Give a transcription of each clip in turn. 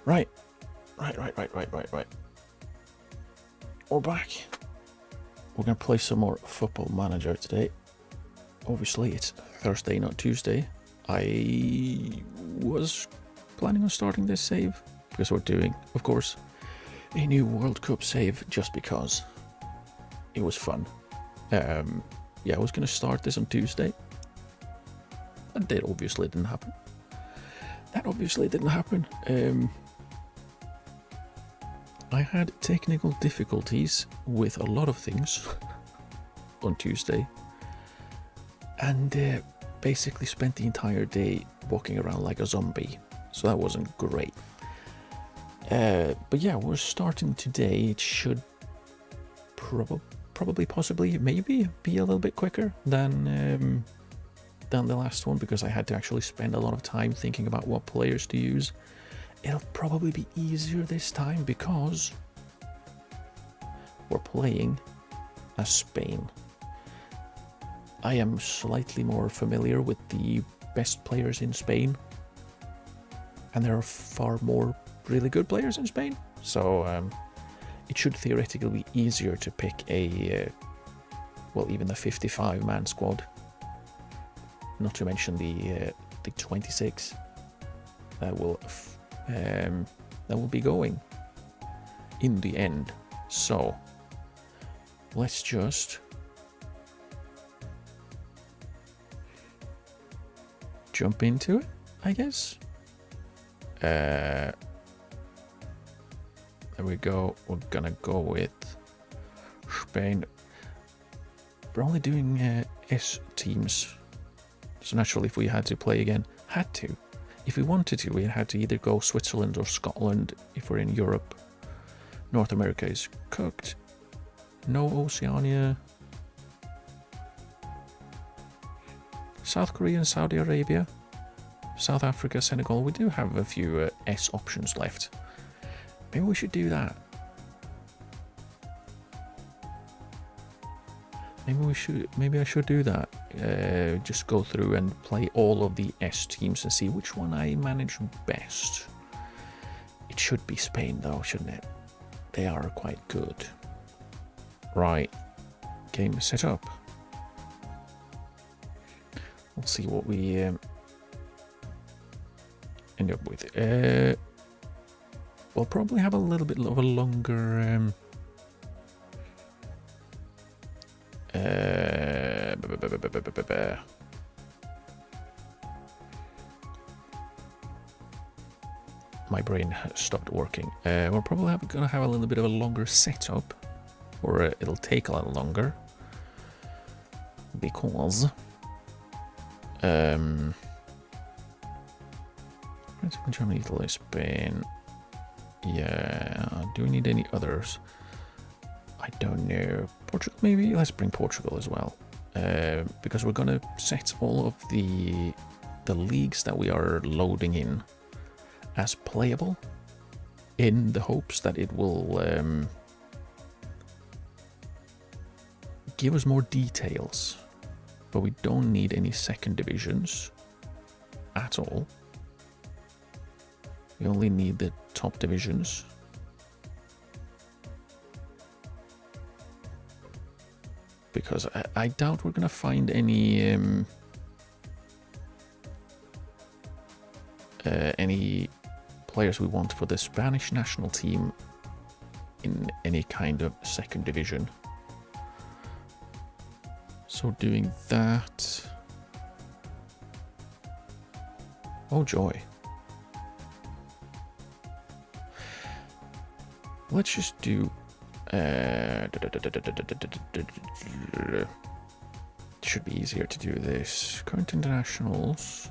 Right. We're back. We're going to play some more Football Manager today. Obviously, it's Thursday, not Tuesday. I was planning on starting this save because we're doing, of course, a new World Cup save just because it was fun. Yeah, I was going to start this on Tuesday. And that obviously didn't happen. I had technical difficulties with a lot of things on Tuesday. And basically spent the entire day walking around like a zombie. So that wasn't great. But yeah, we're starting today. It should probably, possibly, maybe be a little bit quicker than the last one, because I had to actually spend a lot of time thinking about what players to use. It'll probably be easier this time because we're playing as Spain. I am slightly more familiar with the best players in Spain, and there are far more really good players in Spain, so it should theoretically be easier to pick a well, even the 55-man squad, not to mention the 26 that will be going in the end. So let's just jump into it, I guess. There we go. We're gonna go with Spain. We're only doing S teams. So naturally, if we had to play again, if we wanted to, we had to either go Switzerland or Scotland if we're in Europe. North America is cooked. No Oceania. South Korea and Saudi Arabia. South Africa, Senegal. We do have a few S options left. Maybe we should do that. Maybe I should do that. Just go through and play all of the S teams and see which one I manage best. It should be Spain though, shouldn't it? They are quite good. Right. Game set up. We'll see what we end up with. We'll probably have a little bit of a longer my brain stopped working. We're probably gonna have a little bit of a longer setup, or it'll take a little longer because Germany, Italy, Spain. Yeah, do we need any others? I don't know. Portugal, maybe? Let's bring Portugal as well. Because we're gonna set all of the leagues that we are loading in as playable, in the hopes that it will give us more details. But we don't need any second divisions at all. We only need the top divisions. Because I doubt we're going to find any players we want for the Spanish national team in any kind of second division. So doing that... Oh joy. Let's just do... should be easier to do this. Current internationals.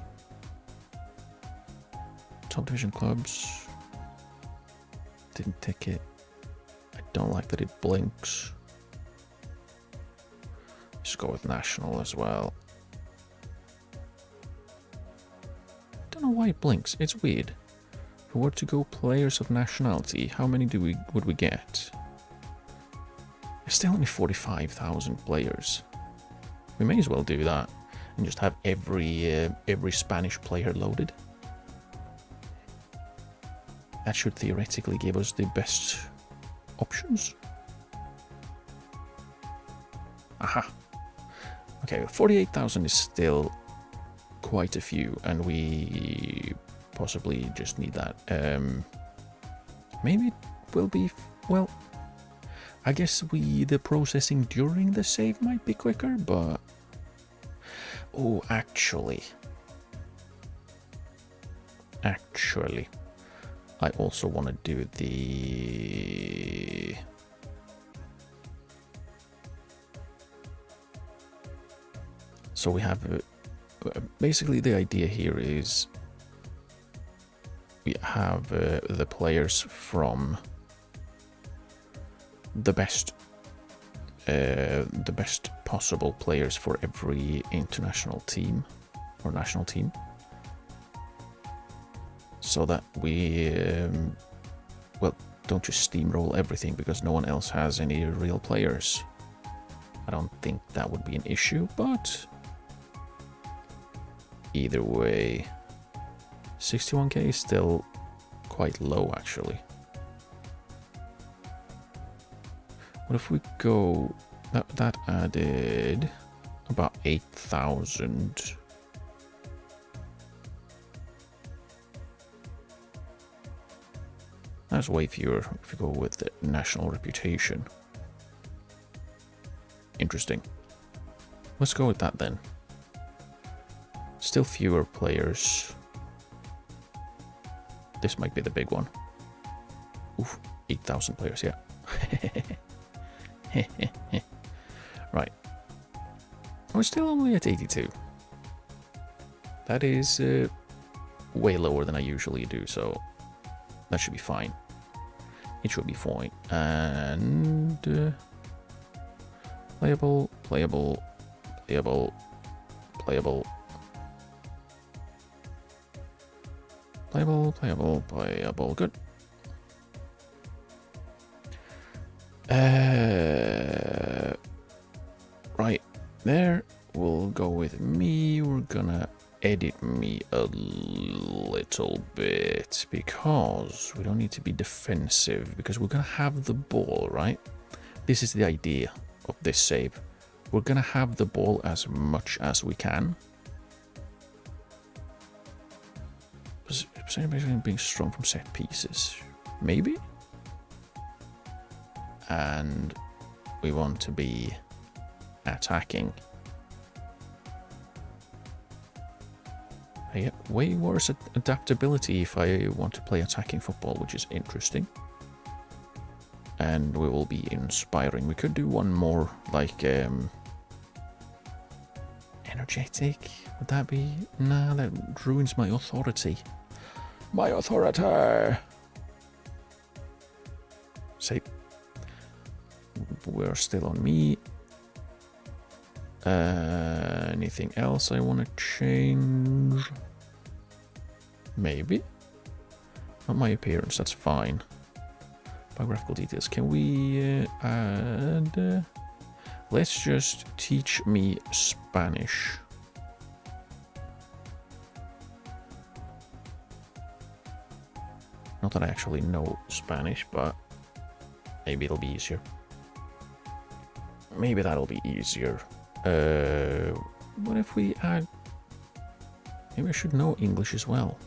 Top division clubs. Didn't tick it. I don't like that it blinks. Just go with national as well. Don't know why it blinks. It's weird. If we were to go players of nationality, how many would we get? There's still only 45,000 players. We may as well do that and just have every Spanish player loaded. That should theoretically give us the best options. Aha. Okay, 48,000 is still quite a few, and we possibly just need that. Maybe it will be, well, I guess the processing during the save might be quicker, but... Oh, actually, I also want to do the... So we have... basically, the idea here is we have the players from the best possible players for every international team or national team, so that we well, don't just steamroll everything because no one else has any real players. I don't think that would be an issue, but either way, 61k is still quite low actually. What if we go... That added about 8,000. That's way fewer if we go with the national reputation. Interesting. Let's go with that then. Still fewer players. This might be the big one. Oof, 8,000 players, yeah. Right. We're still only at 82. That is way lower than I usually do, so that should be fine. It should be fine. And playable, playable, playable, playable, playable, playable, playable. Good. Right there. We'll go with me. We're gonna edit me a little bit because we don't need to be defensive because we're gonna have the ball, right? This is the idea of this save. We're gonna have the ball as much as we can. Is anybody being strong from set pieces? Maybe. And we want to be attacking. I get way worse adaptability if I want to play attacking football, which is interesting. And we will be inspiring. We could do one more, like, energetic. Would that be? Nah, that ruins my authority. My authority! Say, we're still on me. Anything else I want to change? Maybe. Not my appearance, that's fine. Biographical details. Can we add... let's just teach me Spanish. Not that I actually know Spanish, but maybe it'll be easier. Maybe that'll be easier. What if we add... maybe I should know English as well.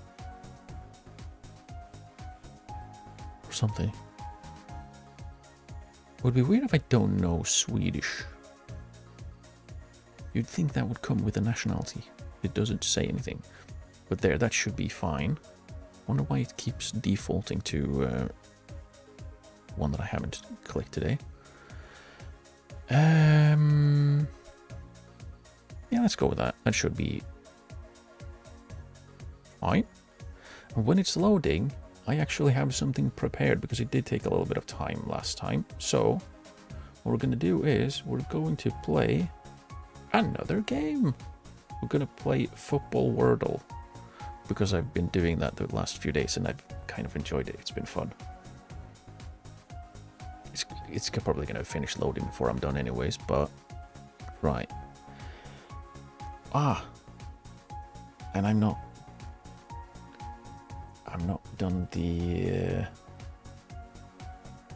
Or something. Would be weird if I don't know Swedish. You'd think that would come with a nationality. It doesn't say anything. But there, that should be fine. Wonder why it keeps defaulting to one that I haven't clicked today. Yeah, let's go with that. That should be fine. And when it's loading, I actually have something prepared because it did take a little bit of time last time. So what we're going to do is we're going to play another game. We're going to play Football Wordle because I've been doing that the last few days and I've kind of enjoyed it. It's been fun. It's probably going to finish loading before I'm done anyways, but right. And I'm not done the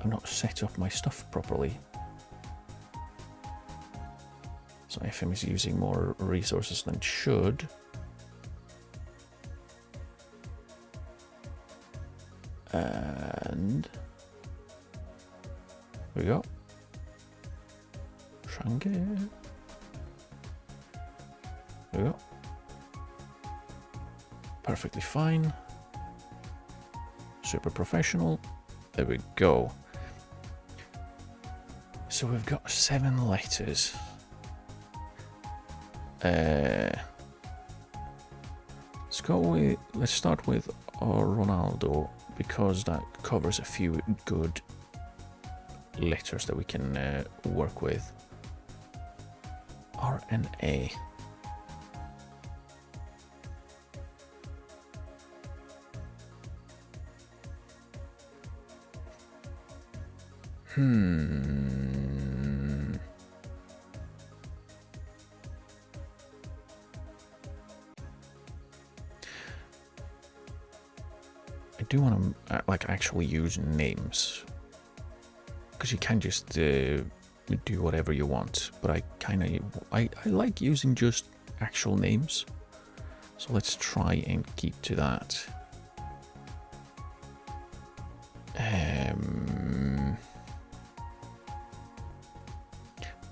I'm not set up my stuff properly. So FM is using more resources than it should. And there we go. Shanghai. There we go. Perfectly fine. Super professional. There we go. So we've got 7 letters. Let's start with Ronaldo because that covers a few good letters that we can work with. R and A. I do want to actually use names because you can just do whatever you want, but I like using just actual names, so let's try and keep to that.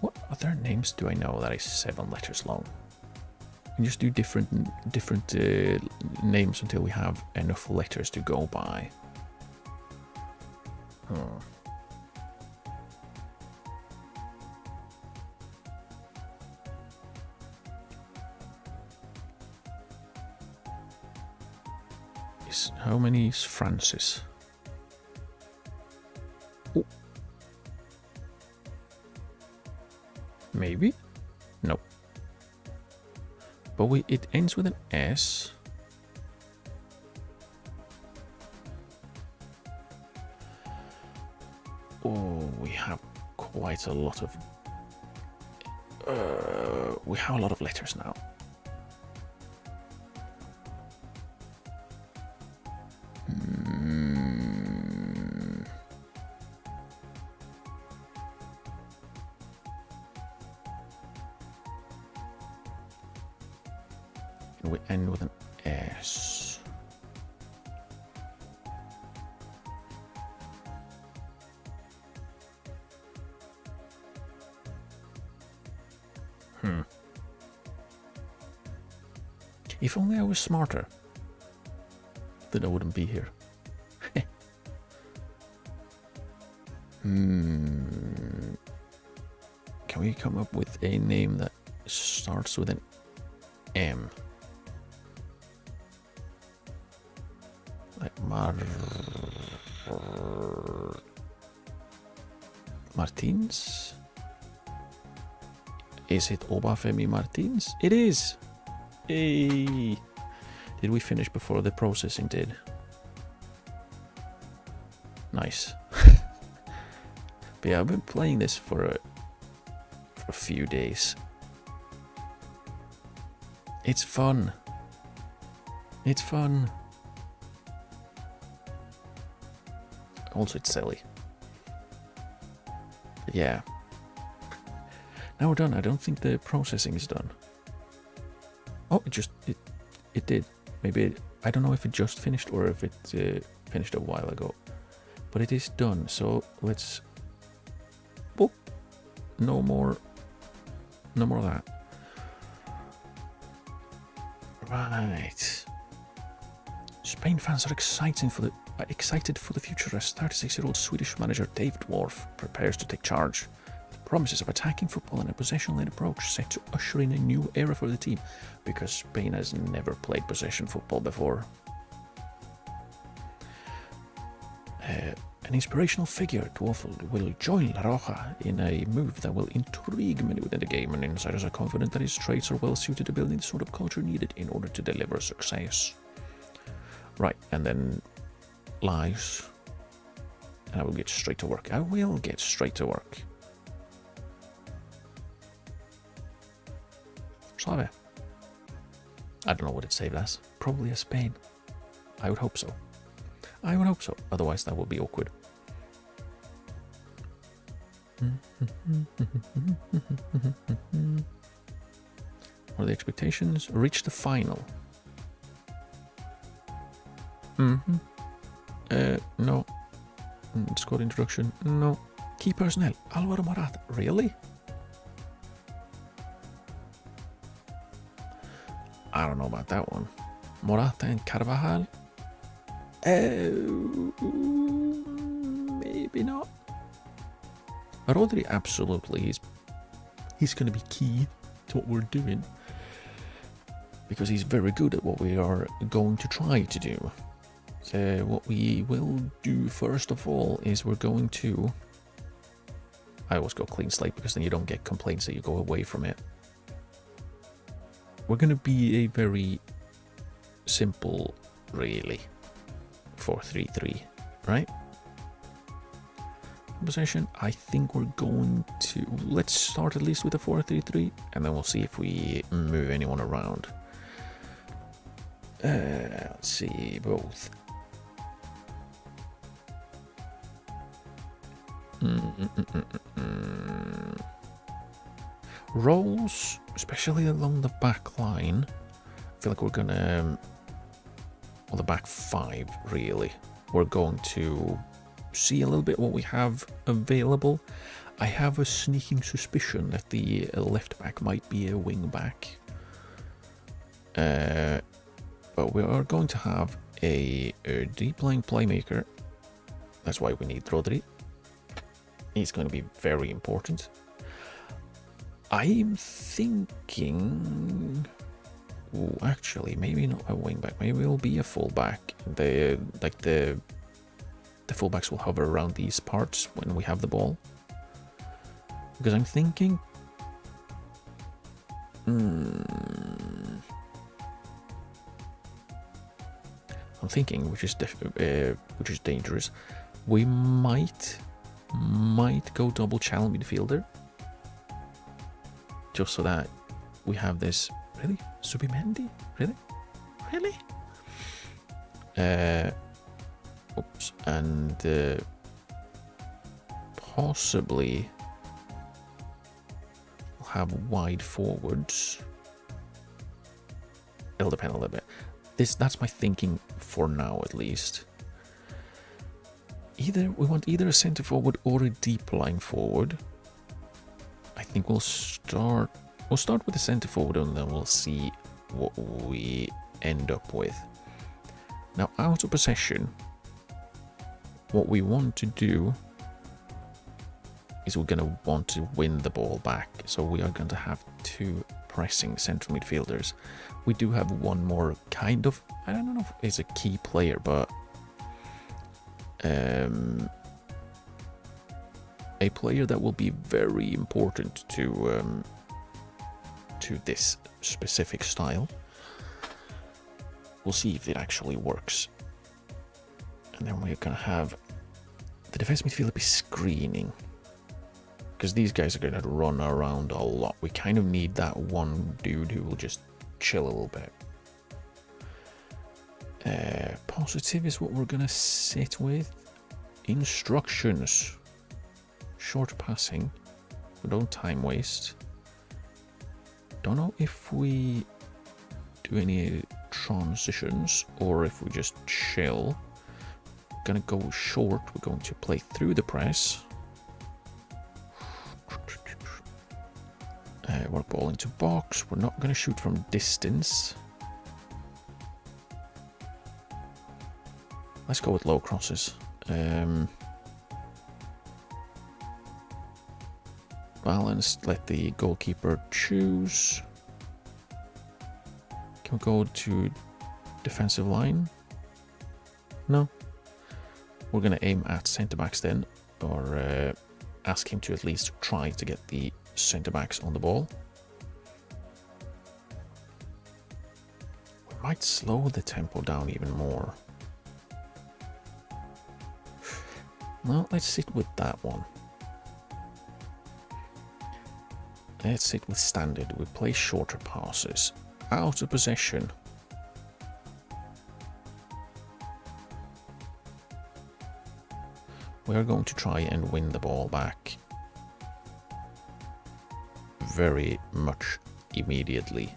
What other names do I know that is 7 letters long? And just do different names until we have enough letters to go by. How many is Francis? Oh. Maybe? No. But it ends with an S. Oh, we have quite a lot of... we have a lot of letters now. And we end with an S. If only I was smarter, then I wouldn't be here. Can we come up with a name that starts with an M? Like Martins? Is it Obafemi Martins? It is! Hey! Did we finish before the processing did? Nice. But yeah, I've been playing this for a few days. It's fun. It's fun. Also, it's silly. But yeah. Now we're done. I don't think the processing is done. Oh, it did. Maybe I don't know if it just finished or if it finished a while ago. But it is done. So let's. Boop. No more of that. Right. Spain fans are excited for the future as 36-year-old Swedish manager David Dwarf prepares to take charge. Promises of attacking football and a possession-led approach set to usher in a new era for the team, because Spain has never played possession football before. An inspirational figure, Dwarf will join La Roja in a move that will intrigue many within the game, and insiders are confident that his traits are well suited to building the sort of culture needed in order to deliver success. Right, and then lies. And I will get straight to work. Suave. I don't know what it saved as. Probably a Spain. I would hope so. Otherwise, that would be awkward. What are the expectations? Reach the final. No. Squad introduction. No. Key personnel. Alvaro Morata. Really? I don't know about that one. Morata and Carvajal? Maybe not. Rodri, absolutely. He's going to be key to what we're doing, because he's very good at what we are going to try to do. So what we will do first of all is we're going to... I always go clean slate because then you don't get complaints that you go away from it. We're going to be a very simple, really, 4-3-3, right? Possession, I think we're going to... Let's start at least with a 4-3-3, and then we'll see if we move anyone around. Let's see, both. Roles, especially along the back line, I feel like we're gonna... Well, the back five, really. We're going to see a little bit what we have available. I have a sneaking suspicion that the left back might be a wing back. But we are going to have a deep line playmaker. That's why we need Rodri. He's going to be very important. I'm thinking Ooh, actually, maybe not a wing back. Maybe it'll be a fullback. The fullbacks will hover around these parts when we have the ball. Because I'm thinking. I'm thinking, which is dangerous. We might go double channel midfielder, just so that we have this. Really, Subimendi? Really? Oops, and possibly we'll have wide forwards. It'll depend a little bit. That's my thinking for now, at least. We want either a centre forward or a deep line forward. I think we'll start with the centre forward and then we'll see what we end up with. Now, out of possession, what we want to do is we're going to want to win the ball back. So we are going to have two pressing central midfielders. We do have one more kind of, I don't know if it's a key player, but a player that will be very important to this specific style. We'll see if it actually works. And then we're going to have the defense midfielder be screening. Because these guys are going to run around a lot. We kind of need that one dude who will just chill a little bit. Positive is what we're going to sit with. Instructions. Short passing. We don't time waste. Don't know if we do any transitions or if we just chill. Gonna go short. We're going to play through the press. Work ball into box. We're not gonna shoot from distance. Let's go with low crosses. Balanced. Let the goalkeeper choose. Can we go to defensive line? No. We're going to aim at centre-backs then, or ask him to at least try to get the centre-backs on the ball. We might slow the tempo down even more. No, let's sit with that one. Let's sit with standard. We play shorter passes. Out of possession. We are going to try and win the ball back very much immediately.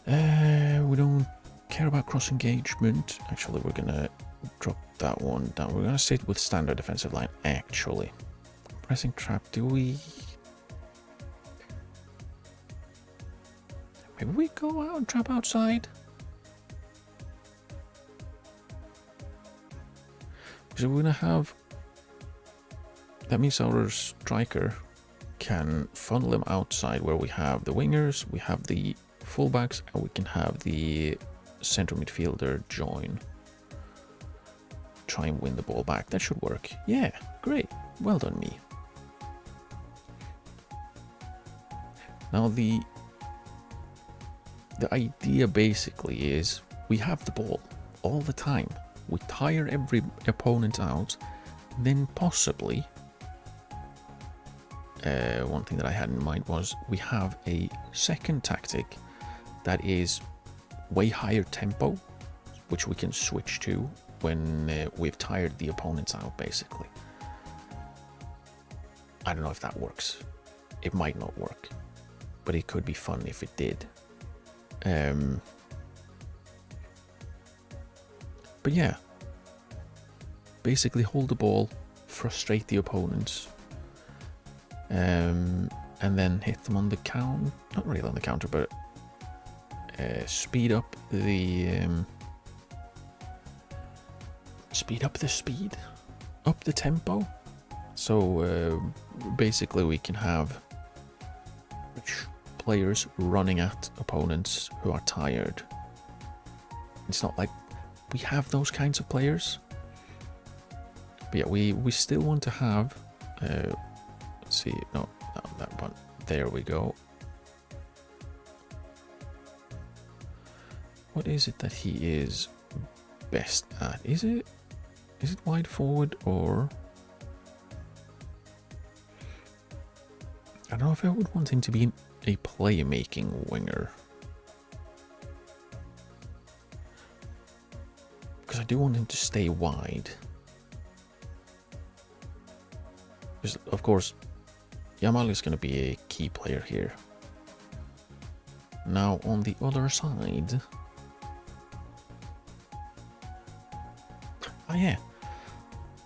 We don't care about cross engagement. Actually, we're going to drop that one down. We're going to sit with standard defensive line, actually. Pressing trap, do we... Maybe we go out and trap outside? So we're going to have... That means our striker can funnel him outside where we have the wingers, we have the fullbacks, and we can have the central midfielder join. Try and win the ball back. That should work. Yeah, great. Well done, me. Now the idea basically is we have the ball all the time. We tire every opponent out, then possibly one thing that I had in mind was we have a second tactic that is way higher tempo, which we can switch to when we've tired the opponents out, basically. I don't know if that works. It might not work, but it could be fun if it did. But yeah, basically hold the ball, frustrate the opponents, and then hit them on the counter. Not really on the counter, but speed up the up the tempo. So basically we can have players running at opponents who are tired. It's not like we have those kinds of players. But yeah, we still want to have... let's see, no, not that one. There we go. What is it that he is best at? Is it wide forward or... I don't know if I would want him to be a playmaking winger. Because I do want him to stay wide. Because, of course, Yamal is going to be a key player here. Now, on the other side... Oh yeah,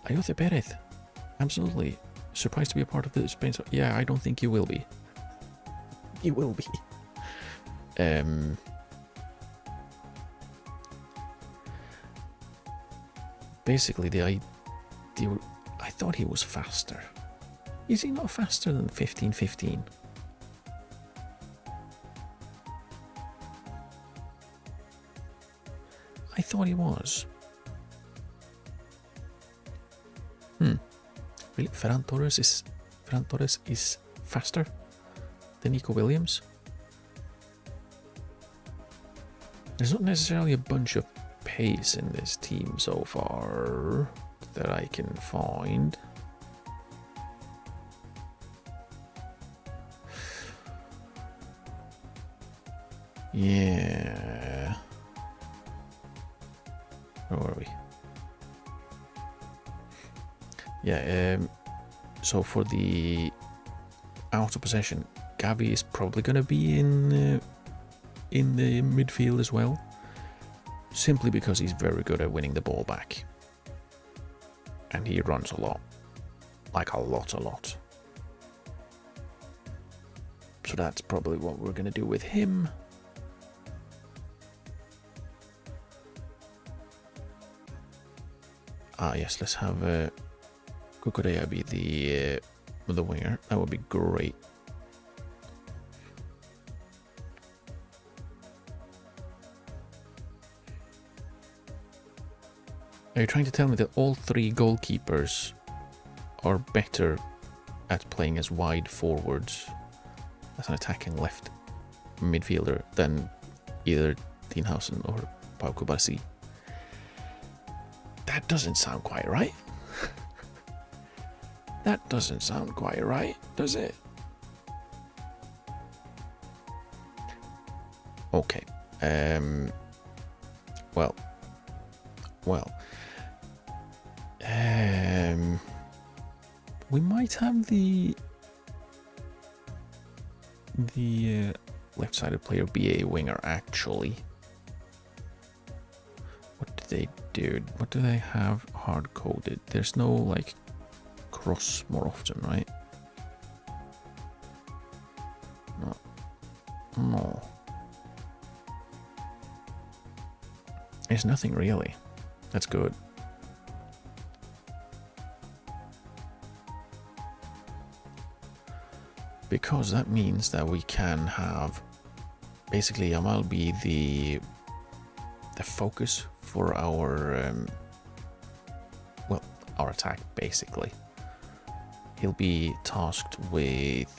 Ayoze Perez, absolutely. Surprised to be a part of the Spain. So yeah, I don't think you will be. You will be. Basically, the idea... I thought he was faster. Is he not faster than 15-15? I thought he was. Really? Ferran Torres is faster than Nico Williams? There's not necessarily a bunch of pace in this team so far that I can find. Yeah. Where were we? Yeah, so for the out of possession, Gavi is probably going to be in the midfield as well, simply because he's very good at winning the ball back, and he runs a lot, like a lot. So that's probably what we're going to do with him. Ah, yes, let's have Cucurella be the winger. That would be great. Are you trying to tell me that all three goalkeepers are better at playing as wide forwards, as an attacking left midfielder, than either Dinhausen or Pau Cubarsí? That doesn't sound quite right. That doesn't sound quite right, does it? Okay. Well. We might have the left-sided player be a winger, actually. What do they do? What do they have hard-coded? There's no, like, cross more often, right? No. There's nothing really. That's good. Because that means that we can have basically Yamal be the focus for our our attack, basically. He'll be tasked with,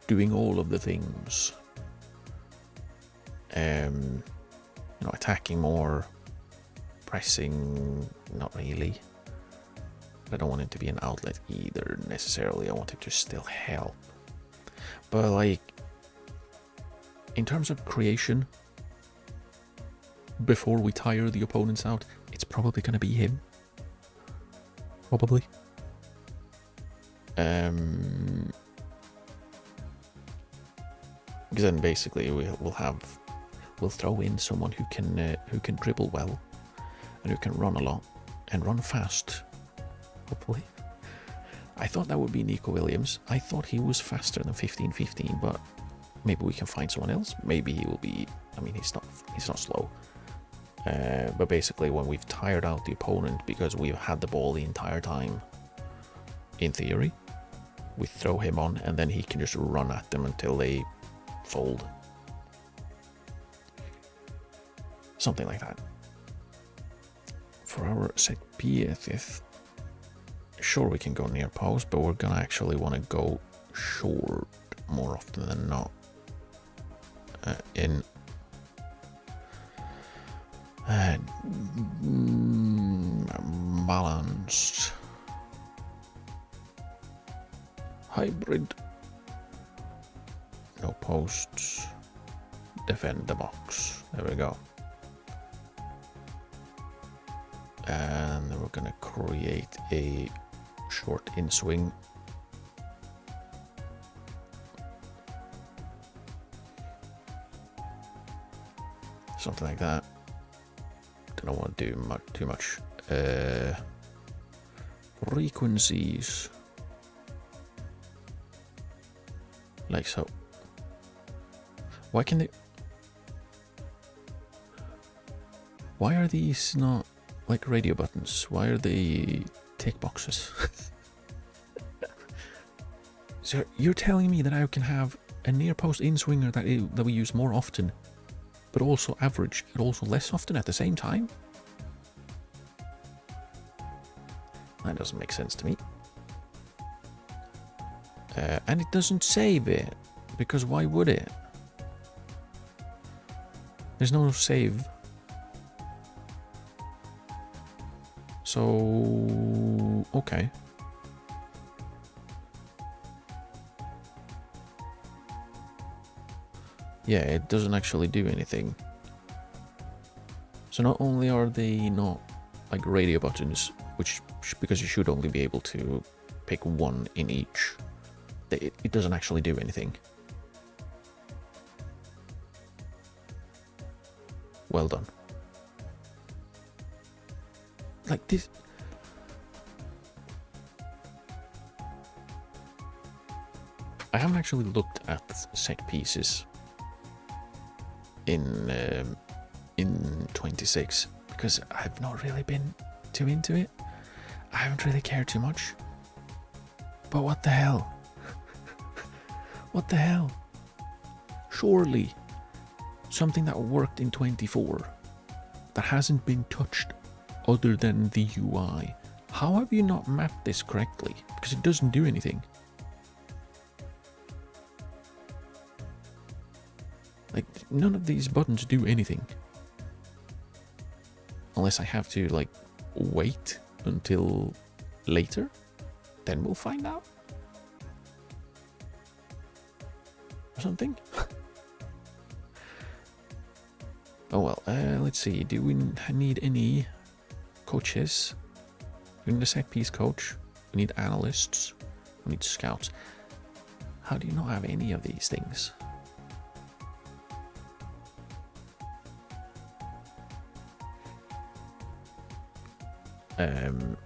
doing all of the things. Attacking more, pressing, not really. I don't want him to be an outlet either, necessarily. I want him to still help. But, like, in terms of creation, before we tire the opponents out, it's probably going to be him. Probably. Because then basically we'll throw in someone who can dribble well and who can run a lot and run fast. Hopefully. I thought that would be Nico Williams. I thought he was faster than 15-15, but maybe we can find someone else. Maybe he will be. I mean, he's not slow. But basically, when we've tired out the opponent because we've had the ball the entire time, in theory, we throw him on, and then he can just run at them until they fold. Something like that. For our set piece, sure we can go near post, but we're gonna actually want to go short more often than not. In balanced hybrid, no posts, defend the box. There we go. And then we're gonna create a short in swing. Something like that. Don't want to do too much. Frequencies. Like so. Why can they... Why are these not like radio buttons? Why are they tick boxes? So you're telling me that I can have a near post in swinger that we use more often, but also average and also less often at the same time? That doesn't make sense to me. And it doesn't save it, because why would it? There's no save. So, okay. Yeah, it doesn't actually do anything. So not only are they not like radio buttons, which because you should only be able to pick one in each, it doesn't actually do anything. Well done. Like this. I haven't actually looked at set pieces in 26 because I've not really been too into it. I haven't really cared too much. But what the hell? What the hell? Surely something that worked in 24 that hasn't been touched other than the UI. How have you not mapped this correctly? Because it doesn't do anything. Like, none of these buttons do anything. Unless I have to, like, wait until later. Then we'll find out. Or something. Oh well, let's see. Do we need any coaches? We need a set piece coach. We need analysts. We need scouts. How do you not have any of these things?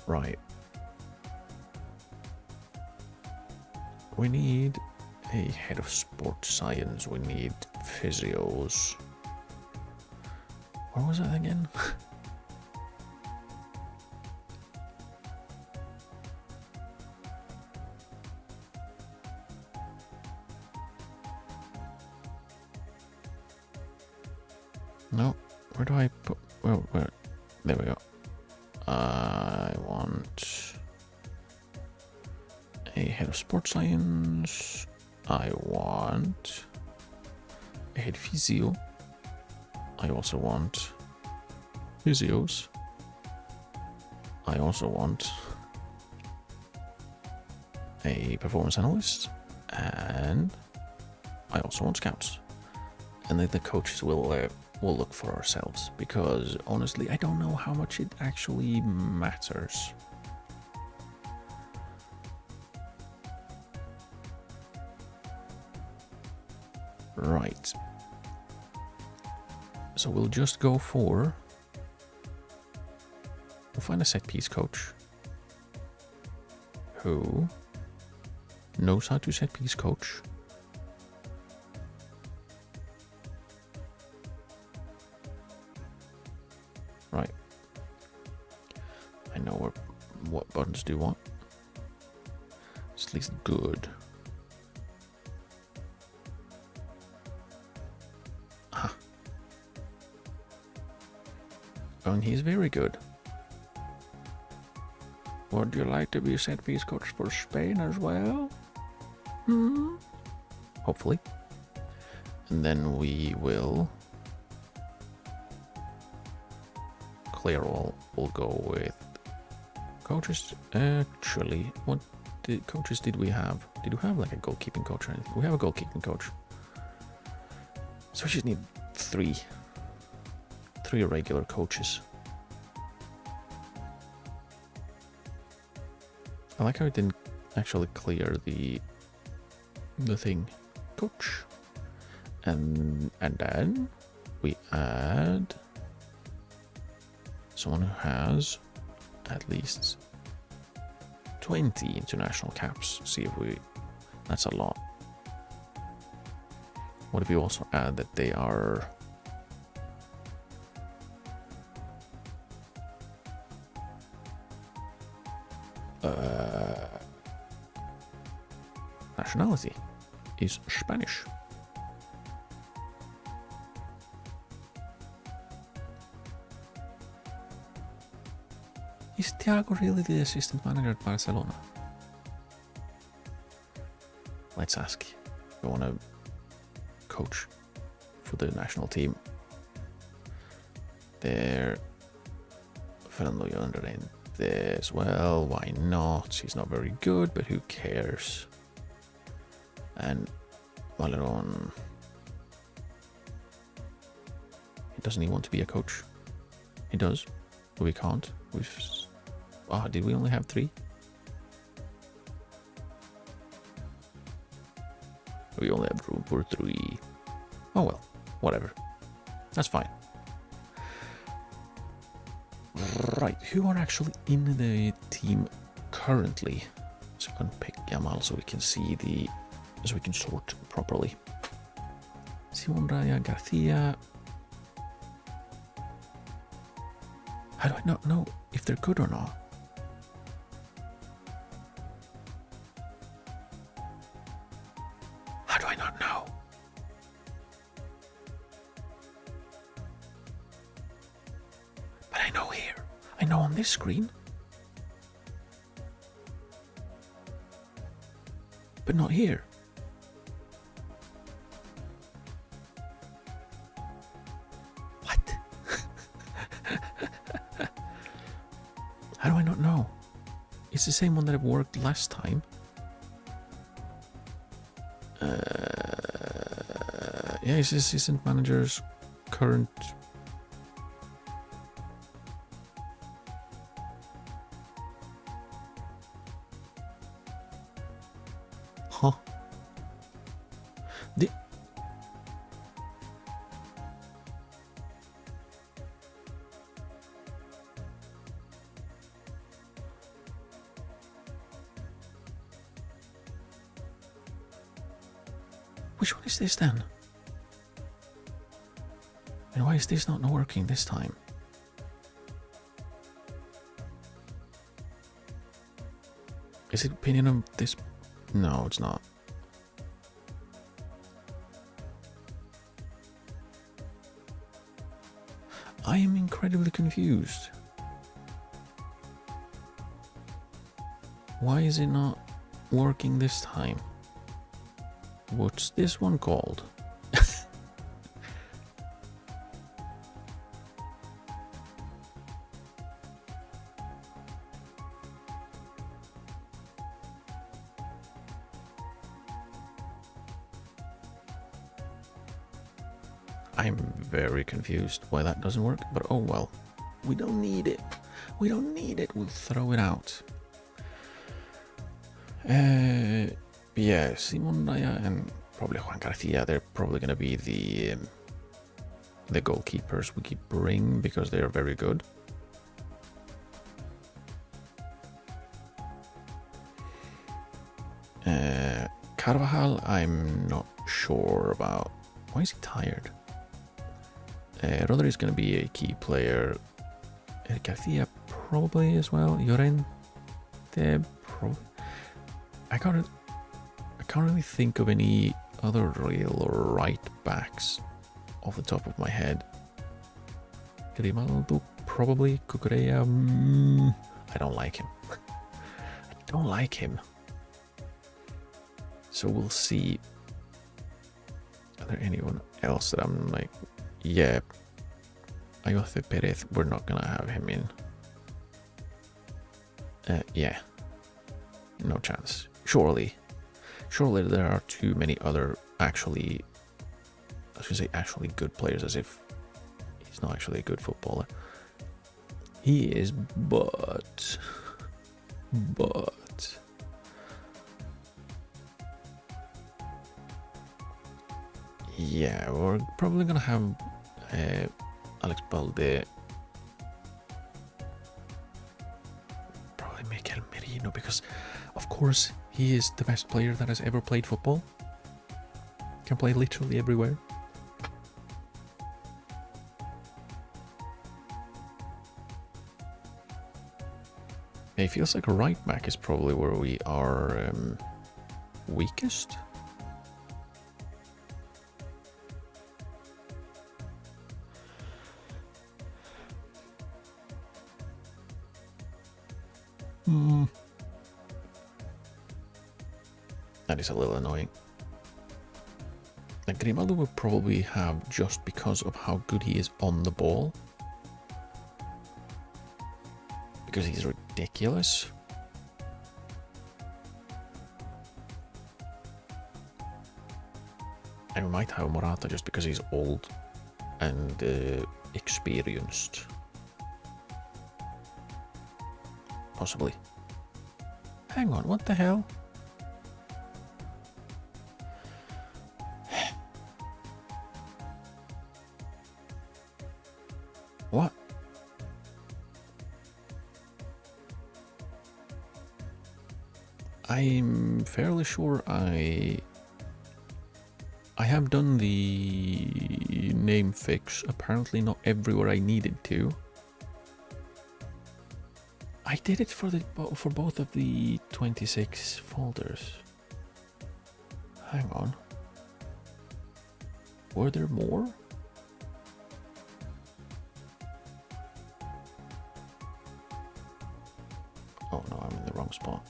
Right. We need a head of sports science. We need physios. Where was that again? No, where do I put? Well, where? There we go. I want a head of sports science. I want a head physio. I also want physios. I also want a performance analyst, and I also want scouts. And then the coaches will look for ourselves, because honestly, I don't know how much it actually matters. Right. So we'll just go for... We'll find a set piece coach who knows how to set piece coach. Right. I know what buttons do what. at least good. Ah. And he's very good. Would you like to be set piece coach for Spain as well? Hopefully. And then we will clear all. We'll go with coaches. Actually, what coaches did we have? Did we have like a goalkeeping coach or anything? We have a goalkeeping coach. So we just need three regular coaches. I like how it didn't actually clear the thing. Coach. And then we add someone who has at least 20 international caps. See if we... That's a lot. What if we also add that they are... nationality is Spanish. Is Thiago really the assistant manager at Barcelona? Let's ask. I want to coach for the national team. There, Fernando Llorente as well. Why not? He's not very good, but who cares? And Valeron. Doesn't he want to be a coach? He does, but we can't. Did we only have 3? We only have room for 3. Oh well, whatever. That's fine. Right, who are actually in the team currently? So I can pick Yamal so we can see so we can sort properly. Simon Raya, Garcia. How do I not know if they're good or not? How do I not know? But I know here. I know on this screen. But not here. What? How do I not know? It's the same one that worked last time. Yeah, it's assistant manager's current. Huh. Which one is this then? And why is this not working this time? Is it opinion of this? No, it's not. I am incredibly confused. Why is it not working this time? What's this one called? I'm very confused why that doesn't work, but oh well. We don't need it. We don't need it. We'll throw it out. Yeah, Simon Raya and probably Juan Garcia, they're probably going to be the goalkeepers we keep bring because they are very good. Carvajal, I'm not sure about. Why is he tired? Rodri is going to be a key player. Garcia probably as well. Llorente probably. I can't really think of any other real right backs off the top of my head. Grimaldo, probably. Cucurella, I don't like him. I don't like him. So we'll see. Are there anyone else that I'm like, yeah, Ayoze Perez, we're not gonna have him in. Yeah, no chance. Surely there are too many other actually, I was gonna say actually good players, as if he's not actually a good footballer. He is, but yeah, we're probably gonna have Alex Balde, probably Mikel Merino, because of course he is the best player that has ever played football. Can play literally everywhere. It feels like a right back is probably where we are weakest. That is a little annoying. Like Grimaldo will probably have just because of how good he is on the ball. Because he's ridiculous. And we might have Morata just because he's old and experienced. Possibly. Hang on, what the hell? What? I'm fairly sure I have done the name fix, apparently not everywhere I needed to. I did it for both of the 26 folders. Hang on. Were there more? Oh no, I'm in the wrong spot.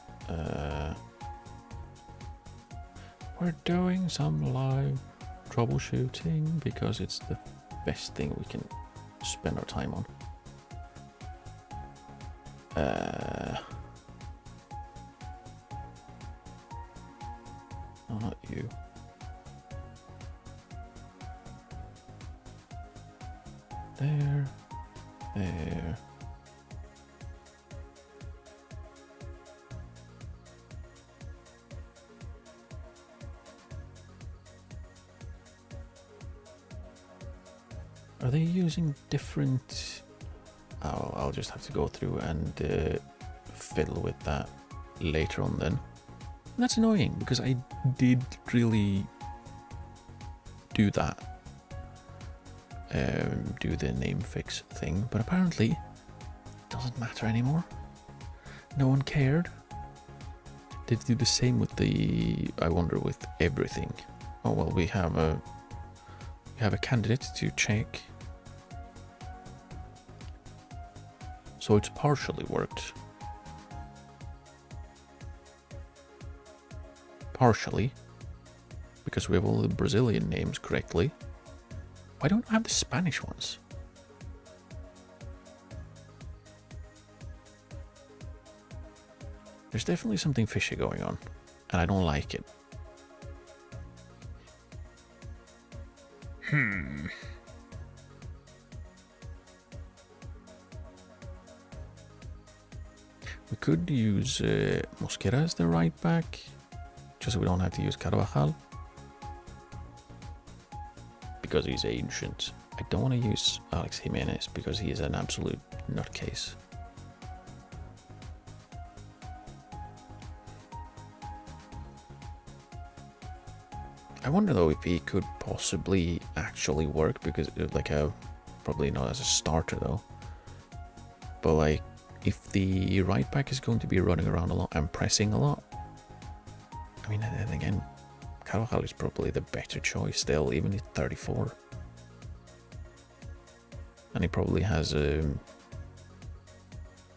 We're doing some live troubleshooting because it's the best thing we can spend our time on. No, not you. There. Are they using different... Oh, I'll just have to go through and fiddle with that later on then. That's annoying because I did really do that. Do the name fix thing, but apparently it doesn't matter anymore. No one cared. Did do the same with the... I wonder with everything. Oh well, we have a candidate to check. So it's partially worked. Partially. Because we have all the Brazilian names correctly. Why don't I have the Spanish ones? There's definitely something fishy going on. And I don't like it. We could use Mosquera as the right back, just so we don't have to use Carvajal. Because he's ancient. I don't want to use Alex Jimenez because he is an absolute nutcase. I wonder though if he could possibly actually work, because like probably not as a starter though. But like if the right back is going to be running around a lot and pressing a lot, mean, and then again, Carvajal is probably the better choice still, even at 34. And he probably has I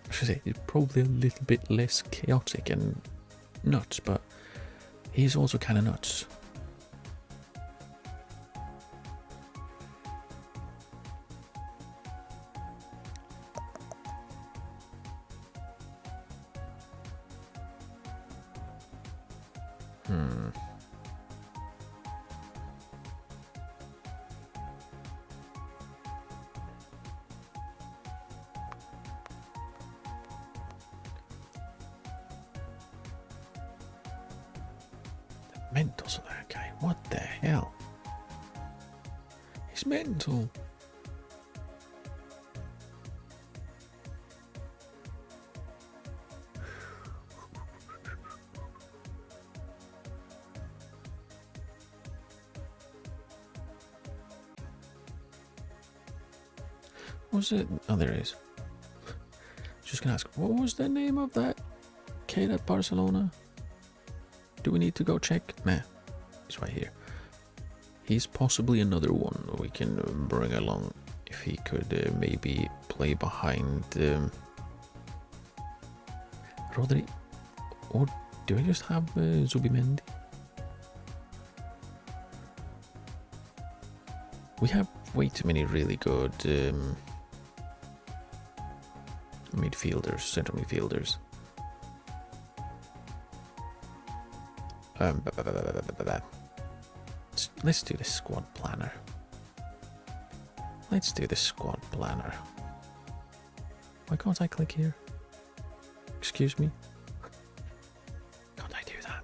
should say, he's probably a little bit less chaotic and nuts, but he's also kind of nuts. Mental's on that guy. What the hell? He's mental. What was it? Oh, there it is. Just gonna ask, what was the name of that kid at Barcelona? Do we need to go check? Nah, he's right here. He's possibly another one we can bring along if he could maybe play behind Rodri. Or do I just have Zubimendi? We have way too many really good midfielders, central midfielders. Let's do the squad planner. Let's do the squad planner. Why can't I click here? Excuse me? Can't I do that?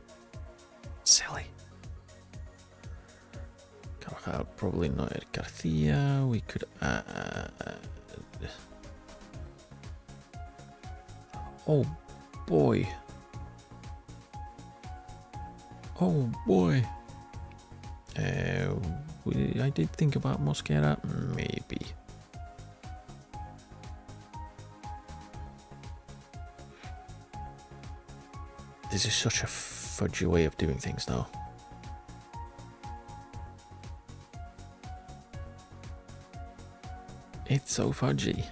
Silly. Carvajal, probably not at Garcia. We could add... Oh boy. Oh boy. I did think about Mosquera, maybe. This is such a fudgy way of doing things now. It's so fudgy.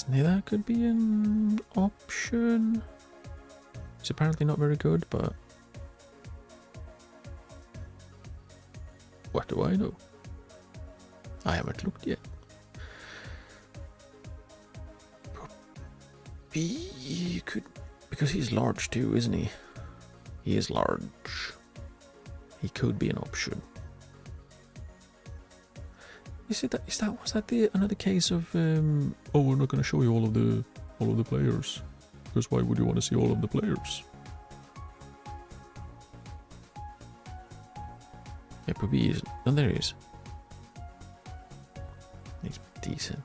That could be an option. It's apparently not very good, but what do I know? I haven't looked yet. He could, because he's large too, isn't he? He is large. He could be an option. Was that another case of oh, we're not going to show you all of the players, because why would you want to see all of the players? Yeah, Pubi is. Oh, there he is. He's decent.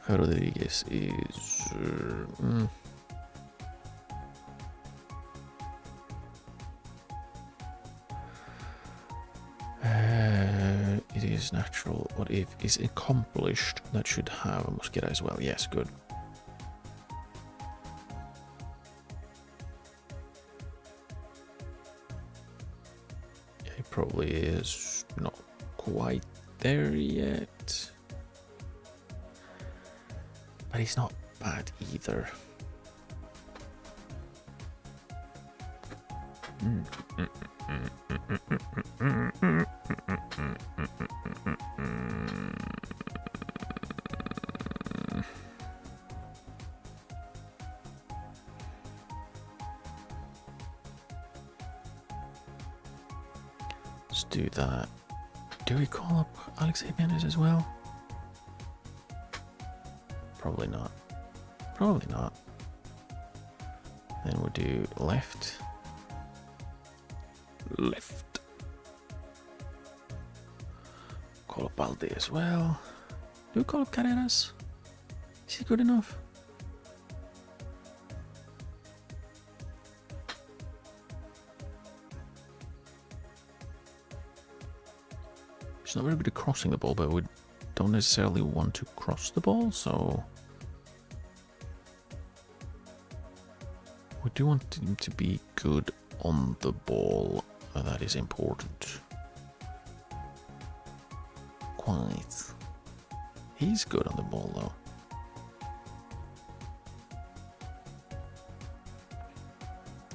Rodriguez is. It is natural. What if is accomplished? That should have a Mosquera as well. Yes, good. Yeah, he probably is not quite there yet, but he's not bad either. Let's do that. Do we call up Alex Jimenez as well? Probably not. Probably not. Then we'll do left. Left. Call up Balde as well. Do we call up Carreras? Is he good enough? He's not very good at crossing the ball, but we don't necessarily want to cross the ball, so... We do want him to be good on the ball. That is important. Quite. He's good on the ball, though.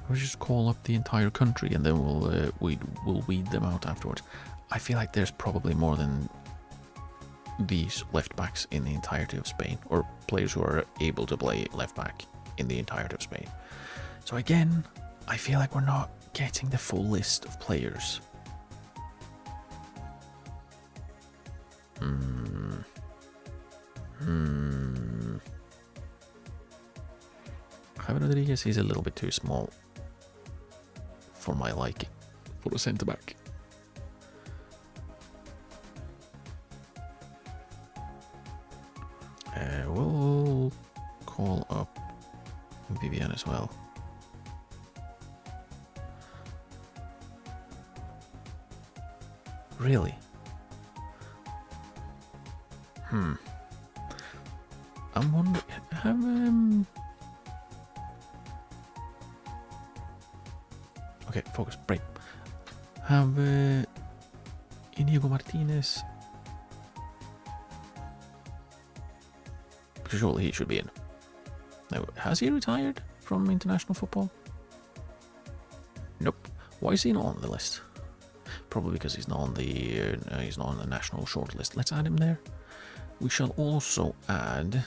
We'll just call up the entire country and then we'll weed them out afterwards. I feel like there's probably more than these left backs in the entirety of Spain, or players who are able to play left back in the entirety of Spain. So again, I feel like we're not getting the full list of players. Javier Rodriguez is a little bit too small for my liking for a centre back. We'll call up Vivian as well. Really? I'm wondering, okay, focus, break. Have Inigo Martinez. Surely he should be in. Now, has he retired from international football? Nope. Why is he not on the list? Probably because he's not on the national shortlist. Let's add him there. We shall also add.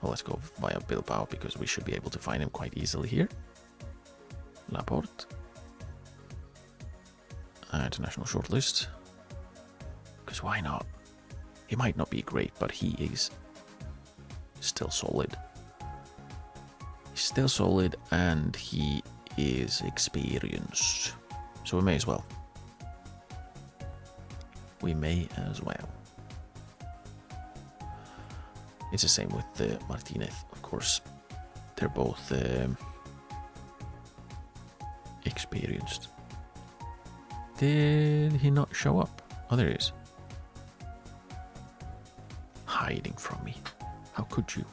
Well, let's go via Bilbao because we should be able to find him quite easily here. Laporte. Add to national shortlist. Because why not? He might not be great, but he is still solid. He's still solid and he is experienced. So we may as well. We may as well. It's the same with Martinez, of course. They're both experienced. Did he not show up? Oh, there he is. Hiding from me. How could you?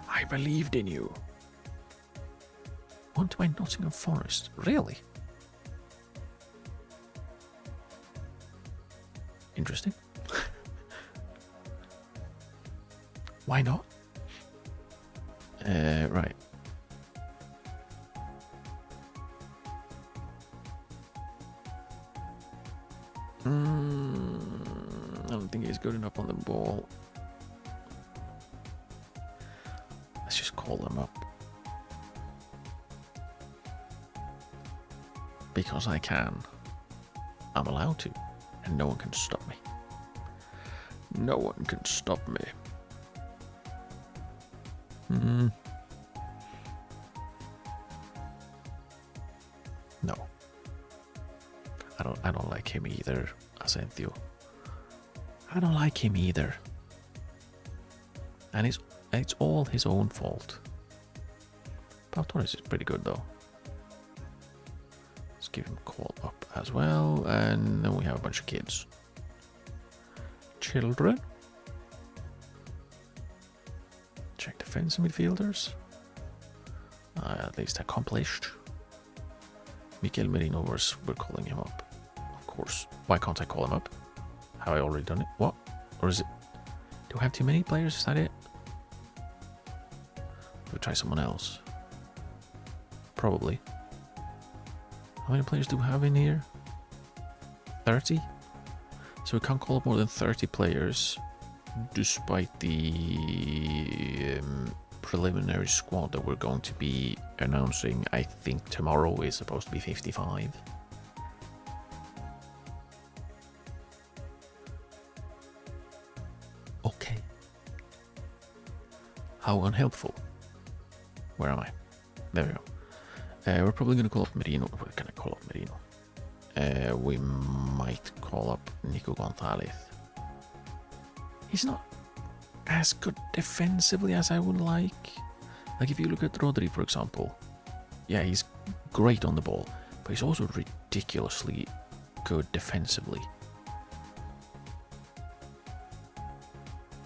I believed in you. On to my Nottingham Forest. Really? Interesting. Why not? Right. I don't think he's good enough on the ball. Let's just call him up. Because I can. I'm allowed to. And no one can stop me. No one can stop me. No. I don't like him either, Asencio. I don't like him either. And it's all his own fault. Pau Torres is pretty good though. Let's give him a call up as well, and then we have a bunch of kids. Children. Check defense midfielders. At least accomplished. Mikel Merino, we're calling him up. Of course. Why can't I call him up? Have I already done it? What? Or is it... Do I have too many players? Is that it? We'll try someone else. Probably. How many players do we have in here? 30? So we can't call up more than 30 players, despite the preliminary squad that we're going to be announcing. I think tomorrow is supposed to be 55. Okay. How unhelpful. Where am I? There we go. We're probably going to call up Merino. We're going to call up Merino. We might call up Nico Gonzalez. He's not as good defensively as I would like. Like if you look at Rodri, for example. Yeah, he's great on the ball, but he's also ridiculously good defensively.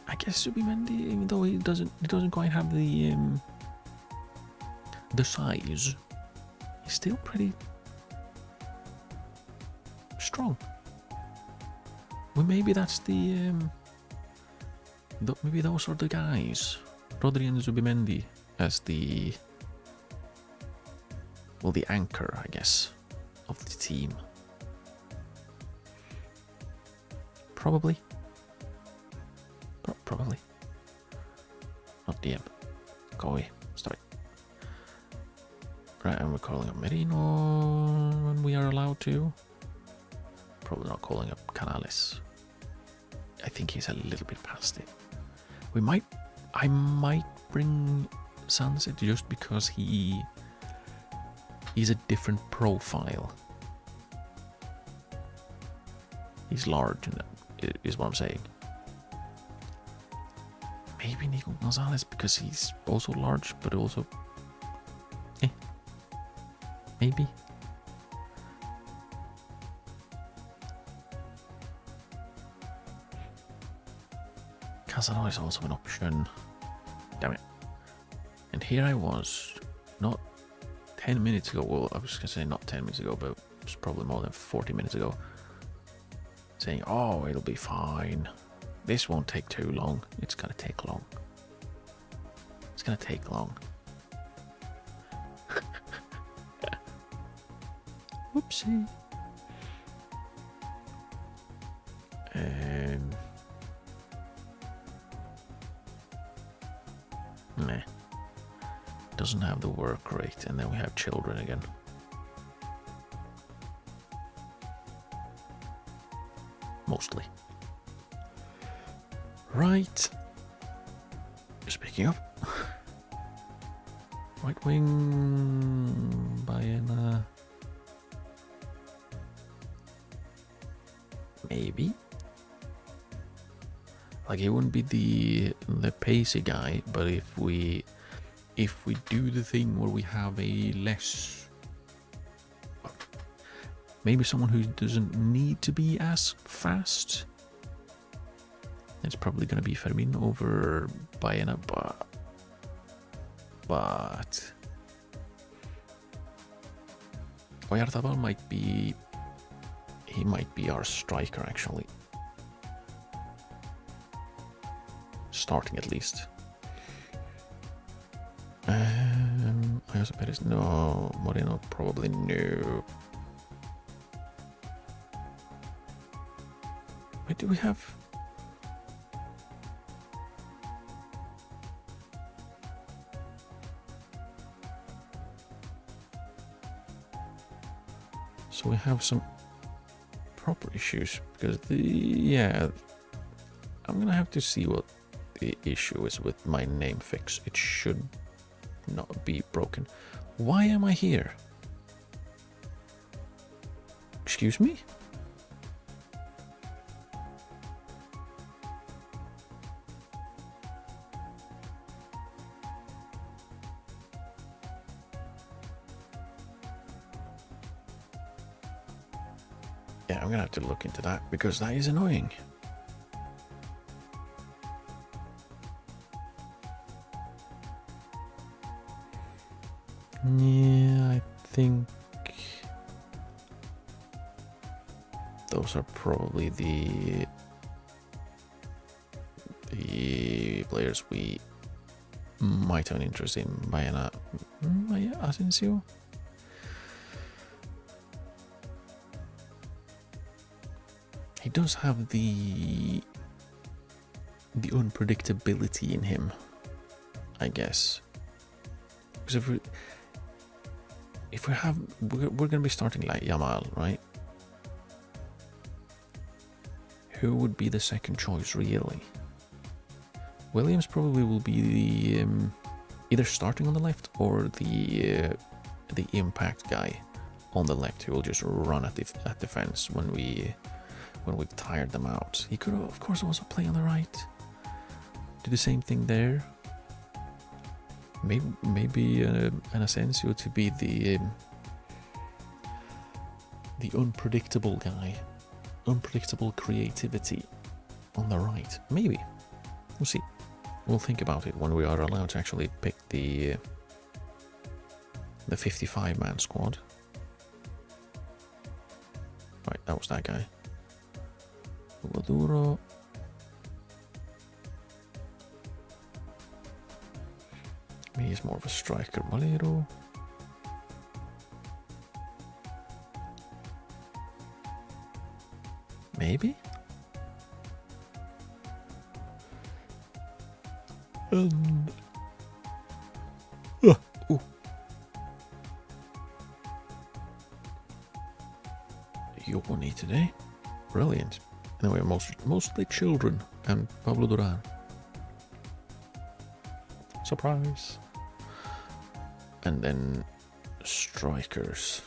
I guess Subimendi, even though he doesn't quite have the the size is still pretty strong. Well, maybe that's the maybe those are the guys, Rodri and Zubimendi, as the anchor, I guess, of the team. Probably. Probably. Not DM. Go away. Start. Right, and we're calling up Merino when we are allowed to. Probably not calling up Canales. I think he's a little bit past it. I might bring Sunset just because he's a different profile. He's large, is what I'm saying. Maybe Nico Gonzalez because he's also large, but also, maybe. Casanova is also an option. Damn it. And here I was, not 10 minutes ago, well, I was going to say not 10 minutes ago, but it was probably more than 40 minutes ago, saying, oh, it'll be fine. This won't take too long. It's going to take long. It's going to take long. Whoopsie. Meh. Doesn't have the work rate, and then we have children again. Mostly. Right. Speaking of, right wing Baena. Maybe. Like, he wouldn't be the pacey guy, but if we do the thing where we have a less, maybe someone who doesn't need to be as fast, it's probably going to be Fermin over Baena, but Oyarzabal might be our striker, actually. Starting at least. Ayose Perez, no. Moreno, probably no. Wait, do we have? So we have some proper issues because I'm gonna have to see what the issue is with my name fix. It should not be broken. Why am I here? Excuse me? Yeah, I'm gonna have to look into that because that is annoying. Yeah, I think those are probably the players we might have an interest in. Baena Asensio. He does have the unpredictability in him, I guess. Because we're gonna be starting like Yamal, right? Who would be the second choice, really? Williams probably will be the either starting on the left or the impact guy on the left, who will just run at defense when we've tired them out. He could, of course, also play on the right. Do the same thing there. Maybe an Asensio to be the unpredictable guy, unpredictable creativity on the right. Maybe. We'll see. We'll think about it when we are allowed to actually pick the the 55-man squad. Right, that was that guy. Maduro. He's more of a striker. Molero. Maybe? And... ooh. Yoni today. Brilliant. And we are mostly children and Pablo Duran. Surprise. And then strikers.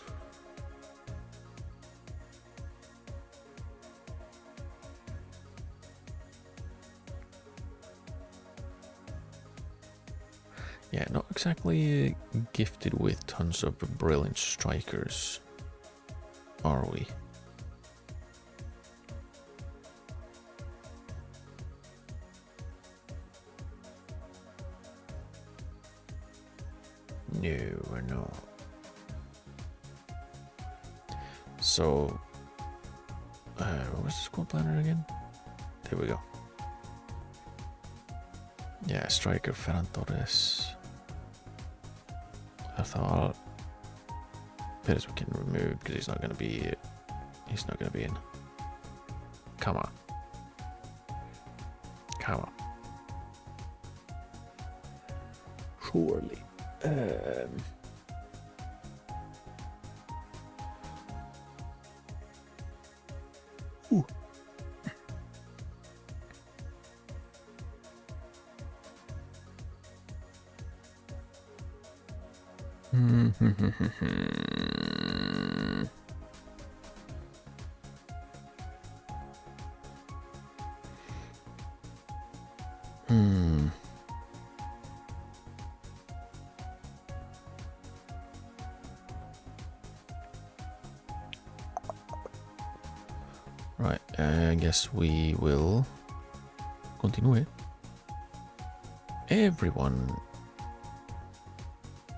Yeah, not exactly gifted with tons of brilliant strikers, are we? No, we're not. So, what was the squad planner again? There we go. Yeah, striker Ferran Torres. I thought Perez we can remove because he's not going to be. He's not going to be in. Come on. Come on. Surely. Ooh. Right, I guess we will continue. Everyone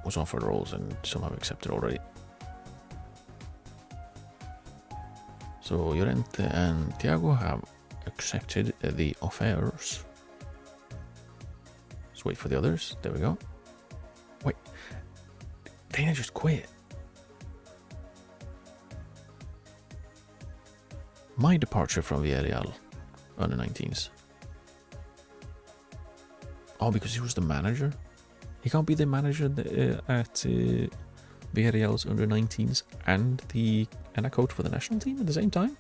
was offered roles and some have accepted already. So Llorente and Thiago have accepted the offers. Let's wait for the others. There we go. Wait, Dana just quit. My departure from Villarreal under 19s. Oh, because he was the manager? He can't be the manager at Villarreal's under 19s and a coach for the national team at the same time?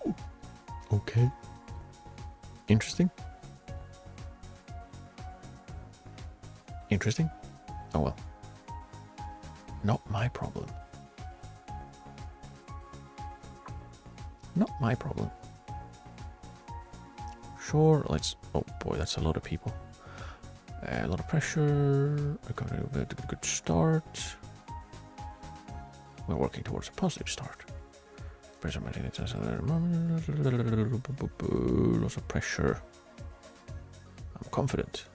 Ooh. Okay. Interesting. Interesting. Oh well. Not my problem. Not my problem. Sure, let's... Oh boy, that's a lot of people. A lot of pressure. I got a good start. We're working towards a positive start. Lots of pressure. I'm confident.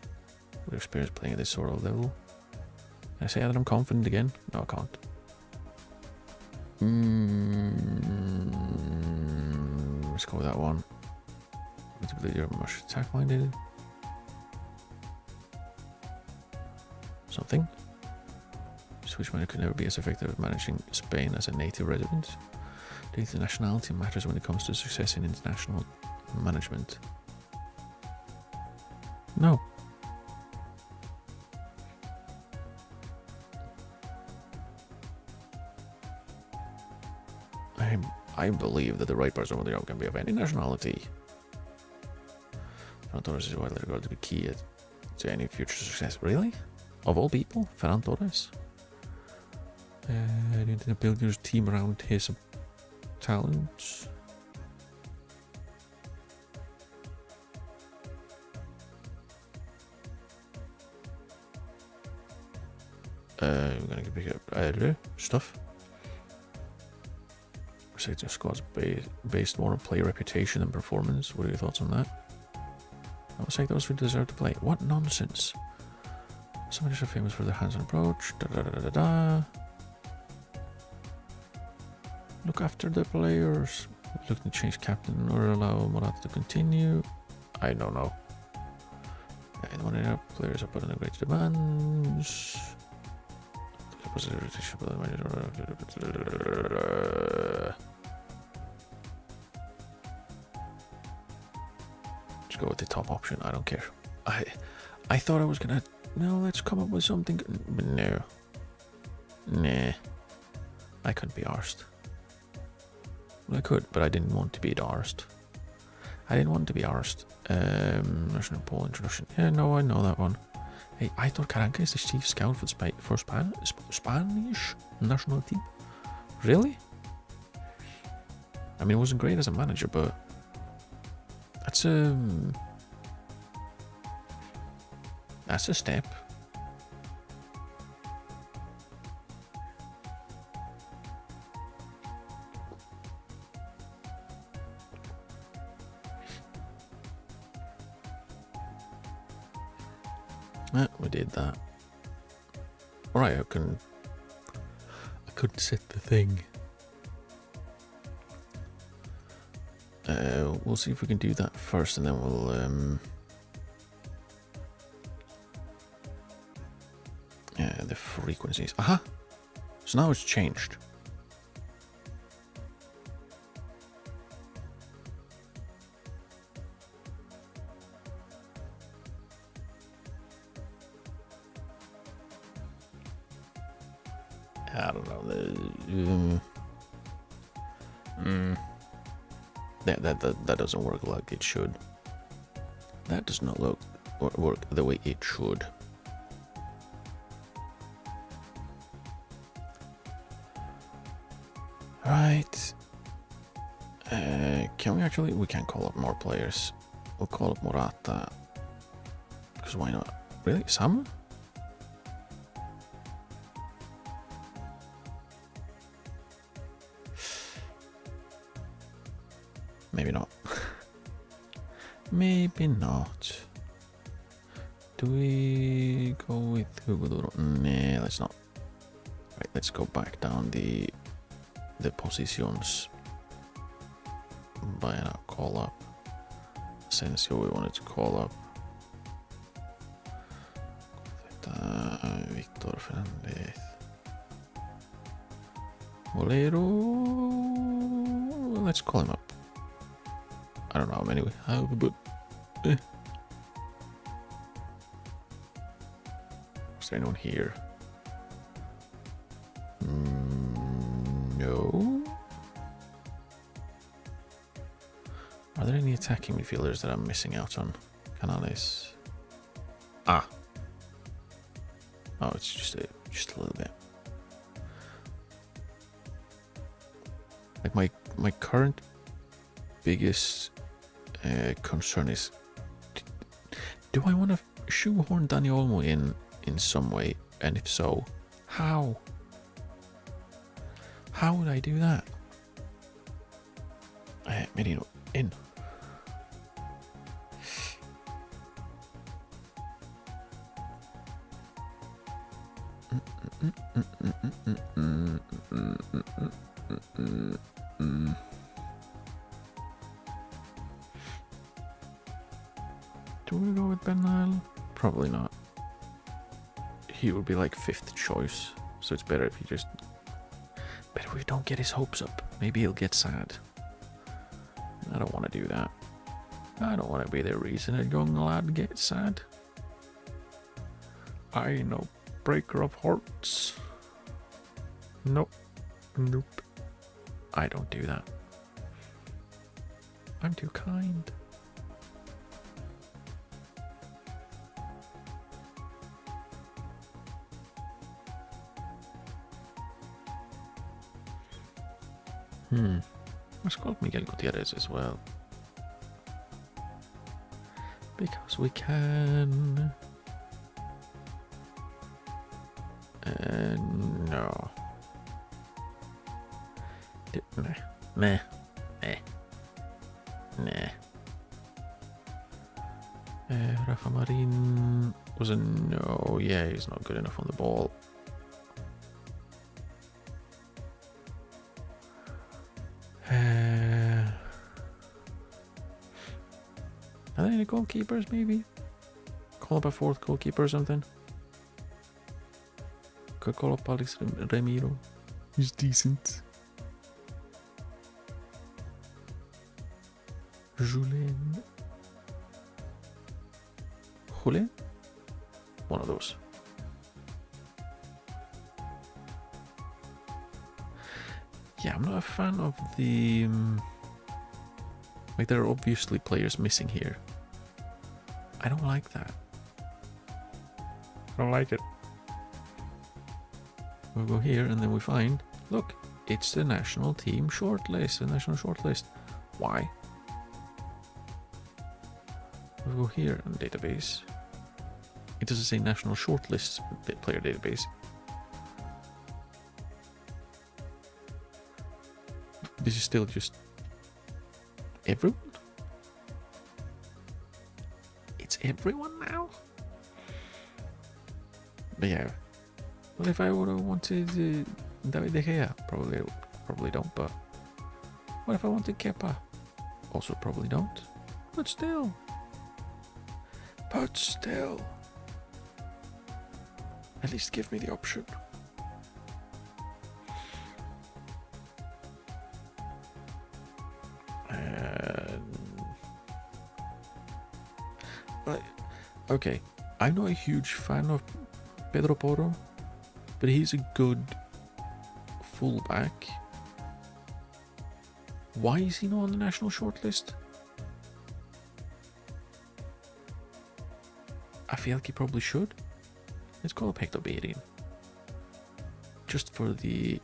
With experience playing at this sort of level. Can I say that I'm confident again? No, I can't. Let's go with that one. You're much attack minded. Something. Switch manager could never be as effective at managing Spain as a native resident. The nationality matters when it comes to success in international management. No. I believe that the right person over there can be of any nationality. Ferran Torres is widely regarded to be key to any future success. Really? Of all people? Ferran Torres? You need to build your team around his talents. We're gonna pick up stuff. say the squad's based more on player reputation than performance. What are your thoughts on that? I would say those who deserve to play. What nonsense! Some managers are famous for their hands-on approach. Da da da da da. Look after the players. Looking to change captain or allow Morata to continue. I don't know. And one of our players are putting a great demands. Let's go with the top option. I don't care. I thought I was gonna. No, let's come up with something. But no. Nah. I couldn't be arsed. Well, I could, but I didn't want to be arsed. I didn't want to be arsed. National poll introduction. Yeah, no, I know that one. Hey, I thought Karanka is the chief scout for Spanish national team. Really? I mean, it wasn't great as a manager, but that's a step. We did that. Alright, I couldn't set the thing. We'll see if we can do that first, and then we'll the frequencies. Aha! So now it's changed. I don't know. That doesn't work like it should. That does not work the way it should. Right. Can we actually? We can't call up more players. We'll call up Morata. Because why not? Really? Sam? Maybe not. Maybe not. Do we go with Hugo Duro? Nah, let's not. Right, let's go back down the positions. By a call up. Asensio we wanted to call up. Victor Fernandez. Molero. Let's call him up. I don't know how many we have, but Is there anyone here? No. Are there any attacking midfielders that I'm missing out on? Canales. Ah. Oh, it's just a little bit. Like my current biggest concern is, do I want to shoehorn Dani Olmo in some way? And if so, how? How would I do that? Merino in. Do we go with Ben Nile? Probably not. He would be like 5th choice, so it's better if we don't get his hopes up. Maybe he'll get sad. I don't want to do that. I don't want to be the reason a young lad gets sad. I ain't no breaker of hearts. Nope. Nope. I don't do that. I'm too kind. Let's call Miguel Gutierrez as well. Because we can. No. Meh. Nah. Rafa Marin was a no. Yeah, he's not good enough on the ball. Are there any goalkeepers, maybe? Call up a fourth goalkeeper or something? Could call up Alex Ramiro. He's decent. Julen. One of those. Yeah, I'm not a fan of the... like, there are obviously players missing here. I don't like that. I don't like it. We'll go here and then we find, look, it's the national team shortlist, the national shortlist. Why? We'll go here in database. It doesn't say national shortlist player database. This is still just everyone? It's everyone now? But yeah. Well, if I would have wanted David De Gea, probably don't, but what if I wanted Kepa? Also probably don't. But still. At least give me the option. Okay, I'm not a huge fan of Pedro Porro, but he's a good fullback. Why is he not on the national shortlist? I feel like he probably should. Let's call up Hector Bellerin. Just for the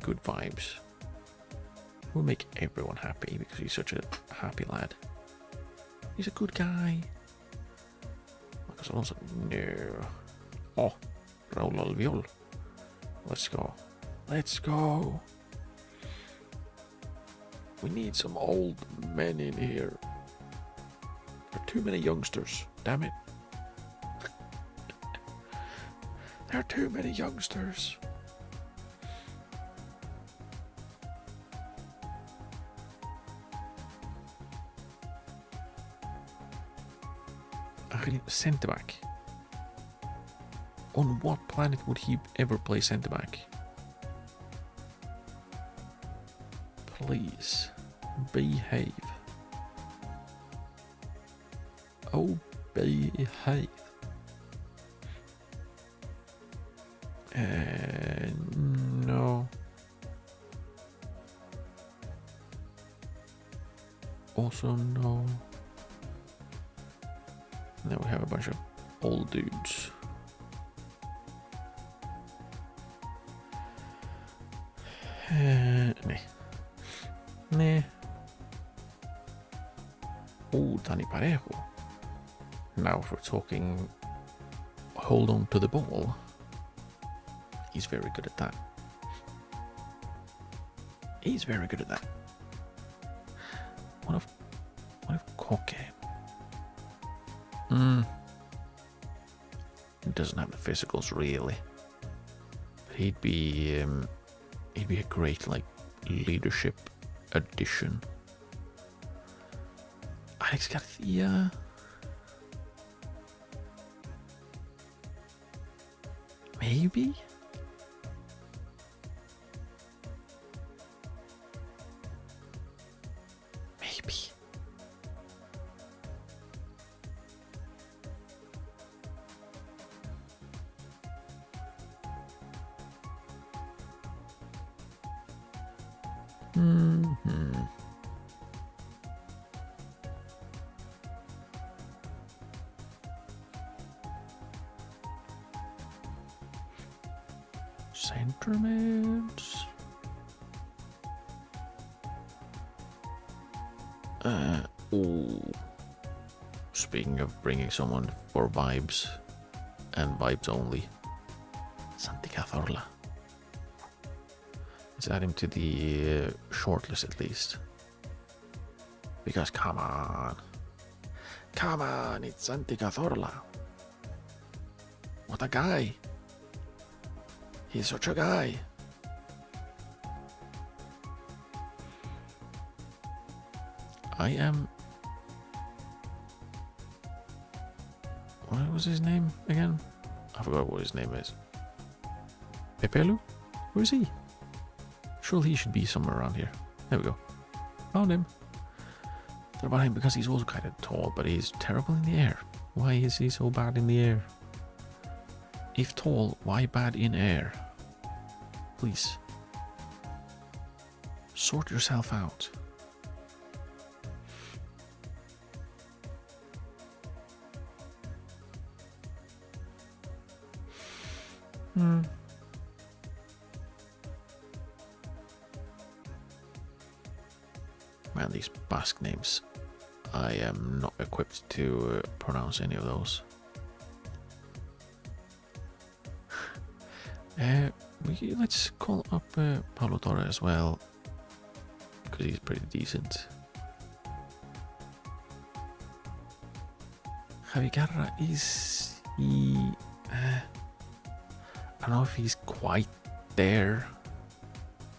good vibes. We'll make everyone happy because he's such a happy lad. He's a good guy. Marcos Alonso, no. Oh, Raul Albiol. Let's go. We need some old men in here. There are too many youngsters. Damn it. There are too many youngsters. Centre back. On what planet would he ever play centre back? Please behave. Oh, behave. No. Also no. Now we have a bunch of old dudes. Nah. Oh, Dani Parejo. Now if we're talking hold on to the ball, he's very good at that. What of Koke? He doesn't have the physicals really, but he'd be a great leadership addition. Alex Garcia. Maybe. Centre mids. Speaking of bringing someone for vibes and vibes only, Santi Cazorla. Let's add him to the shortlist at least. Because come on, it's Santi Cazorla. What a guy! He's such a guy. I am. What was his name again? I forgot what his name is. Pepelu? Where is he? Surely he should be somewhere around here. There we go. Found him. Thought about him because he's also kind of tall, but he's terrible in the air. Why is he so bad in the air? If tall, why bad in air? Please. Sort yourself out. Man, these Basque names. I am not equipped to pronounce any of those. Let's call up Pablo Torre as well, because he's pretty decent. Javi Guerra, is he... I don't know if he's quite there.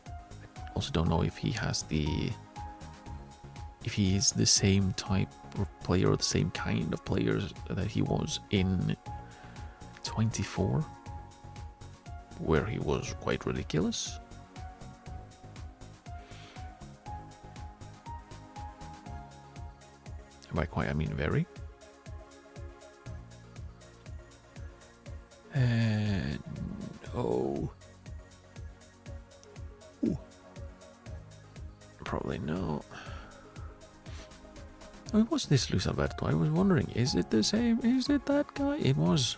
I also don't know if he has the... if he is the same type of player or the same kind of players that he was in 24, where he was quite ridiculous. And by quite, I mean very. Oh. Ooh. Probably no. Oh, it was this Luis Alberto. I was wondering, is it the same? Is it that guy? It was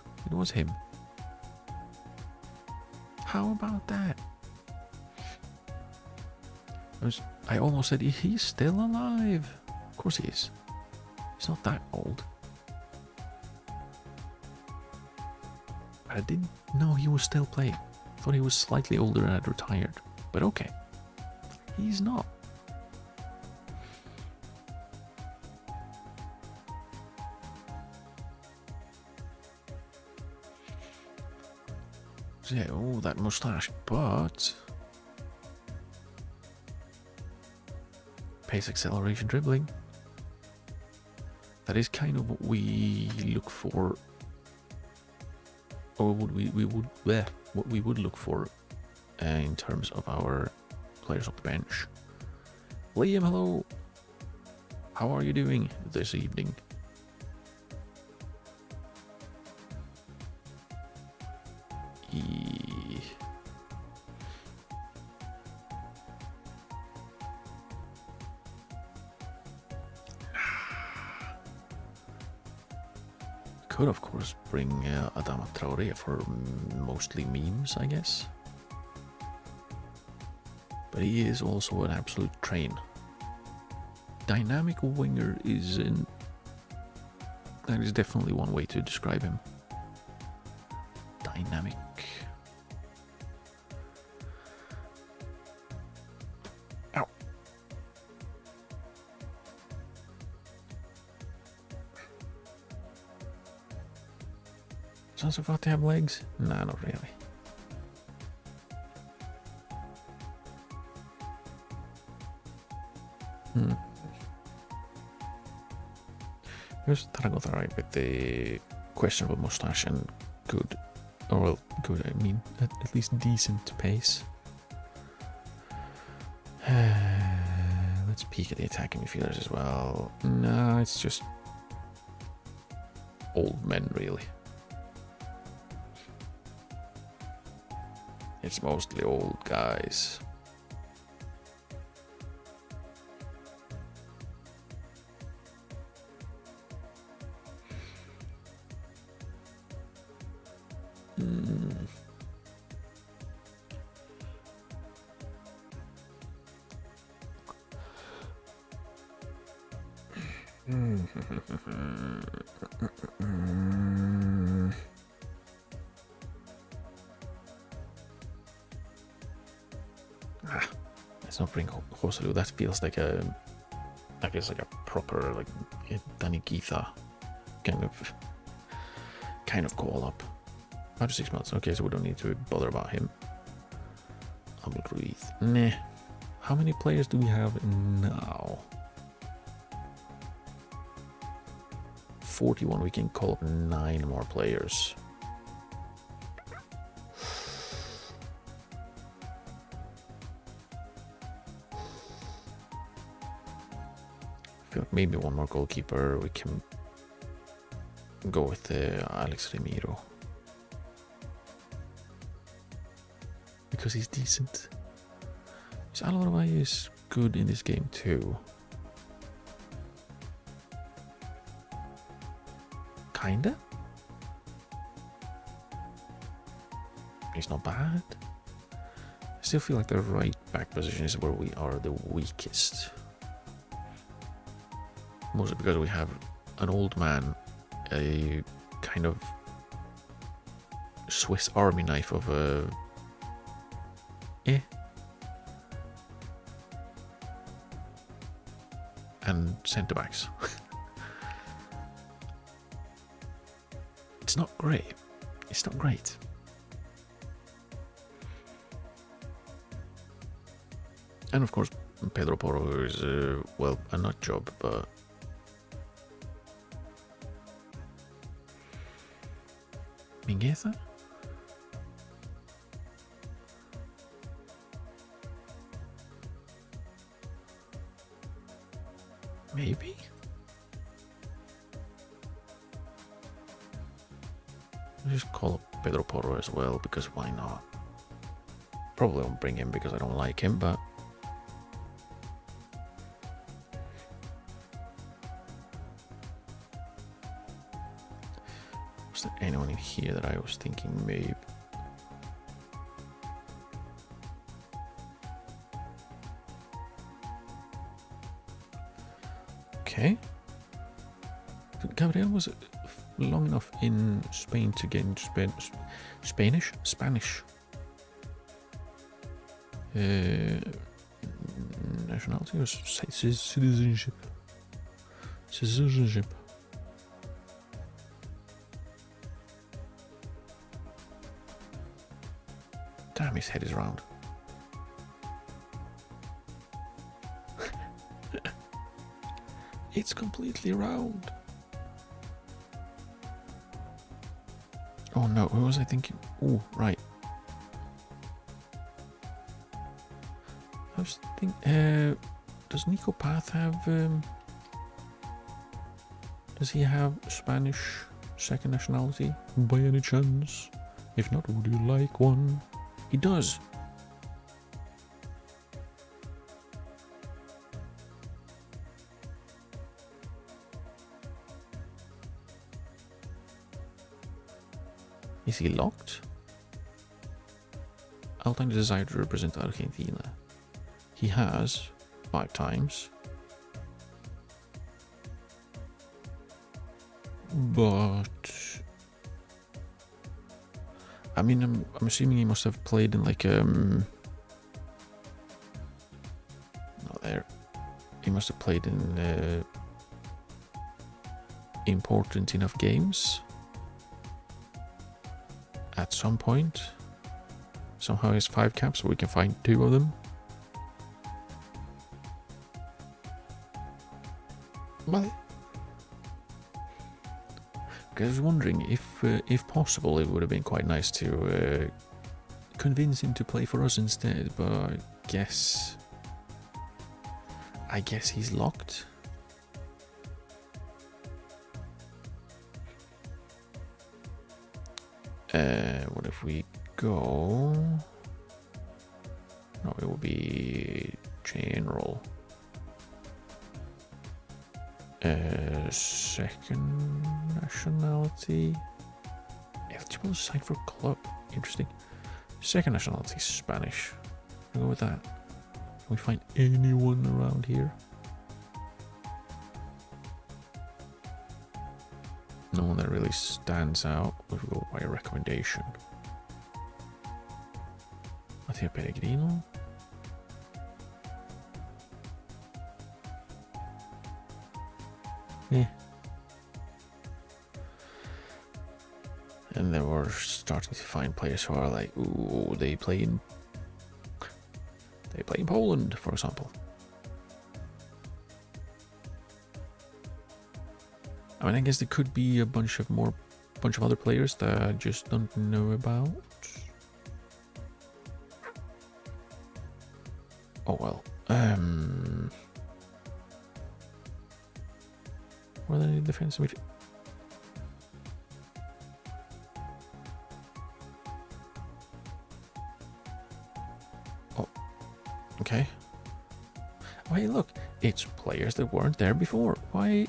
him. How about that? I almost said he's still alive. Of course he is. He's not that old. I didn't know he was still playing. I thought he was slightly older and had retired. But okay. He's not. So yeah, oh, that moustache, but... pace, acceleration, dribbling. That is kind of what we look for. Or what we would look for in terms of our players off the bench. Liam, hello. How are you doing this evening? Could of course bring Adama Traore for mostly memes, I guess. But he is also an absolute train. Dynamic winger is that is definitely one way to describe him. Dynamic. Ow. Does Fati have legs? Nah, not really. Here's Taragoth right with the questionable moustache and good, or well, good, I mean, at least decent pace. Let's peek at the attacking midfielders as well. No, it's just old men, really. It's mostly old guys. Let's not bring Joselu. That feels like a proper like Danny Geetha kind of call up. 5 to 6 months. Okay, so we don't need to bother about him. Abel Ruiz. Nah. How many players do we have now? 41. We can call up 9 more players. I feel like maybe one more goalkeeper. We can go with Alex Remiro. Because he's decent. Alvaro is good in this game too. Kinda. He's not bad. I still feel like the right back position is where we are the weakest. Mostly because we have an old man, a kind of Swiss Army knife of a and centre backs. It's not great. It's not great. And of course, Pedro Porro is, well, a nut job, but Mingueza? Maybe? I'll just call up Pedro Porro as well, because why not? Probably won't bring him because I don't like him, but was there anyone in here that I was thinking maybe? Okay. Gabriel was long enough in Spain to get into Spanish nationality or citizenship. Damn, his head is round. It's completely round. Oh no, who was I thinking? Oh, right. I was thinking, does Nico Path have, does he have Spanish second nationality by any chance? If not, would you like one? He does. Is he locked? Outline the desire to represent Argentina. He has 5 times. But I mean, I'm assuming he must have played in like not there. He must have played in important enough games at some point. Somehow he has 5 caps, so we can find 2 of them. Well, because I was wondering if possible, it would have been quite nice to convince him to play for us instead. But I guess he's locked. What if we go? No, it will be general. Second nationality. Eligible to sign for club. Interesting. Second nationality, Spanish. I'll go with that. Can we find anyone around here? No one that really stands out. We'll go by a recommendation. Matteo Pellegrino. eh. And then we're starting to find players who are like, ooh, they play in Poland, for example. I mean, I guess there could be a bunch of other players that I just don't know about. Oh well. Where are they defensive midfield? Oh, okay. Oh, hey, look, it's players that weren't there before. Why?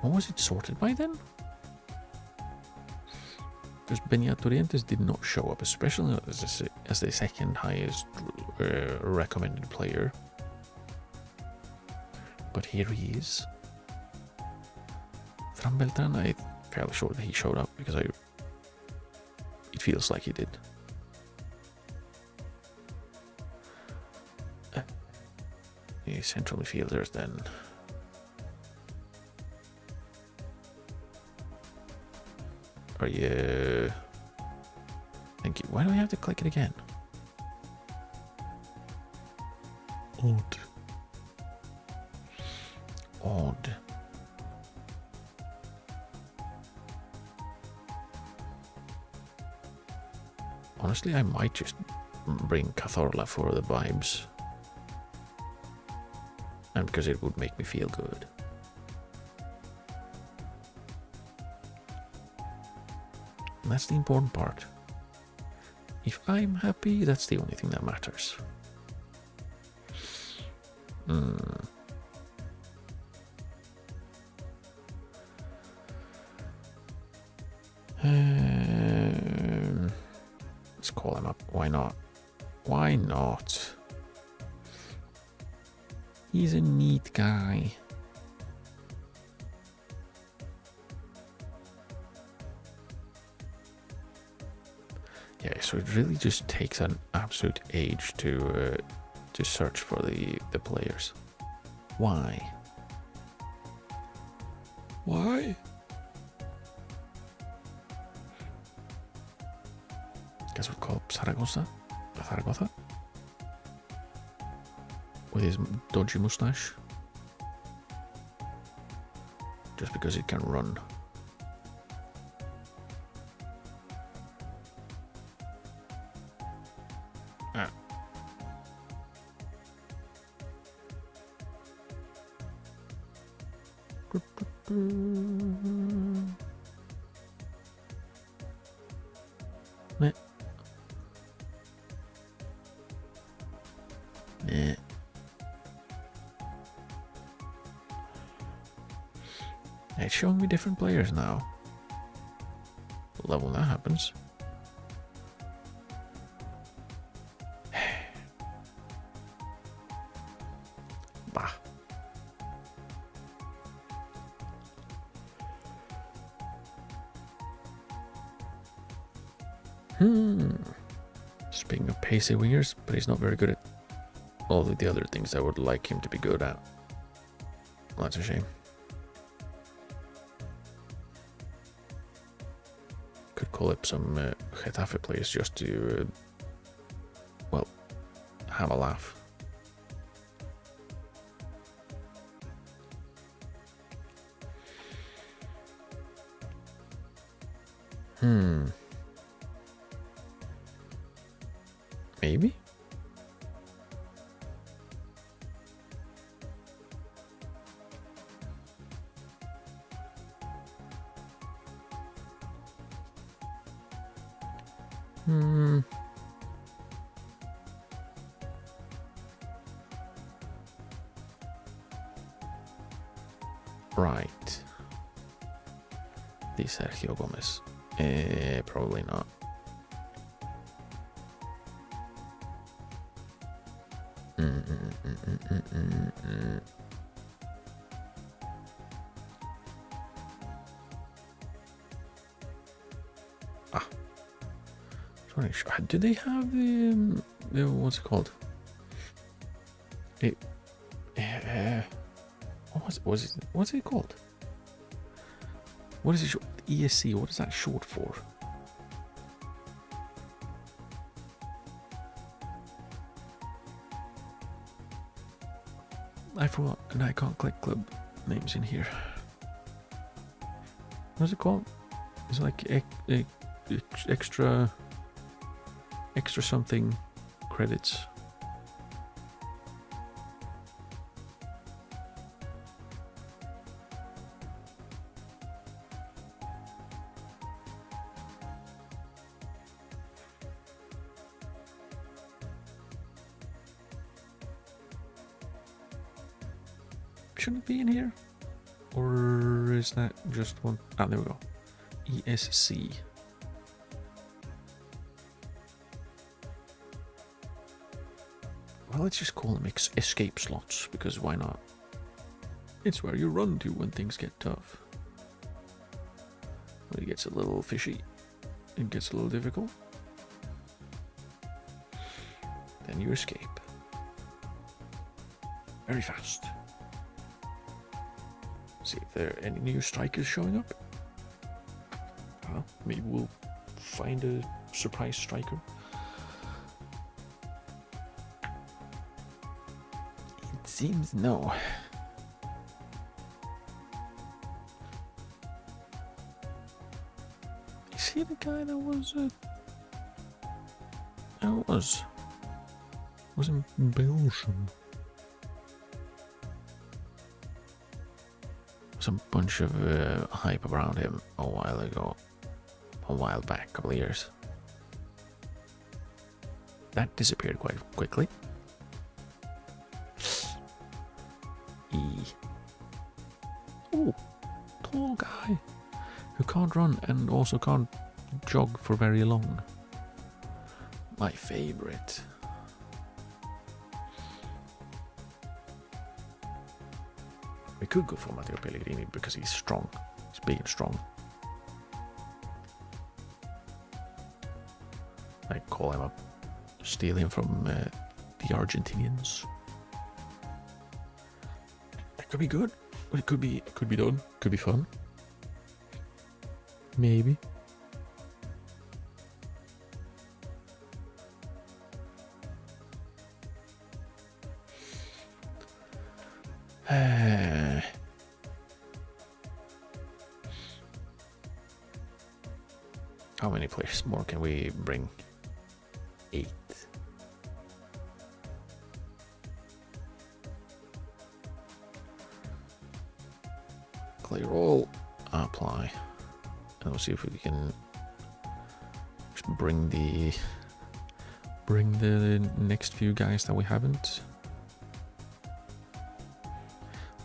What was it sorted by then? Because Beñat did not show up, especially as the second highest recommended player. But here he is. Fran Beltran, I'm fairly sure that he showed up because it feels like he did. The central midfielders then. Are you... Thank you. Why do I have to click it again? Odd. Honestly, I might just bring Cazorla for the vibes. And because it would make me feel good. And that's the important part. If I'm happy, that's the only thing that matters. Let's call him up. Why not? Why not? He's a neat guy. Yeah, so it really just takes an absolute age to search for the players. Why? Why? Guess we'll call Zaragoza. With his dodgy mustache. Just because it can run. It's showing me different players now. Love when that happens. Bah. Speaking of pacey wingers, but he's not very good at all of the other things I would like him to be good at. Well, that's a shame. Could call up some Getafe players just to, well, have a laugh. Maybe? Right. The Sergio Gomez. Probably not. Sorry, do they have the what's it called? What's it called? What is it? ESC. What is that short for? I forgot, and I can't click club names in here. What's it called? It's like extra something credits. Shouldn't it be in here? Or is that just one? Ah, there we go. ESC. Well, let's just call them escape slots, because why not? It's where you run to when things get tough. When it gets a little fishy, it gets a little difficult, then you escape. Very fast. See if there are any new strikers showing up. Well, maybe we'll find a surprise striker. It seems no. Is he the guy that was oh, it was in Belgium. Some bunch of hype around him a while back, a couple of years. That disappeared quite quickly. Oh, tall guy who can't run and also can't jog for very long. My favorite. We could go for Matteo Pellegrini because he's strong. He's big and strong. I call him up, steal him from the Argentinians. That could be good. But it could be done. Could be fun. Maybe. How many players more can we bring? 8. Clear all, apply, and we'll see if we can just bring the next few guys that we haven't.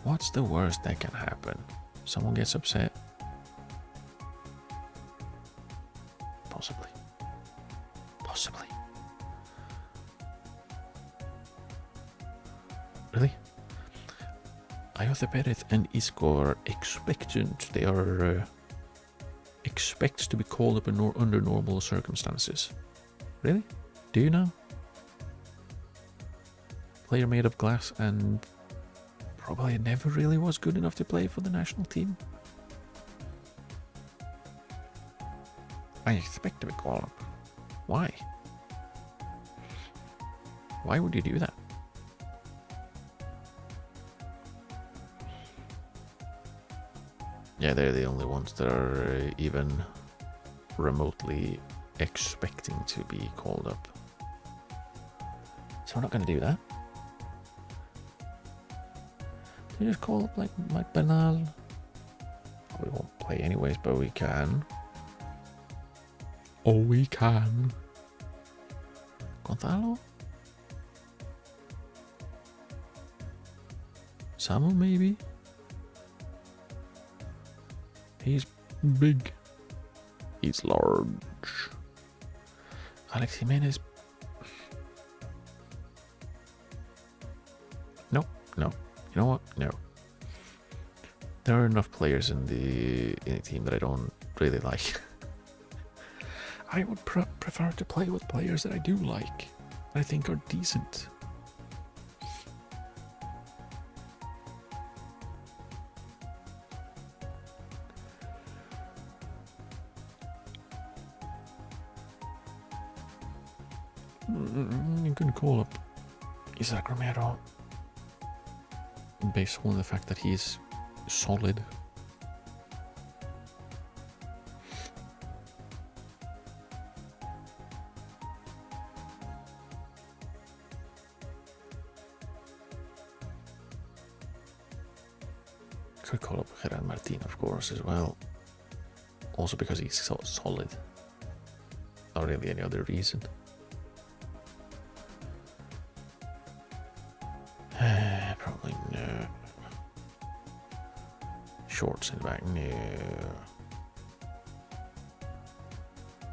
What's the worst that can happen? Someone gets upset. Possibly. Really? Ayoze Perez and Isco are expectant. They are expect to be called up under normal circumstances. Really? Do you know? Player made of glass and probably never really was good enough to play for the national team. I expect to be called up. Why? Why would you do that? Yeah, they're the only ones that are even remotely expecting to be called up. So we're not going to do that. We just call up like Bernal. We won't play anyways, but we can. Oh, we can. Gonzalo? Samuel, maybe? He's big. He's large. Alex Jimenez. No. You know what? No. There are enough players in the team that I don't really like. I would prefer to play with players that I do like, that I think are decent. You could call up Isaac Romero based on the fact that he is solid. Could call up Gerard Martin, of course, as well. Also because he's so solid. Not really any other reason. Probably no. Shorts in the back, no.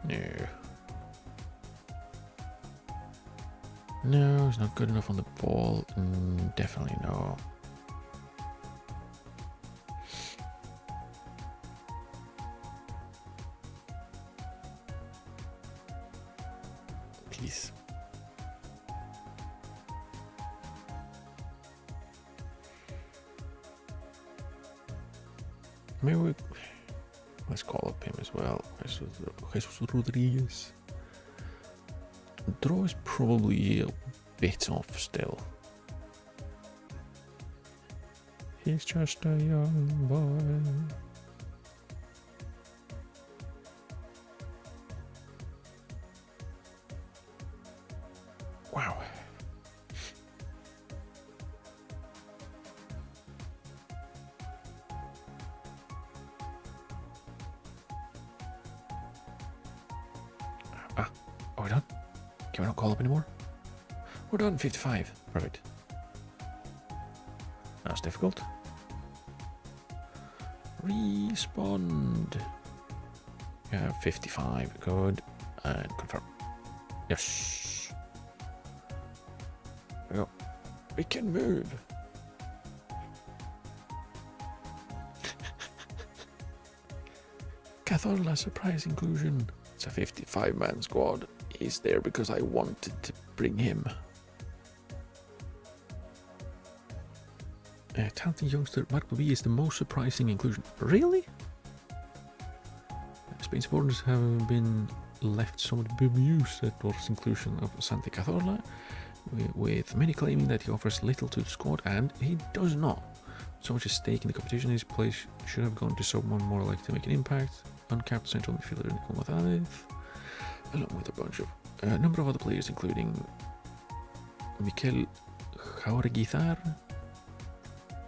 No. No, he's not good enough on the ball. Definitely no. Please. Maybe let's call up him as well. Jesus Rodriguez. Draw is probably a bit off still. He's just a young boy. Wow. Are we done? Can we not call up anymore? We're done, 55. Perfect. That's difficult. Respond. Yeah, 55. Good. And confirm. Yes. There we go. We can move. Cazorla surprise inclusion. It's a 55-man squad. He's there because I wanted to bring him. Talented youngster Marc Bobby is the most surprising inclusion. Really? Spain supporters have been left somewhat bemused at Dwarf's inclusion of Santi Cazorla, with many claiming that he offers little to the squad, and he does not. So much at stake in the competition, his place should have gone to someone more likely to make an impact. Uncapped central midfielder Nico Gonzalez, along with a bunch of a number of other players, including Mikel Jaureguizar,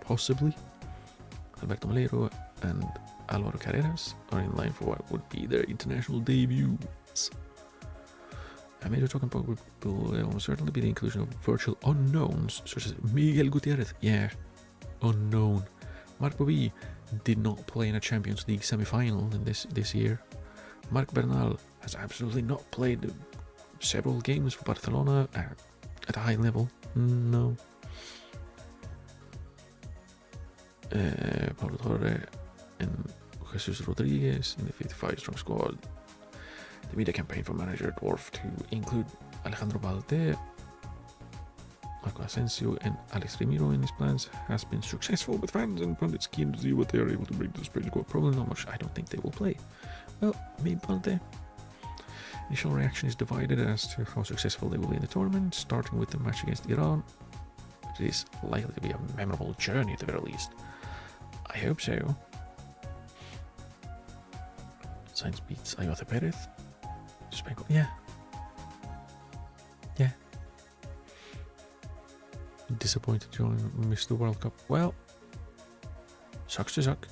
possibly Alberto Malero, and Alvaro Carreras, are in line for what would be their international debuts. A major talking point will almost certainly be the inclusion of virtual unknowns, such as Miguel Gutierrez. Yeah, unknown. Marc Bobby did not play in a Champions League semi-final in this year. Marc Bernal has absolutely not played several games for Barcelona at a high level. No. Pablo Torre and Jesus Rodriguez in the 55-strong squad. The media campaign for manager Dwarf to include Alejandro Balde, Marco Asensio and Alex Remiro in his plans has been successful, with fans and pundits keen to see what they are able to bring to the Spanish squad. Probably not much. I don't think they will play. Well, maybe Balde. Initial reaction is divided as to how successful they will be in the tournament, starting with the match against Iran. It is likely to be a memorable journey at the very least. I hope so. Sainz beats Ayoze Perez. Spain, yeah. Yeah. Disappointed John missed the World Cup. Well, sucks to suck.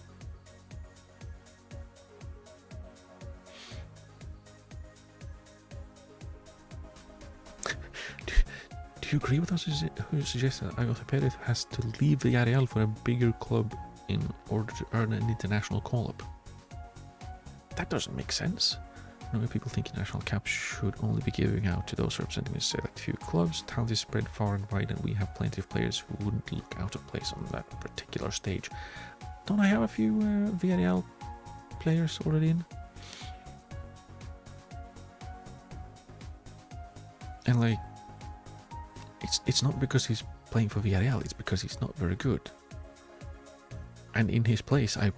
Do you agree with us who suggests that Ayoze Perez has to leave Villarreal for a bigger club in order to earn an international call-up? That doesn't make sense. Many people think international caps should only be given out to those representing a select few clubs. Talent is spread far and wide, and we have plenty of players who wouldn't look out of place on that particular stage. Don't I have a few Villarreal players already in? And like, it's not because he's playing for Villarreal, it's because he's not very good. And in his place, I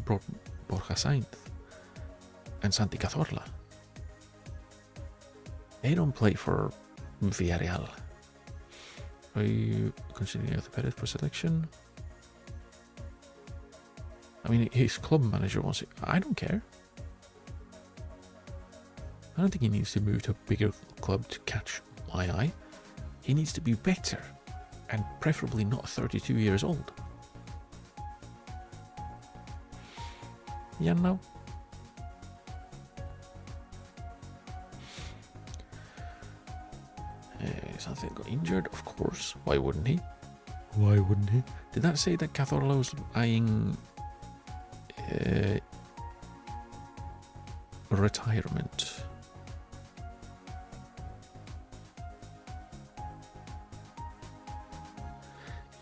brought Borja Sainz and Santi Cazorla. They don't play for Villarreal. Are you considering Perez for selection? I mean, his club manager wants it. I don't care. I don't think he needs to move to a bigger club to catch my eye. He needs to be better, and preferably not 32 years old. Yeah, no. Something got injured, of course. Why wouldn't he? Why wouldn't he? Did that say that Cazorla's eyeing retirement?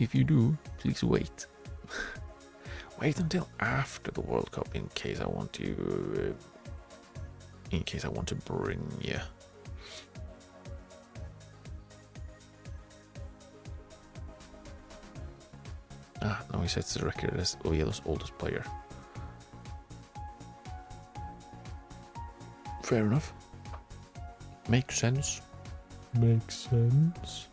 If you do, please wait. Wait until after the World Cup in case I want to. Bring you. Ah, no, he sets the record as Oviedo's oldest player. Fair enough. Makes sense. Makes sense.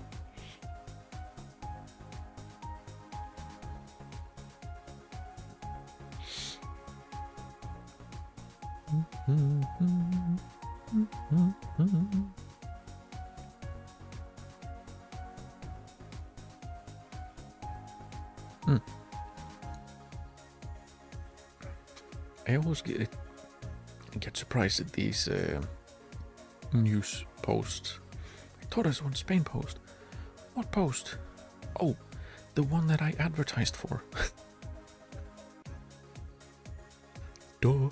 I always get surprised at these news posts. Torres won Spain post. What post? Oh, the one that I advertised for. Duh.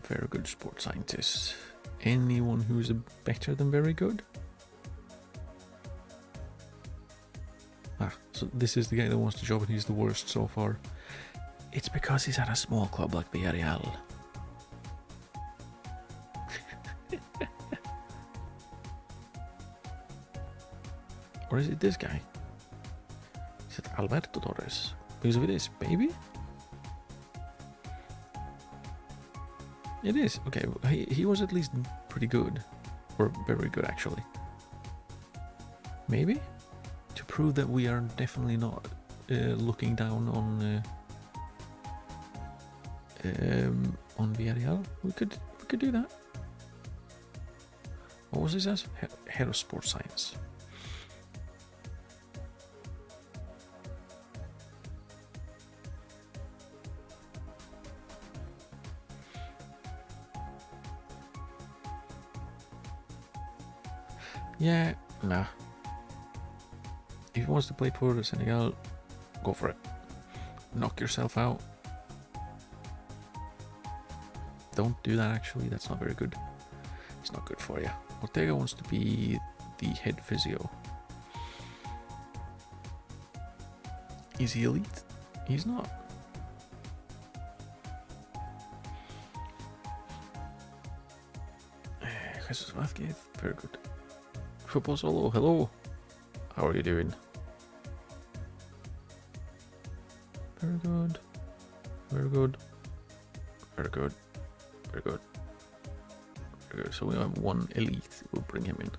Very good sports scientist. Anyone who's better than very good? Ah, so this is the guy that wants the job and he's the worst so far. It's because he's at a small club like Villarreal. Or is it this guy? Is it Alberto Torres? Because if it is, baby? It is. Okay, he was at least pretty good. Or very good, actually. Maybe? To prove that we are definitely not looking down on Villarreal. We could do that. What was this as? Head of Sports Science. Yeah, nah. If he wants to play for Senegal, go for it. Knock yourself out. Don't do that, actually. That's not very good. It's not good for you. Ortega wants to be the head physio. Is he elite? He's not. Jesus Vázquez, very good. Football Solo, hello. How are you doing? Very good. Very good. Very good. Very good. Very good. So we have one elite. We'll bring him in.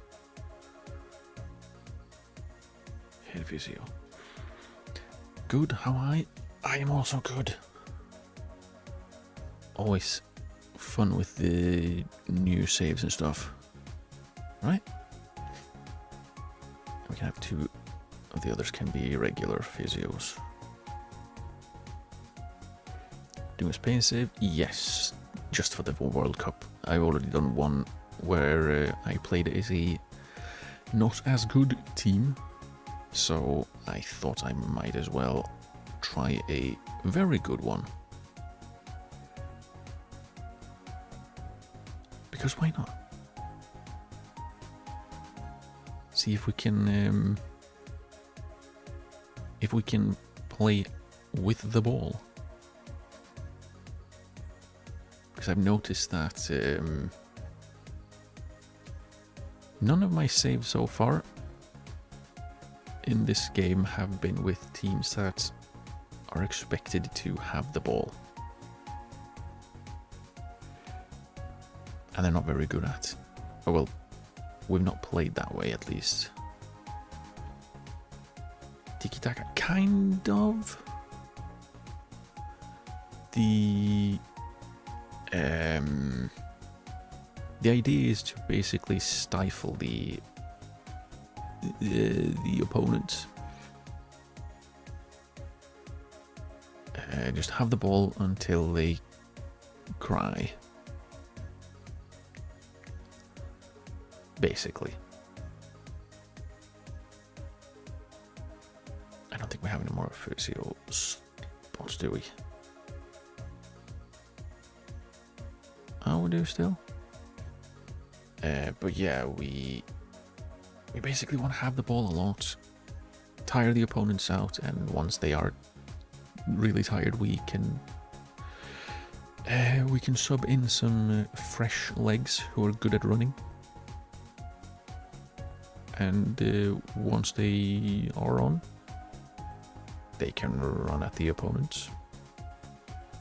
Head physio. Good. How I am also good. Always fun with the new saves and stuff. Right? We can have two of the others can be regular physios. Doing a Spain save? Yes. Just for the World Cup. I've already done one where I played as a not as good team. So I thought I might as well try a very good one. Because why not? See if we can play with the ball. Because I've noticed that none of my saves so far in this game have been with teams that are expected to have the ball. and they're not very good at. Oh, well, we've not played that way, at least. Tiki-taka, kind of. The idea is to basically stifle the opponent. Just have the ball until they cry. Basically. I don't think we have any more physio spots, do we? Oh, we do still? But yeah, we basically want to have the ball a lot, tire the opponents out, and once they are really tired, we can sub in some fresh legs who are good at running. And once they are on, they can run at the opponents.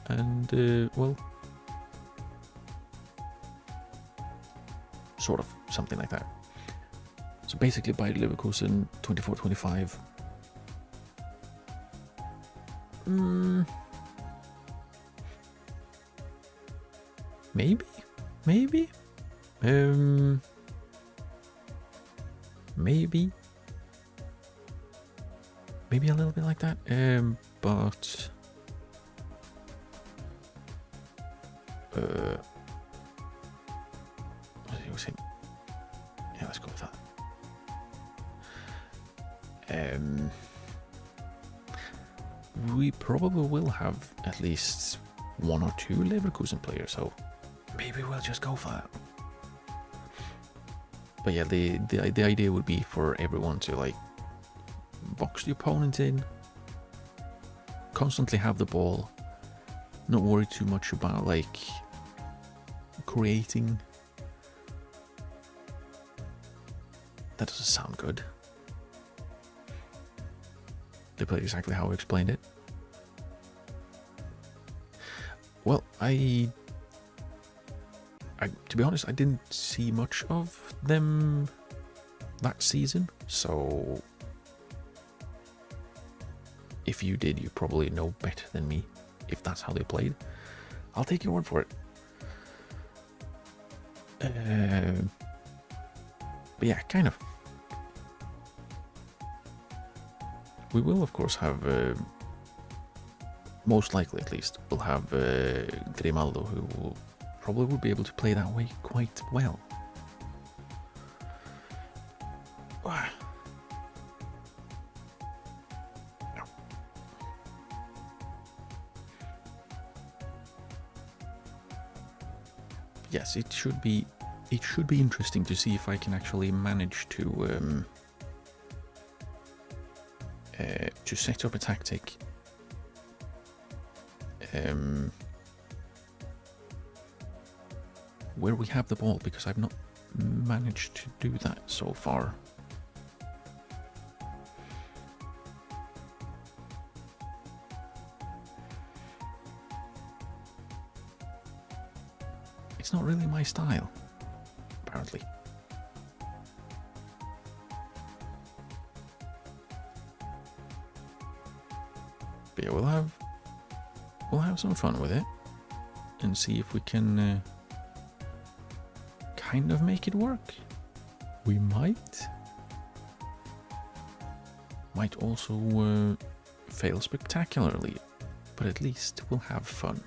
And, well, sort of something like that. So basically Bayer Leverkusen 24-25. Maybe? Maybe? Maybe a little bit like that. But what was it? Yeah, let's go with that. We probably will have at least 1 or 2 Leverkusen players, so maybe we'll just go for that. But yeah, the idea would be for everyone to like box the opponent in, constantly have the ball, not worry too much about like creating. That doesn't sound good. They played exactly how I explained it. Well, to be honest, I didn't see much of them that season, so if you did, you probably know better than me if that's how they played. I'll take your word for it. But yeah, kind of. We will, of course, have, most likely at least, we'll have Grimaldo, who will probably will be able to play that way quite well. Yes, it should be interesting to see if I can actually manage to set up a tactic where we have the ball, because I've not managed to do that so far. It's not really my style, apparently. But yeah, we'll have some fun with it and see if we can kind of make it work. We might also fail spectacularly, but at least we'll have fun.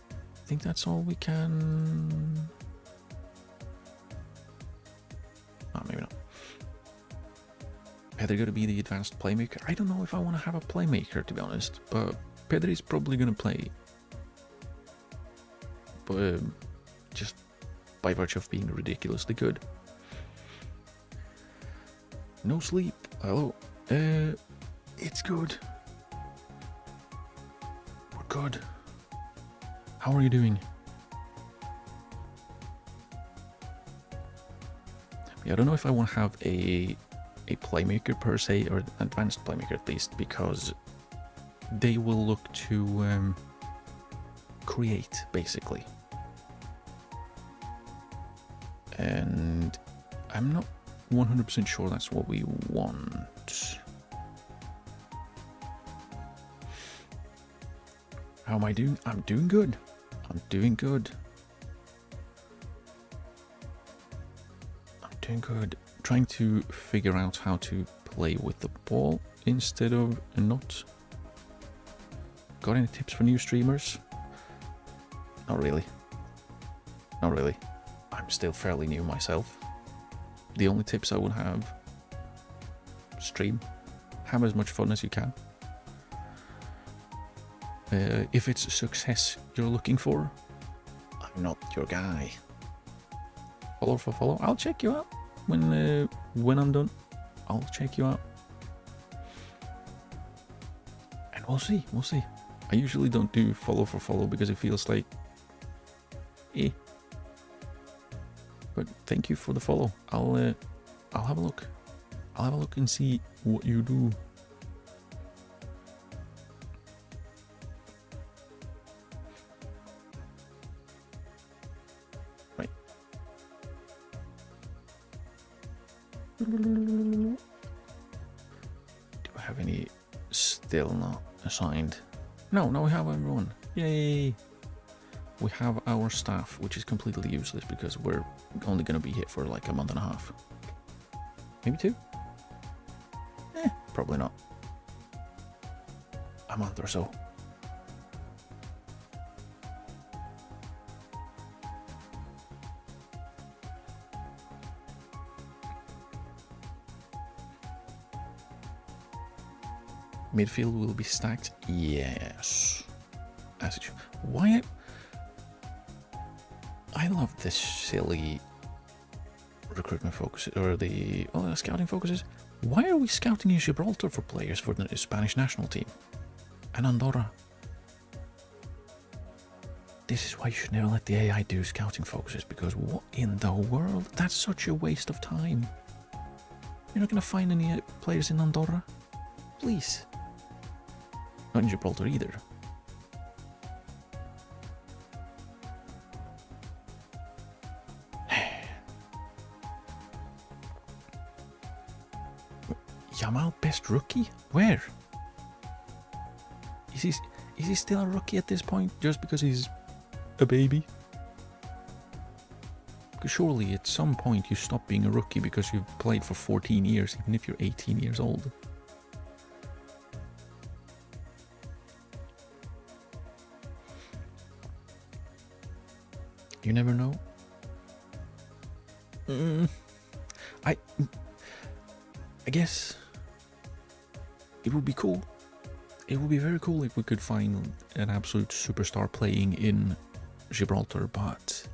I think that's all we can. Oh, maybe not. Pedri gonna be the advanced playmaker. I don't know if I want to have a playmaker, to be honest, but Pedri's probably gonna play. But just by virtue of being ridiculously good. No sleep. Hello. It's good. We're good. How are you doing? Yeah, I don't know if I want to have a playmaker per se, or an advanced playmaker at least, because they will look to create, basically. And I'm not 100% sure that's what we want. How am I doing? I'm doing good. I'm doing good. I'm doing good. Trying to figure out how to play with the ball instead of not. Got any tips for new streamers? Not really. Not really. I'm still fairly new myself. The only tips I would have: stream. Have as much fun as you can. If it's success you're looking for, I'm not your guy. Follow for follow. I'll check you out when I'm done. I'll check you out, and we'll see. We'll see. I usually don't do follow for follow because it feels like, eh. But thank you for the follow. I'll have a look. I'll have a look and see what you do. Right. Do I have any still not assigned? No, we have everyone. Yay! We have our staff, which is completely useless because we're only going to be here for like a month and a half. Maybe 2? Probably not. A month or so. Midfield will be stacked? Yes. As it should. Why? I love this silly recruitment focus, or the scouting focuses. Why are we scouting in Gibraltar for players for the Spanish national team? And Andorra? This is why you should never let the AI do scouting focuses, because what in the world? That's such a waste of time. You're not going to find any players in Andorra? Please. Not in Gibraltar either. Yamal best rookie? Where? Is he still a rookie at this point just because he's a baby? Because surely at some point you stop being a rookie because you've played for 14 years, even if you're 18 years old. You never know. I guess it would be cool. It would be very cool if we could find an absolute superstar playing in Gibraltar, but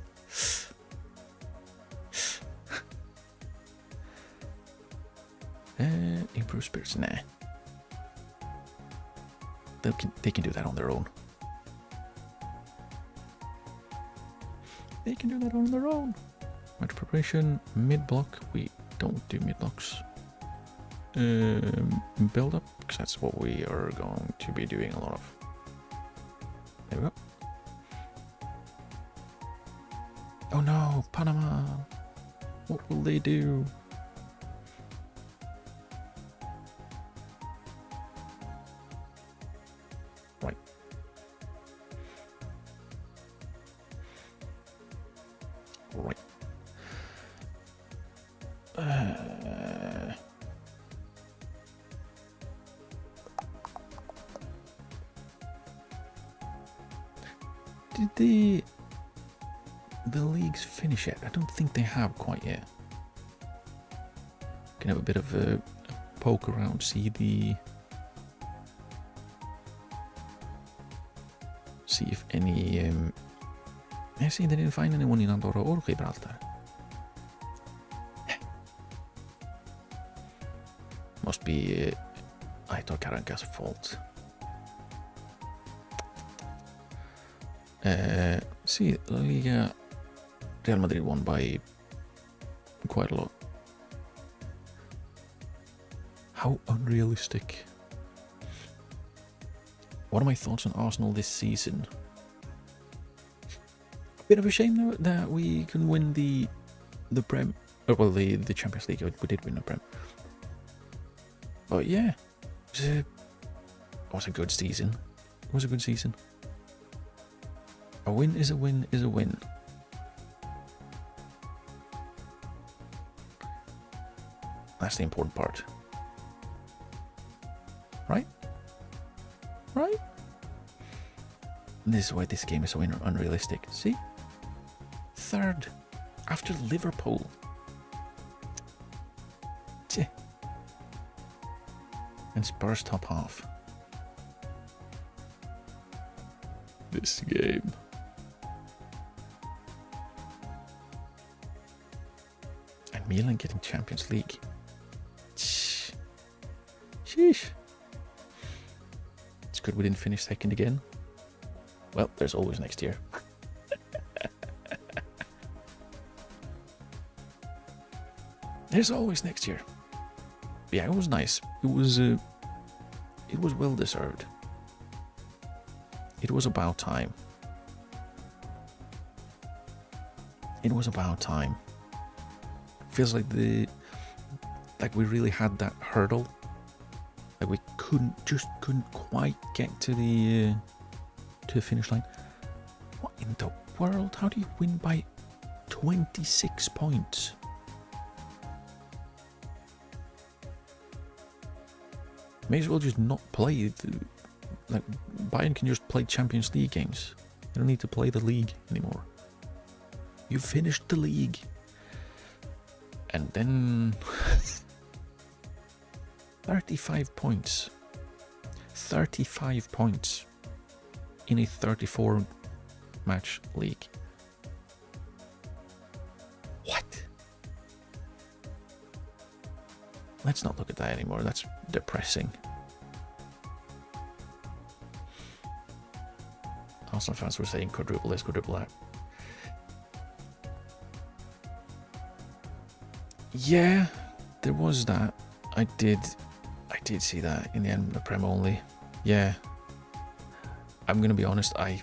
improve spirits, nah. They can do that on their own. They can do that on their own. Match preparation, mid block. We don't do mid blocks. Build up, because that's what we are going to be doing a lot of. There we go. Oh no, Panama. What will they do? Right. Right. Did the leagues finish yet? I don't think they have quite yet. Can have a bit of a poke around, see if any. I see they didn't find anyone in Andorra or Gibraltar. Must be Aitor Karanka's fault. See, La Liga, Real Madrid won by quite a lot. How unrealistic. What are my thoughts on Arsenal this season? A bit of a shame though that we can win the the Prem. Well, the Champions League, we did win the Prem. But yeah, it was a good season. It was a good season. A win is a win is a win. That's the important part. Right? Right? This is why this game is so unrealistic. See? Third. After Liverpool. Tch. And Spurs top half. This game. And Milan getting Champions League. Sheesh. It's good we didn't finish second again. Well, there's always next year. There's always next year. Yeah, it was nice. It was well deserved. It was about time. It was about time. Feels like we really had that hurdle. Like we couldn't quite get to the finish line. What in the world? How do you win by 26 points? May as well just not play. Like Bayern can just play Champions League games. They don't need to play the league anymore. You finished the league. And then 35 points. 35 points in a 34 match league. What? Let's not look at that anymore. That's depressing. Arsenal fans were saying quadruple this, quadruple that. Yeah, there was that. I did see that in the end of the Prem only. Yeah. I'm gonna be honest, I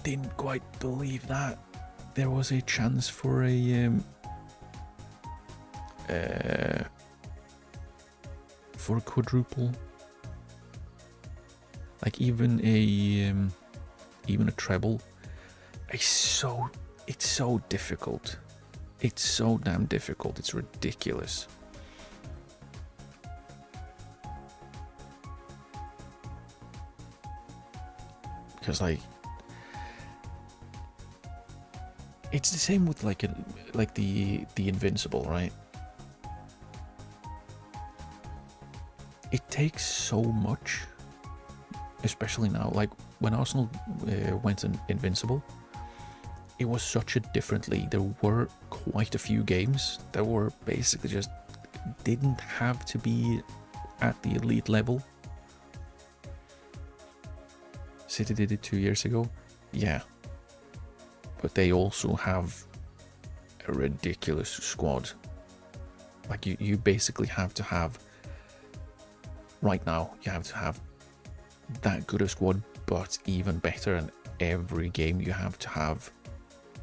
didn't quite believe that there was a chance for a quadruple. Like even a treble. It's so difficult. It's so damn difficult. It's ridiculous. Because like it's the same with like the Invincible, right? It takes so much, especially now. Like when Arsenal went Invincible, it was such a different league. There were quite a few games that were basically just didn't have to be at the elite level. City did it 2 years ago. Yeah. But they also have a ridiculous squad. Like you basically have to have, right now, you have to have that good a squad, but even better. And every game you have to have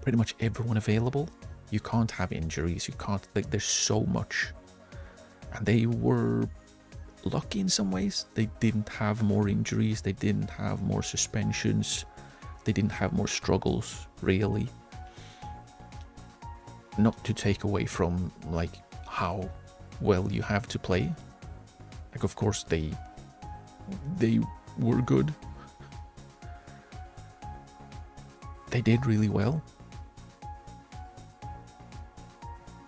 pretty much everyone available. You can't have injuries. You can't, like, there's so much. And they were lucky in some ways. They didn't have more injuries. They didn't have more suspensions. They didn't have more struggles, really. Not to take away from, like, how well you have to play. Like, of course, they were good. They did really well.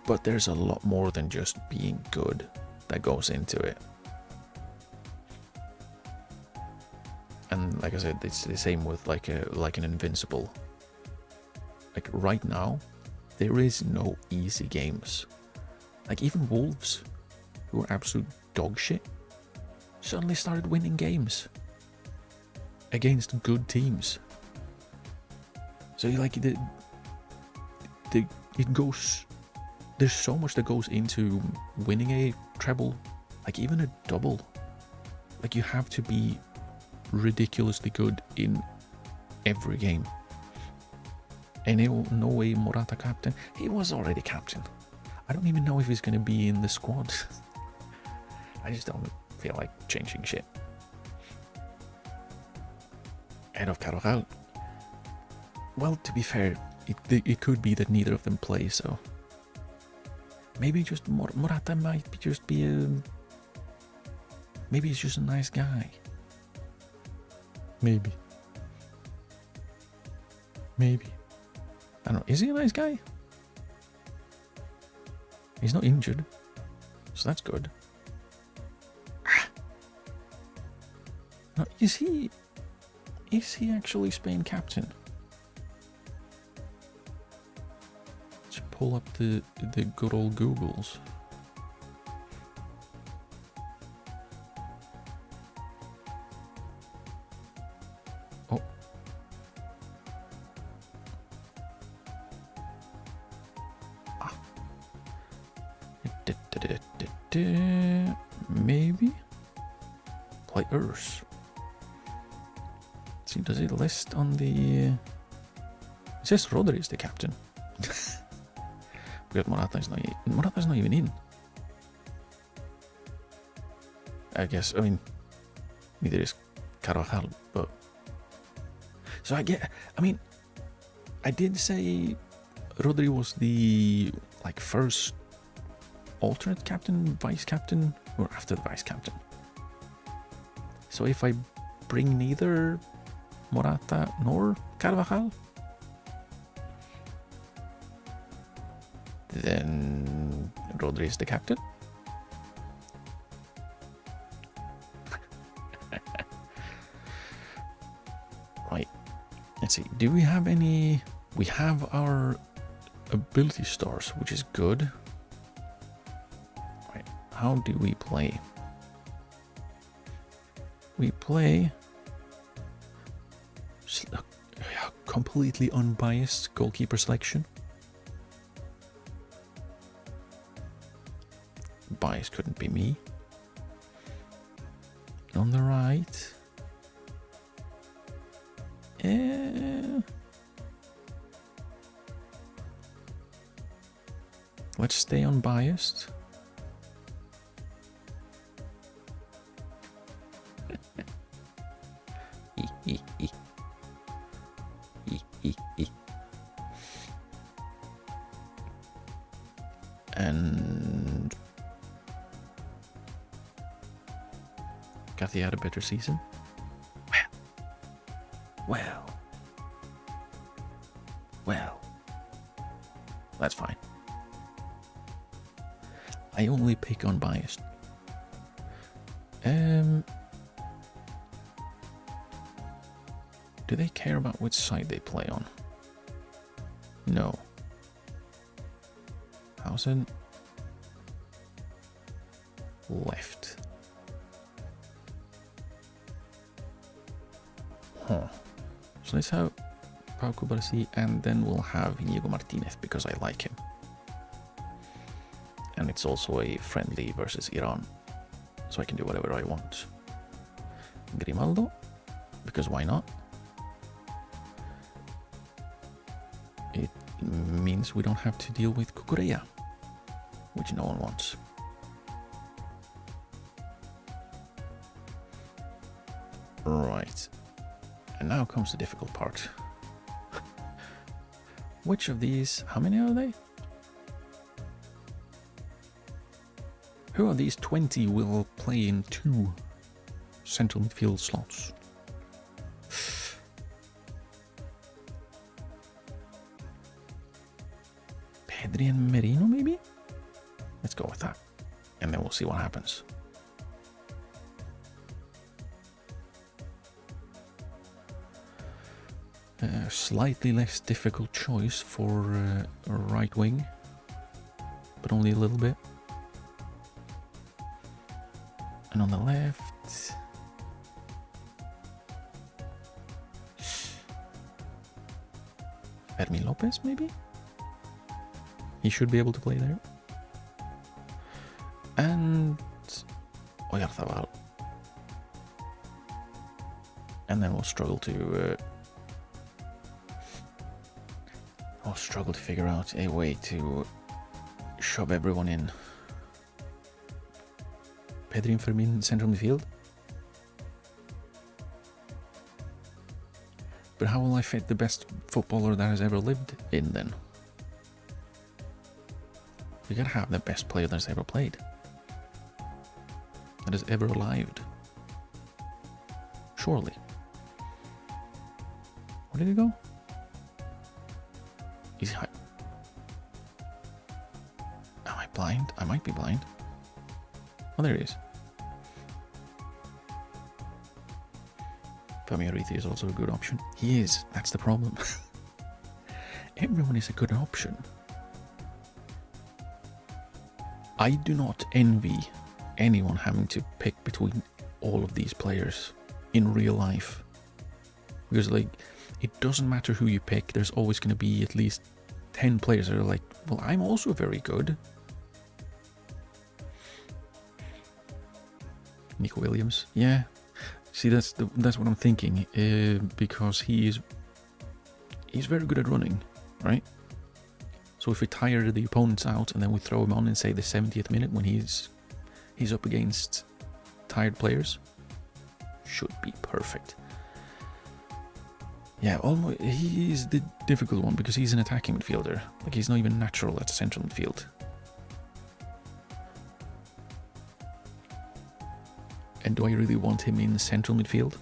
But there's a lot more than just being good that goes into it. And like I said, it's the same with like an Invincible. Like right now, there is no easy games. Like even Wolves, who are absolute dog shit, suddenly started winning games against good teams. So like it goes. There's so much that goes into winning a treble, like even a double. Like you have to be ridiculously good in every game. And no way Morata captain. He was already captain. I don't even know if he's going to be in the squad. I just don't feel like changing shit. Head of Carvajal. Well, to be fair, it could be that neither of them play, so... Maybe just Morata might just be a... Maybe he's just a nice guy. Maybe. I don't know. Is he a nice guy? He's not injured, so that's good. Now, is he actually Spain captain? Let's pull up the good old Googles. Oh. Maybe players. See, does it list on the? It says Rodri is the captain. Because Morata's not even in. I guess. I mean, neither is Carvajal, but so I did say Rodri was the first alternate captain, vice captain, or after the vice captain. So if I bring neither Morata nor Carvajal, then Rodri is the captain. Right. Let's see. Do we have any? We have our ability stars, which is good. Right. How do we play? We play completely unbiased goalkeeper selection. Bias couldn't be me. On the right. Let's stay unbiased. And Kathy had a better season. Well, that's fine. I only pick unbiased. Do they care about which side they play on? No. Hausen. Left. Huh. So let's have Pau Cubarsí, and then we'll have Inigo Martinez because I like him. And it's also a friendly versus Iran, so I can do whatever I want. Grimaldo, because why not? It means we don't have to deal with Cucurella, which no one wants. Right. And now comes the difficult part. Which of these, how many are they? Who of these 20 will play in 2 central midfield slots? Pedri and Merino, maybe? Let's go with that. And then we'll see what happens. Slightly less difficult choice for a right wing, but only a little bit. And on the left, Fermin Lopez, maybe? He should be able to play there. And Oyarzabal. And then we'll struggle to... struggle to figure out a way to shove everyone in. Pedri and Fermin central midfield. But how will I fit the best footballer that has ever lived in then? You gotta have the best player that's ever played. That is ever lived. Surely. Where did he go? He's high. Am I blind? I might be blind. Oh, there he is. Fabio Arithi is also a good option. He is. That's the problem. Everyone is a good option. I do not envy anyone having to pick between all of these players in real life. Because, like, it doesn't matter who you pick, there's always going to be at least 10 players that are like, well, I'm also very good. Nico Williams, yeah. See, that's what I'm thinking, because he's very good at running, right? So if we tire the opponents out and then we throw him on in, say, the 70th minute when he's up against tired players, should be perfect. Yeah, almost, he's the difficult one because he's an attacking midfielder. Like, he's not even natural at central midfield. And do I really want him in central midfield?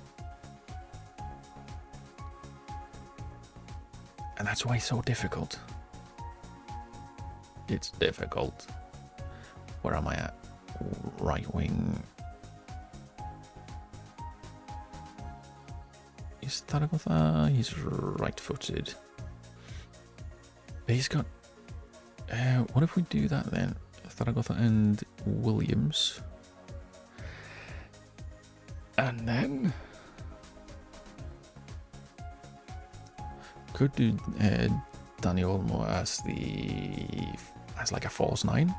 And that's why it's so difficult. It's difficult. Where am I at? Right wing. Is Zaragoza? He's right-footed. He's got... what if we do that then? Zaragoza and Williams. And then... could do Dani Olmo as like a false 9.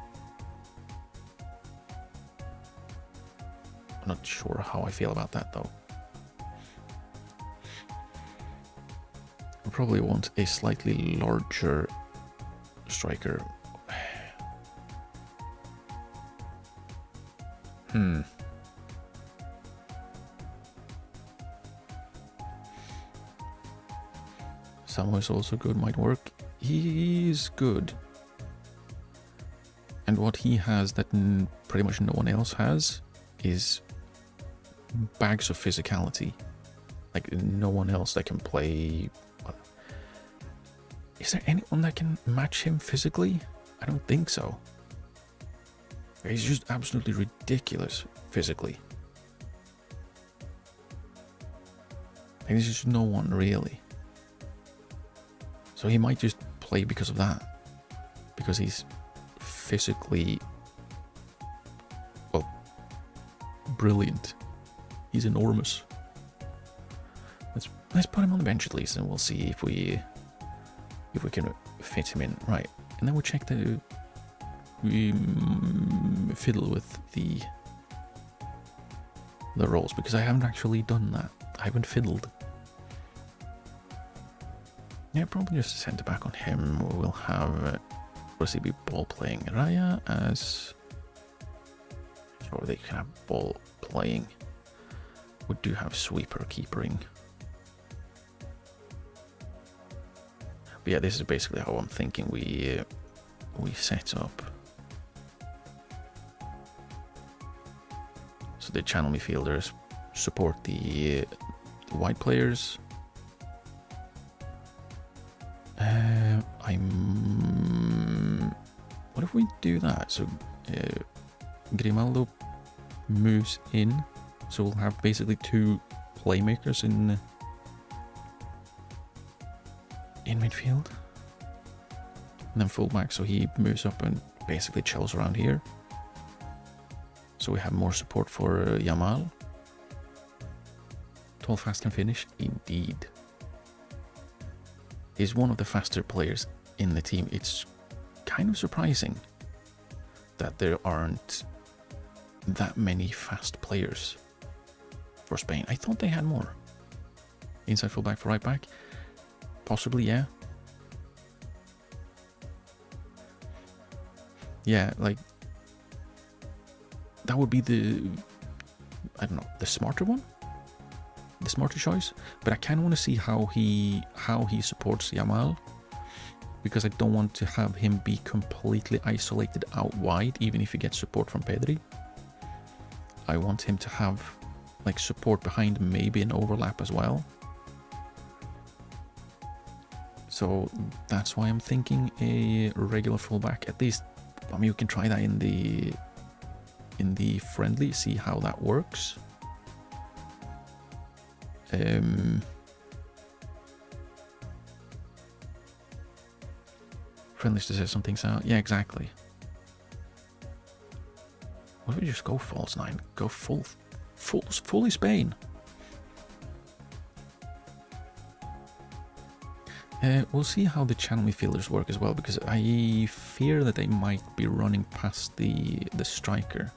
I'm not sure how I feel about that though. I probably want a slightly larger striker. Samuel is also good, might work. He's good. And what he has that pretty much no one else has is bags of physicality. Like, no one else that can play... Is there anyone that can match him physically? I don't think so. He's just absolutely ridiculous physically. Like, there's just no one really. So he might just play because of that. Because he's physically, well, brilliant. He's enormous. Let's put him on the bench at least, and we'll see if we can fit him in. Right, and then we'll check we fiddle with the roles, because I haven't actually done that. I haven't fiddled. Yeah, probably just a centre back on him. We'll have be ball playing Raya as, or they can have ball playing. We do have sweeper keepering. But yeah, this is basically how I'm thinking we set up. So the channel midfielders support the wide players. What if we do that? So Grimaldo moves in, so we'll have basically 2 playmakers in midfield, and then fullback. So he moves up and basically chills around here. So we have more support for Yamal. Tall, fast, and finish, indeed. He's one of the faster players in the team. It's kind of surprising that there aren't that many fast players for Spain. I thought they had more. Inside fullback for right back? Possibly, yeah. Yeah, like that would be the, I don't know, the smarter one, the smarter choice. But I kind of want to see how he supports Yamal, because I don't want to have him be completely isolated out wide, even if he gets support from Pedri. I want him to have like support behind, maybe an overlap as well. So that's why I'm thinking a regular fullback. At least, I mean, you can try that in the friendly, see how that works. Friendlies to say some things out. Yeah, exactly. What if we just go false 9? Go fully Spain. We'll see how the channel midfielders work as well, because I fear that they might be running past the striker.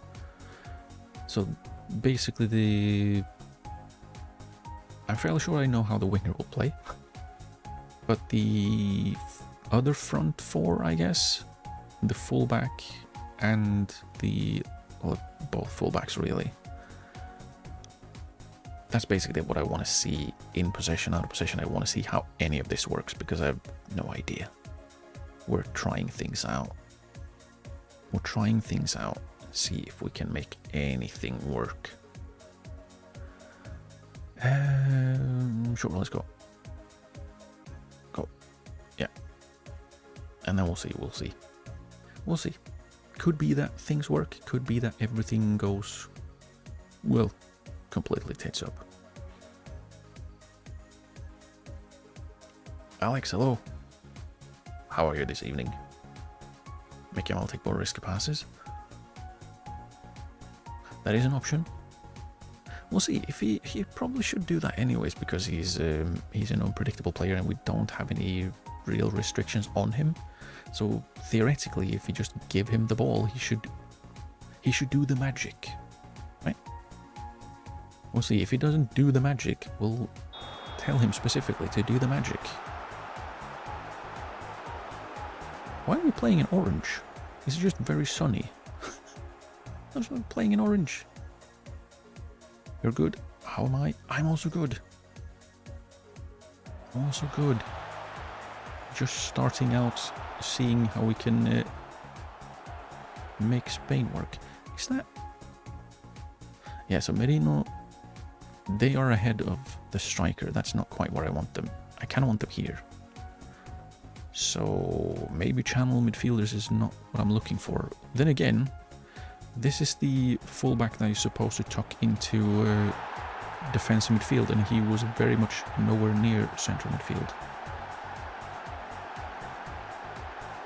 So basically I'm fairly sure I know how the winger will play, but the other front four, I guess, the fullback and both fullbacks really. That's basically what I want to see in possession, out of possession. I want to see how any of this works, because I have no idea. We're trying things out. See if we can make anything work. Sure, let's go. Yeah. And then we'll see. Could be that things work, could be that everything goes, well, completely tits up. Alex, hello. How are you this evening? Make Yamal take more risky passes. That is an option. We'll see. If he probably should do that anyways, because he's an unpredictable player and we don't have any real restrictions on him. So theoretically, if you just give him the ball, he should do the magic, right? We'll see. If he doesn't do the magic, we'll tell him specifically to do the magic. Why are we playing in orange? Is it just very sunny? I'm just playing in orange. You're good. How am I? I'm also good. Just starting out, seeing how we can make Spain work. Is that? Yeah, so Merino, they are ahead of the striker. That's not quite where I want them. I kind of want them here. So maybe channel midfielders is not what I'm looking for. Then again, this is the fullback that is supposed to tuck into defensive midfield, and he was very much nowhere near central midfield.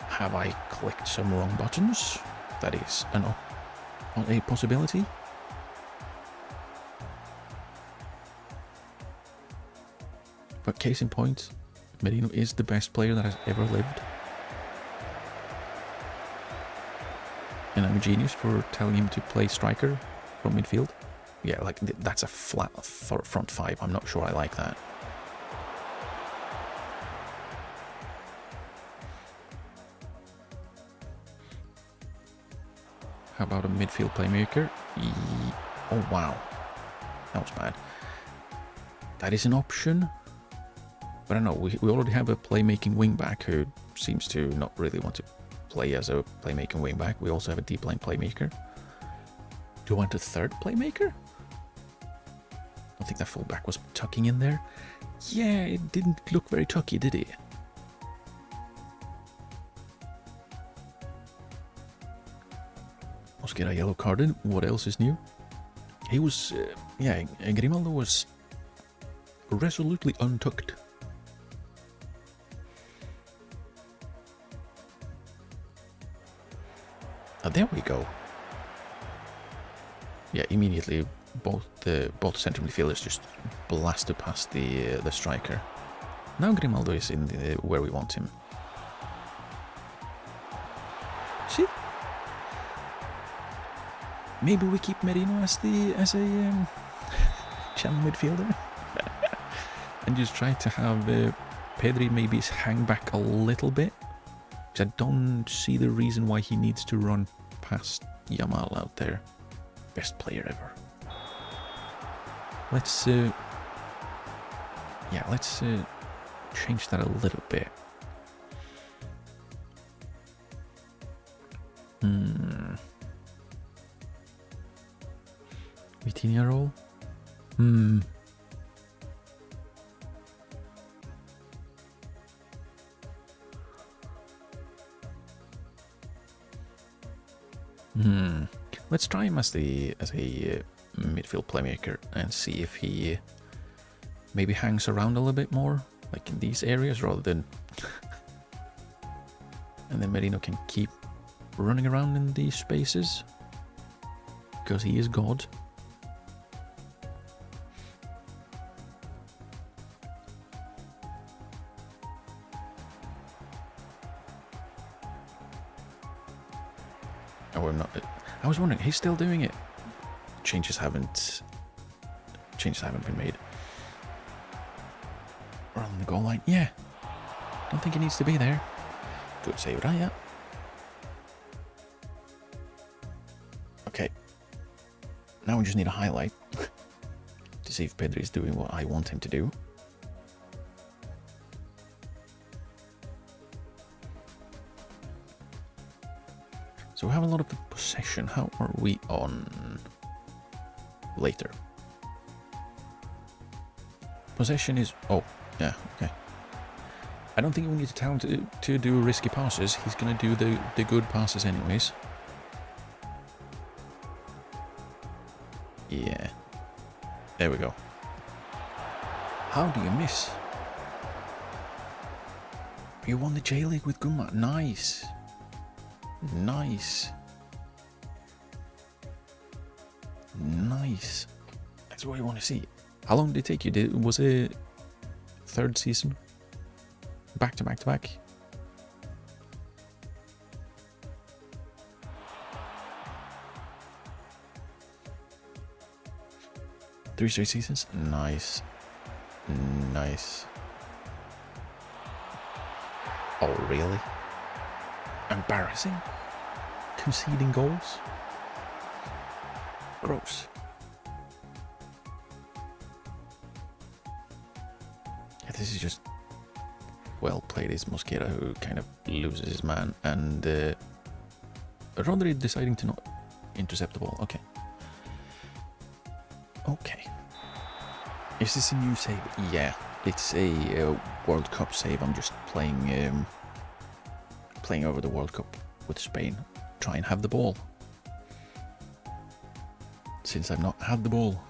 Have I clicked some wrong buttons? That is a possibility. But case in point, Merino is the best player that has ever lived. And I'm a genius for telling him to play striker from midfield. Yeah, like that's a flat front five. I'm not sure I like that. How about a midfield playmaker? Oh wow, that was bad. That is an option. But I don't know, we already have a playmaking wingback who seems to not really want to play as a playmaking wingback. We also have a deep line playmaker. Do you want a third playmaker? I think that fullback was tucking in there. Yeah, it didn't look very tucky, did it? Mosquera yellow carded. What else is new? He was, yeah, Grimaldo was resolutely untucked. Oh, there we go. Yeah, immediately both centre midfielders just blasted past the striker. Now Grimaldo is in where we want him. See? Maybe we keep Merino as a channel midfielder, and just try to have Pedri maybe hang back a little bit, Because I don't see the reason why he needs to run past Yamal out there. Best player ever. Let's change that a little bit. Vitinha role? Let's try him as a midfield playmaker and see if he maybe hangs around a little bit more, like in these areas, rather than and then Merino can keep running around in these spaces because he is God. Oh, I'm not. I was wondering, he's still doing it. Changes haven't been made. Around the goal line, yeah. Don't think he needs to be there. Good save, Raya. Okay. Now we just need a highlight to see if Pedri is doing what I want him to do. So we have a lot of the possession. How are we on later? Possession is... Oh, yeah, okay. I don't think we need to tell him to do risky passes. He's going to do the good passes anyways. Yeah. There we go. How do you miss? You won the J-League with Gunma. Nice. Nice. Nice. That's what I want to see. How long did it take you? Was it third season? Back to back to back? Three straight seasons? Nice. Nice. Oh, really? Embarrassing. Conceding goals. Gross. Yeah, this is just well played. It's Mosquera who kind of loses his man, and Rodri deciding to not intercept the ball. Okay. Okay. Is this a new save? Yeah, it's a World Cup save. I'm just playing over the World Cup with Spain. Try and have the ball. Since I've not had the ball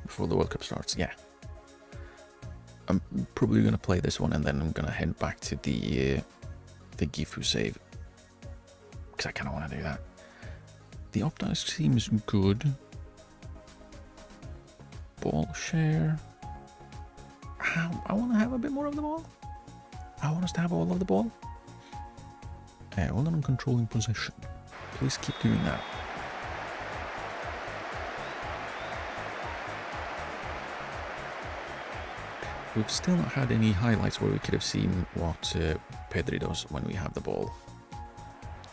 before the World Cup starts, yeah. I'm probably going to play this one and then I'm going to head back to the Gifu save. Because I kind of want to do that. The Optimus seems good. Ball share. I want to have a bit more of the ball. I want us to have all of the ball. Hold on, I'm controlling possession. Please keep doing that. We've still not had any highlights where we could have seen what Pedri does when we have the ball.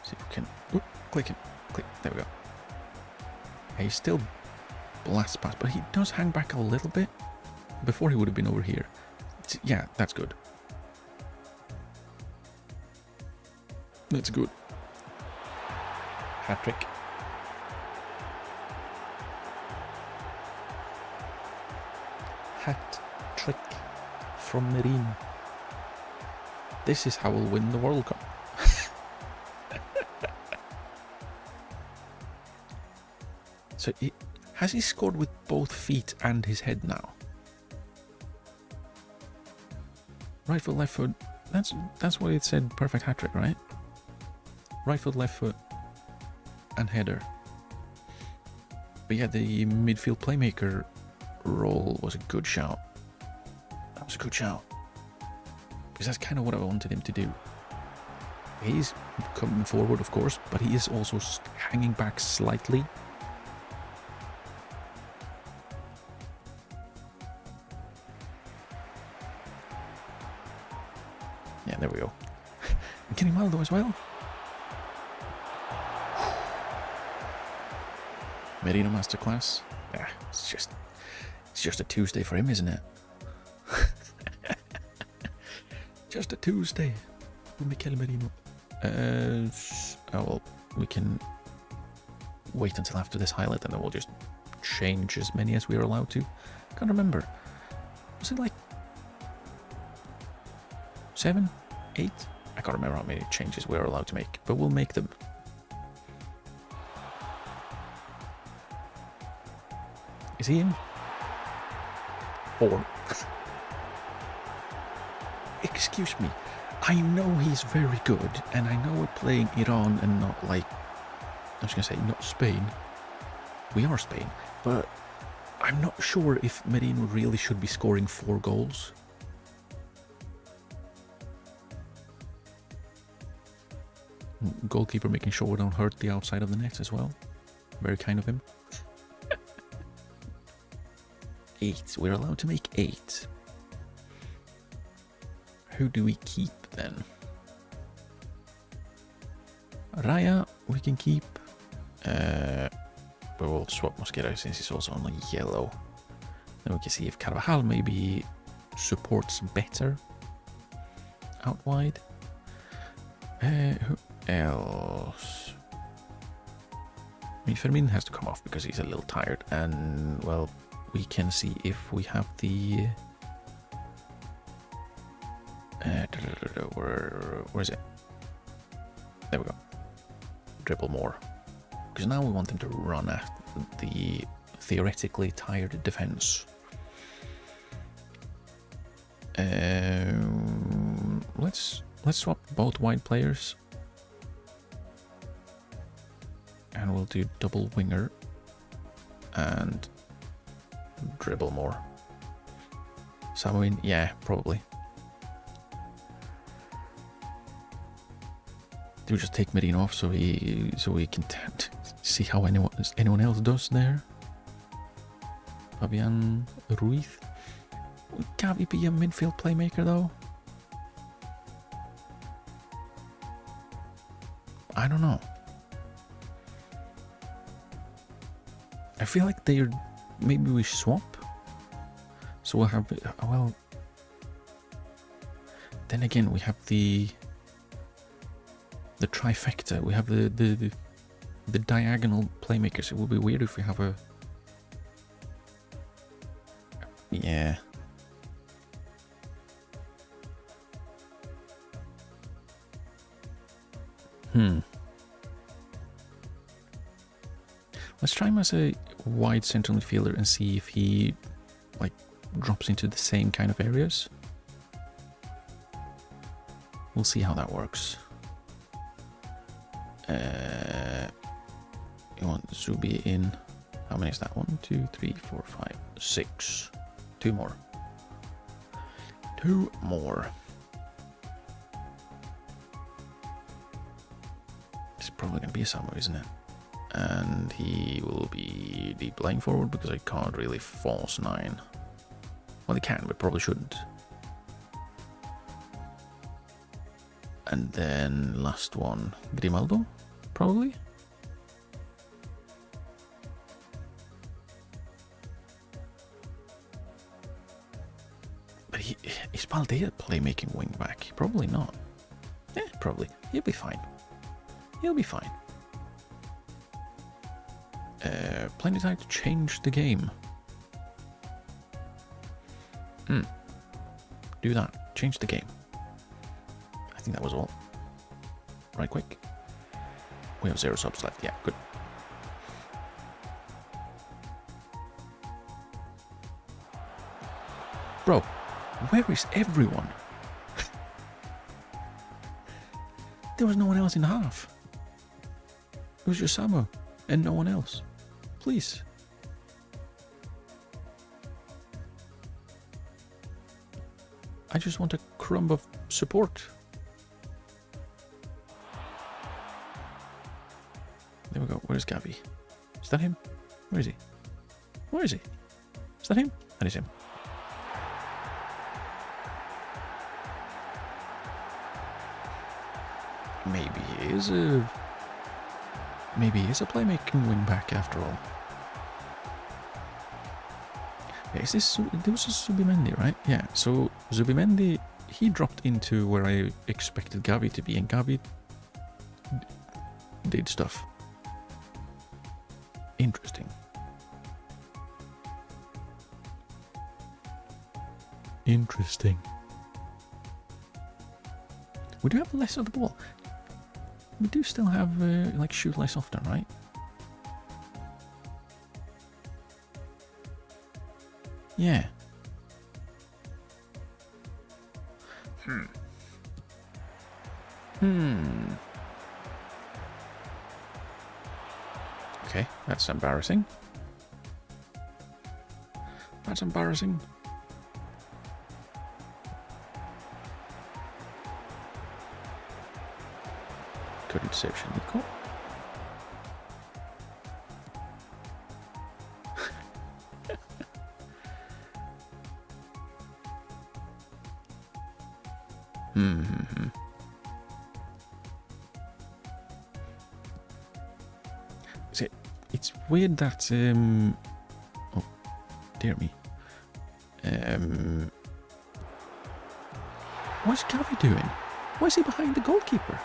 See if we can... Oop, click it. Click. There we go. He still blasts past, but he does hang back a little bit. Before he would have been over here. Yeah, that's good. That's good. Hat trick. Hat trick from Merino. This is how we'll win the World Cup. So, has he scored with both feet and his head now? Right foot, left foot. That's why it said perfect hat trick, right? Right foot, left foot, and header. But yeah, the midfield playmaker role was a good shout. That was a good shout. Because that's kind of what I wanted him to do. He's coming forward, of course, but he is also hanging back slightly. Yeah, there we go. Grimaldo as well. Merino masterclass. Yeah, it's just a Tuesday for him, isn't it? Just a Tuesday for Mikel Merino. Well, we can wait until after this highlight and then we'll just change as many as we are allowed to. Can't remember. Was it like 7, 8? I can't remember how many changes we are allowed to make, but we'll make them. Is he in? 4. Excuse me. I know he's very good, and I know we're playing Iran and not like... I was going to say, not Spain. We are Spain, but I'm not sure if Merino really should be scoring 4 goals. Goalkeeper making sure we don't hurt the outside of the net as well. Very kind of him. 8. We're allowed to make 8. Who do we keep then? Raya we can keep. But we'll swap Mosquera since he's also on the yellow. Then we can see if Carvajal maybe supports better out wide. Who else? I mean, Fermin has to come off because he's a little tired. And, well, we can see if we have the... where is it? There we go. Dribble more. Because now we want them to run at the theoretically tired defense. Let's swap both wide players. And we'll do double winger. And dribble more. Samuin, yeah, probably. Do we just take Merino off so we can see how anyone else does there? Fabian Ruiz. Can't he be a midfield playmaker though? I don't know. I feel like they're... Maybe we swap? So we'll have... Well... Then again, we have the trifecta. We have the diagonal playmakers. It would be weird if we have a... Yeah. Let's try him as a wide central midfielder and see if he like drops into the same kind of areas. We'll see how that works. You want Zubi in? How many is that? 1, 2, 3, 4, 5, 6. 2 more. 2 more. It's probably going to be a Samu, isn't it? And he will be deep lying forward because I can't really false 9. Well, he can, but probably shouldn't. And then last one, Grimaldo, probably. But is Balde a playmaking wing back? Probably not. Probably. He'll be fine. He'll be fine. Plenty of time to change the game. Do that. Change the game. I think that was all. Right quick. We have 0 subs left. Yeah, good. Bro, where is everyone? There was no one else in half. It was just Samu and no one else. Please. I just want a crumb of support. There we go. Where's Gavi? Is that him? Where is he? Where is he? Is that him? That is him. maybe he is a playmaking wing back after all. Yeah, this was a Zubimendi, right? Yeah, so Zubimendi, he dropped into where I expected Gavi to be, and Gavi did stuff. Interesting. Interesting. We do have less of the ball. We do still have, like, shoot less often, right? Yeah. Okay, that's embarrassing. That's embarrassing. Good interception, Nico. It's weird that oh dear me. What's Gavi doing? Why is he behind the goalkeeper?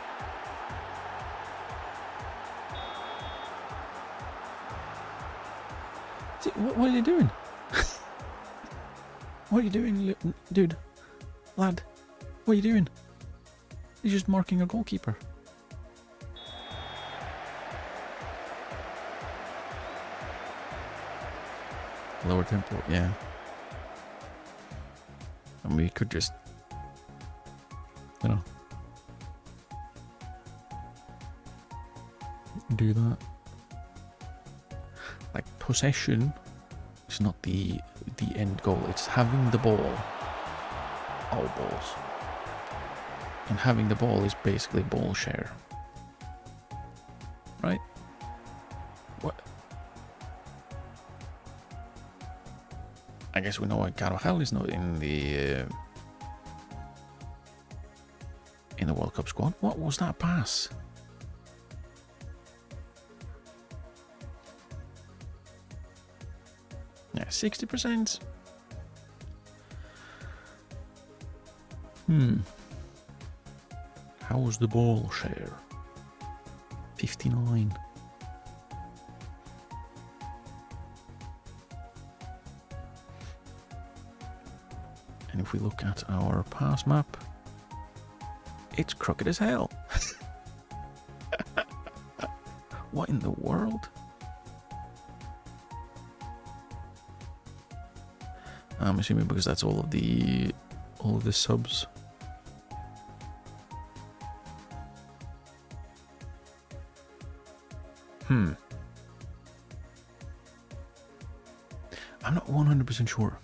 What are you doing? What are you doing, dude? Lad, what are you doing? He's just marking a goalkeeper. Lower tempo, yeah. And we could just, you know, do that. Like, possession is not the end goal. It's having the ball. All balls. And having the ball is basically ball share. Right? What? I guess we know why Carvajal is not in the World Cup squad. What was that pass? Yeah, 60%. How was the ball share? 59. And if we look at our pass map, it's crooked as hell. What in the world? I'm assuming because that's all of the subs. I'm not 100% sure.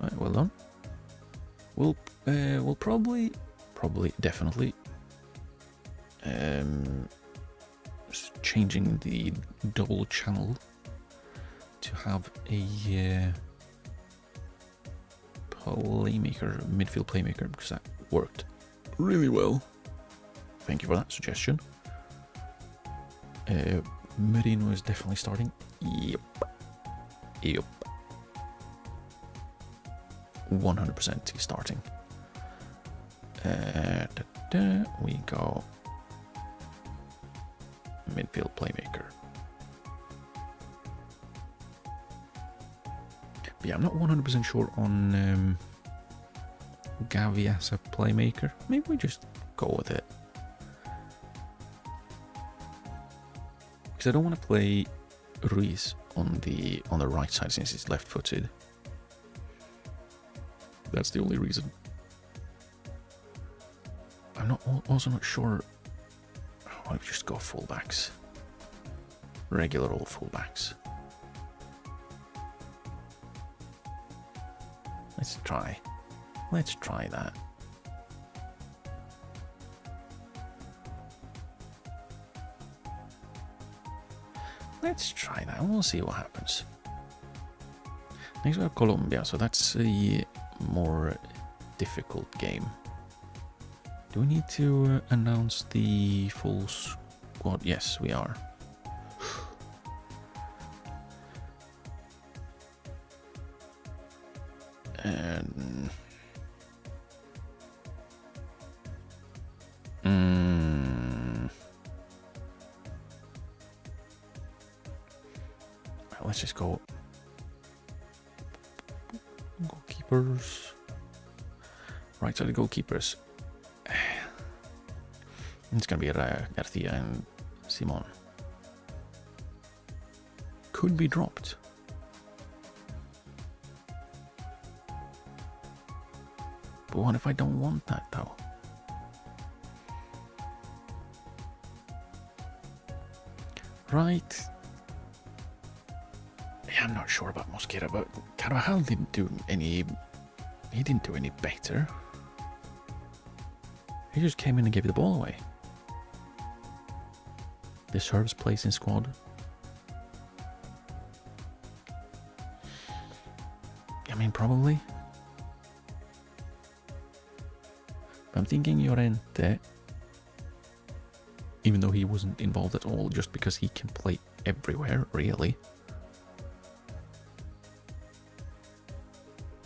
Right, well done. We'll definitely changing the double channel to have a midfield playmaker, because that worked really well. Thank you for that suggestion. Merino is definitely starting. Yep. 100% he's starting. We go midfield playmaker. But yeah, I'm not 100% sure on Gavi as a playmaker. Maybe we just go with it. Because I don't want to play Ruiz on the right side since he's left-footed. That's the only reason. I'm also not sure. Why don't we just go fullbacks? Regular old fullbacks. Let's try that. Let's try that and we'll see what happens. Next we have Colombia, so that's a more difficult game Do we need to announce the full squad? Yes, we are. And let's just go goalkeepers. Right side of goalkeepers. It's gonna be Garcia and Simon. Could be dropped. But what if I don't want that though? Right. Yeah, I'm not sure about Mosquera, but Carvajal didn't do any. He didn't do any better. He just came in and gave the ball away. Deserves place in squad. I mean, probably. But I'm thinking Llorente, even though he wasn't involved at all, just because he can play everywhere, really.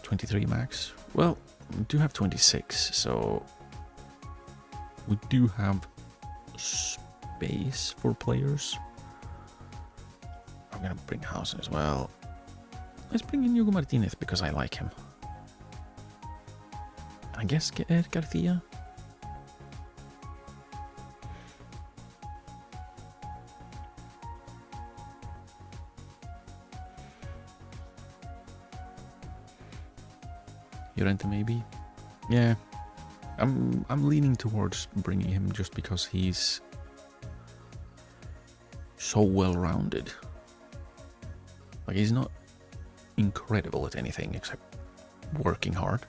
23 max. Well, we do have 26, so we do have space for players. I'm gonna bring Hausen as well. Let's bring in Hugo Martinez because I like him. I guess Garcia. Llorente maybe. Yeah, I'm leaning towards bringing him just because he's so well-rounded. Like, he's not incredible at anything except working hard,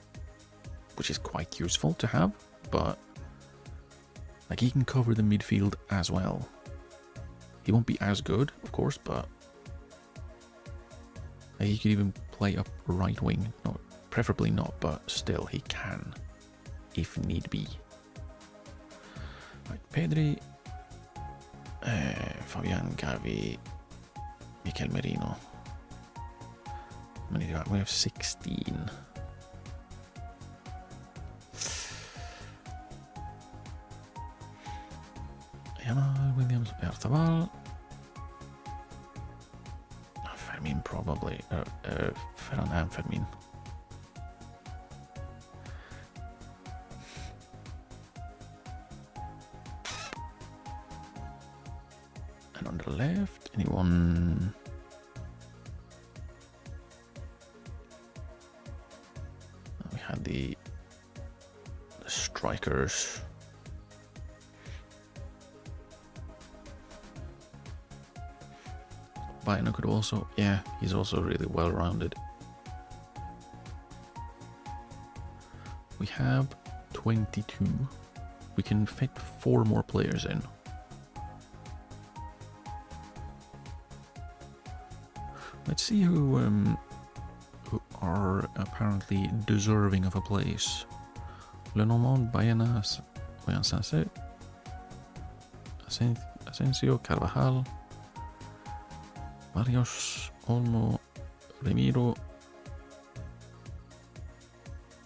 which is quite useful to have, but like, he can cover the midfield as well. He won't be as good, of course, but like, he could even play up right wing. No, preferably not, but still he can, if need be. Right, Pedri, Fabian, Gavi, Mikel Merino. How many do we have? We have 16. Yamal, Williams, Oyarzabal. Fermin probably. Ferran and Fermin. And on the left, anyone? We had the strikers. Baena could also, yeah, he's also really well rounded. We have 22. We can fit 4 more players in. Let's see who are apparently deserving of a place. Lenormand, Baena, Oyan Sanse, Asensio, Carvajal, Marios, Olmo, Remiro.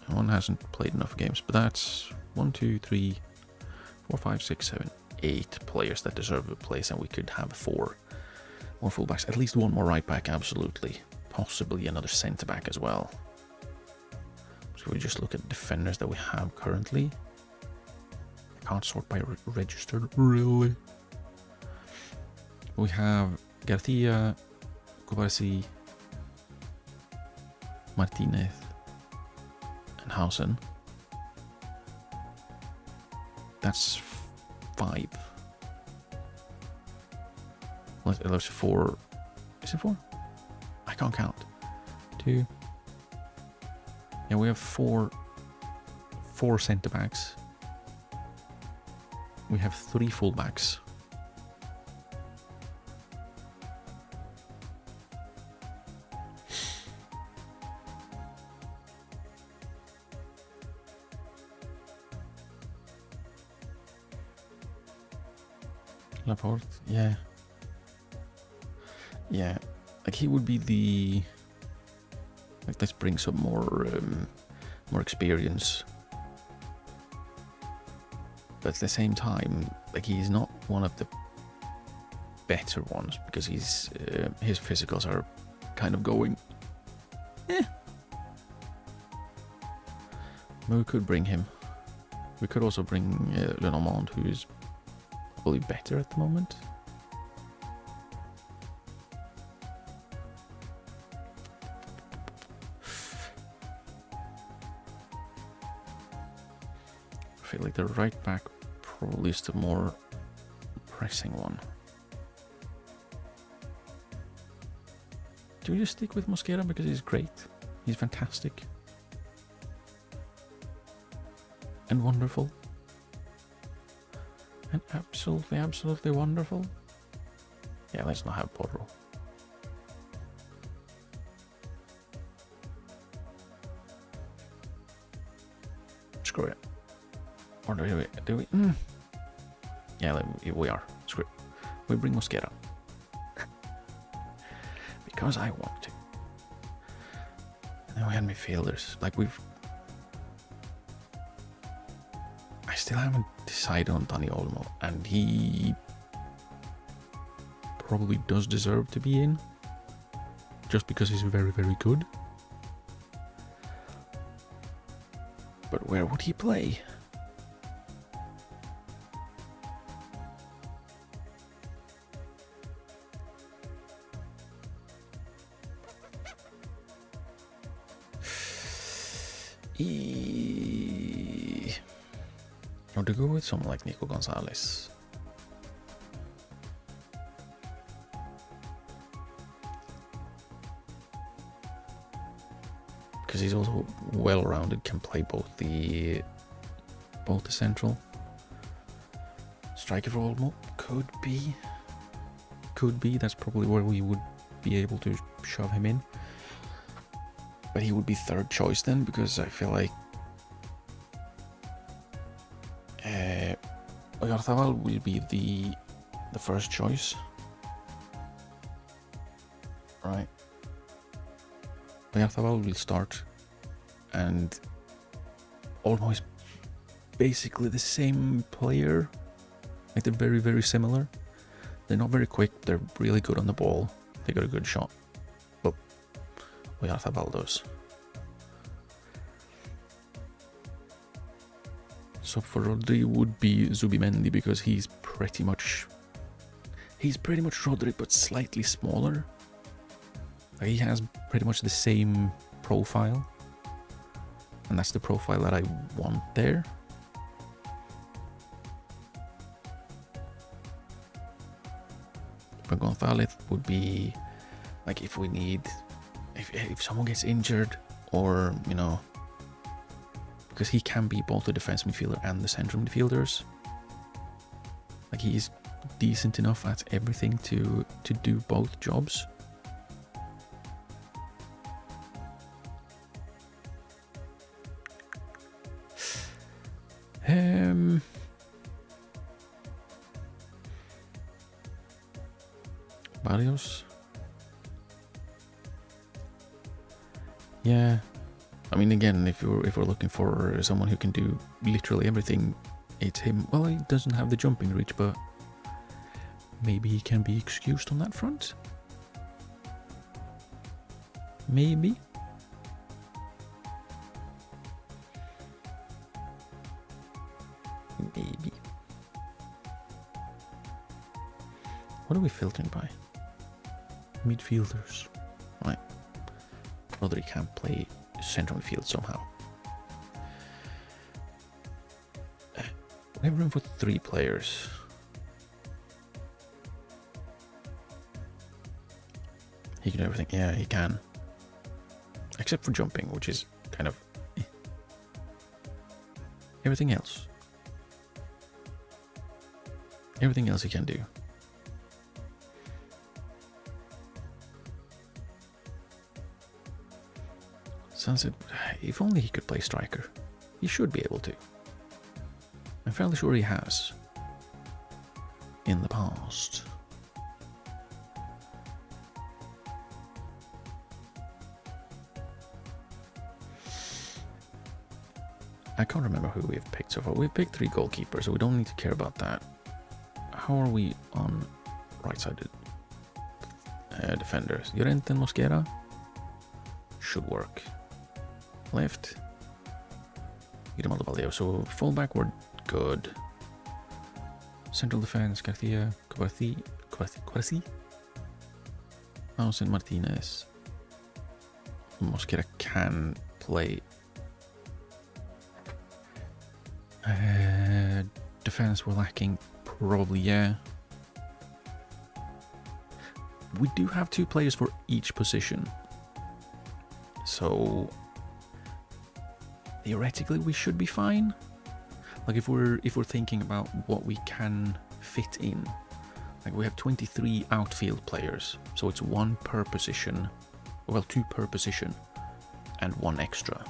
One hasn't played enough games, but that's 1, 2, 3, 4, 5, 6, 7, 8 players that deserve a place, and we could have 4 more fullbacks, at least 1 more right back, absolutely. Possibly another centre back as well. So we just look at defenders that we have currently. I can't sort by registered, really. We have Garcia, Kubarsi, Martinez, and Hausen. That's 5. Well, there's 4. Is it 4? I can't count. 2. Yeah, we have 4 centre backs. We have 3 fullbacks. Laporte, yeah. Yeah, like he would be the... Like, let's bring some more experience. But at the same time, like, he's not one of the better ones because his physicals are kind of going... But we could bring him. We could also bring Lenormand, who is probably better at the moment. I feel like the right back probably is the more pressing one. Do we just stick with Mosquera because he's great? He's fantastic. And wonderful. And absolutely, absolutely wonderful. Yeah, let's not have Porro. Screw it. Or do we? Yeah, we are. Screw it. We bring Mosquera. Because I want to. And then we had midfielders. Like, I still haven't decided on Dani Olmo, and he probably does deserve to be in, just because he's very, very good. But where would he play? Or to go with someone like Nico Gonzalez. Because he's also well-rounded, can play both the central. Striker for Olmo could be. That's probably where we would be able to shove him in. But he would be third choice then, because I feel like Oyarzabal will be the first choice. Right. Oyarzabal will start, and Olmo is basically the same player. Like, they're very, very similar. They're not very quick, they're really good on the ball. They got a good shot. But Oyarzabal does. So for Rodri would be Zubimendi, because he's pretty much Rodri, but slightly smaller. Like, he has pretty much the same profile, and that's the profile that I want there. But Gonzalez would be like, if we need, if someone gets injured, or, you know, because he can be both the defense midfielder and the central midfielders. Like, he's decent enough at everything to do both jobs. Barrios. Yeah. I mean, again, if we're looking for someone who can do literally everything, it's him. Well, he doesn't have the jumping reach, but maybe he can be excused on that front. Maybe. Maybe. What are we filtering by? Midfielders. Right. Rodri can't play central midfield somehow. We have room for 3 players. He can do everything. Yeah, he can. Except for jumping, which is kind of... Everything else. Everything else he can do. Sunset, if only he could play striker. He should be able to. I'm fairly sure he has. in the past. I can't remember who we've picked so far. We've picked 3 goalkeepers, so we don't need to care about that. How are we on right-sided defenders? Llorente and Mosquera should work. Left, Grimaldo Baleo. So fullback, we're good. Central defense, Garcia, Cubarci, Mausen, Martinez. Mosquera can play. Defense, we're lacking. Probably, yeah. We do have 2 players for each position. So theoretically we should be fine. Like if we're thinking about what we can fit in. Like we have 23 outfield players. So it's 1 per position. Well, 2 per position and 1 extra.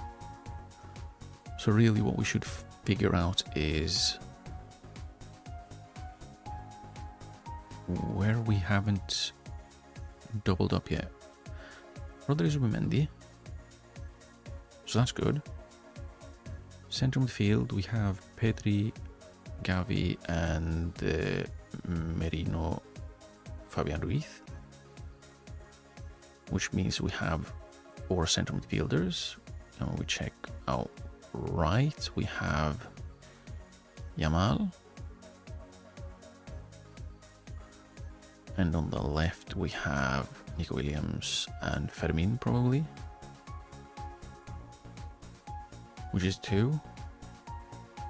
So really what we should figure out is where we haven't doubled up yet. Rodri Zubimendi. So that's good. Central midfield, we have Pedri, Gavi, and Merino, Fabian Ruiz. Which means we have 4 central midfielders. And we check out right. We have Yamal. And on the left we have Nico Williams and Fermin probably. Which is 2.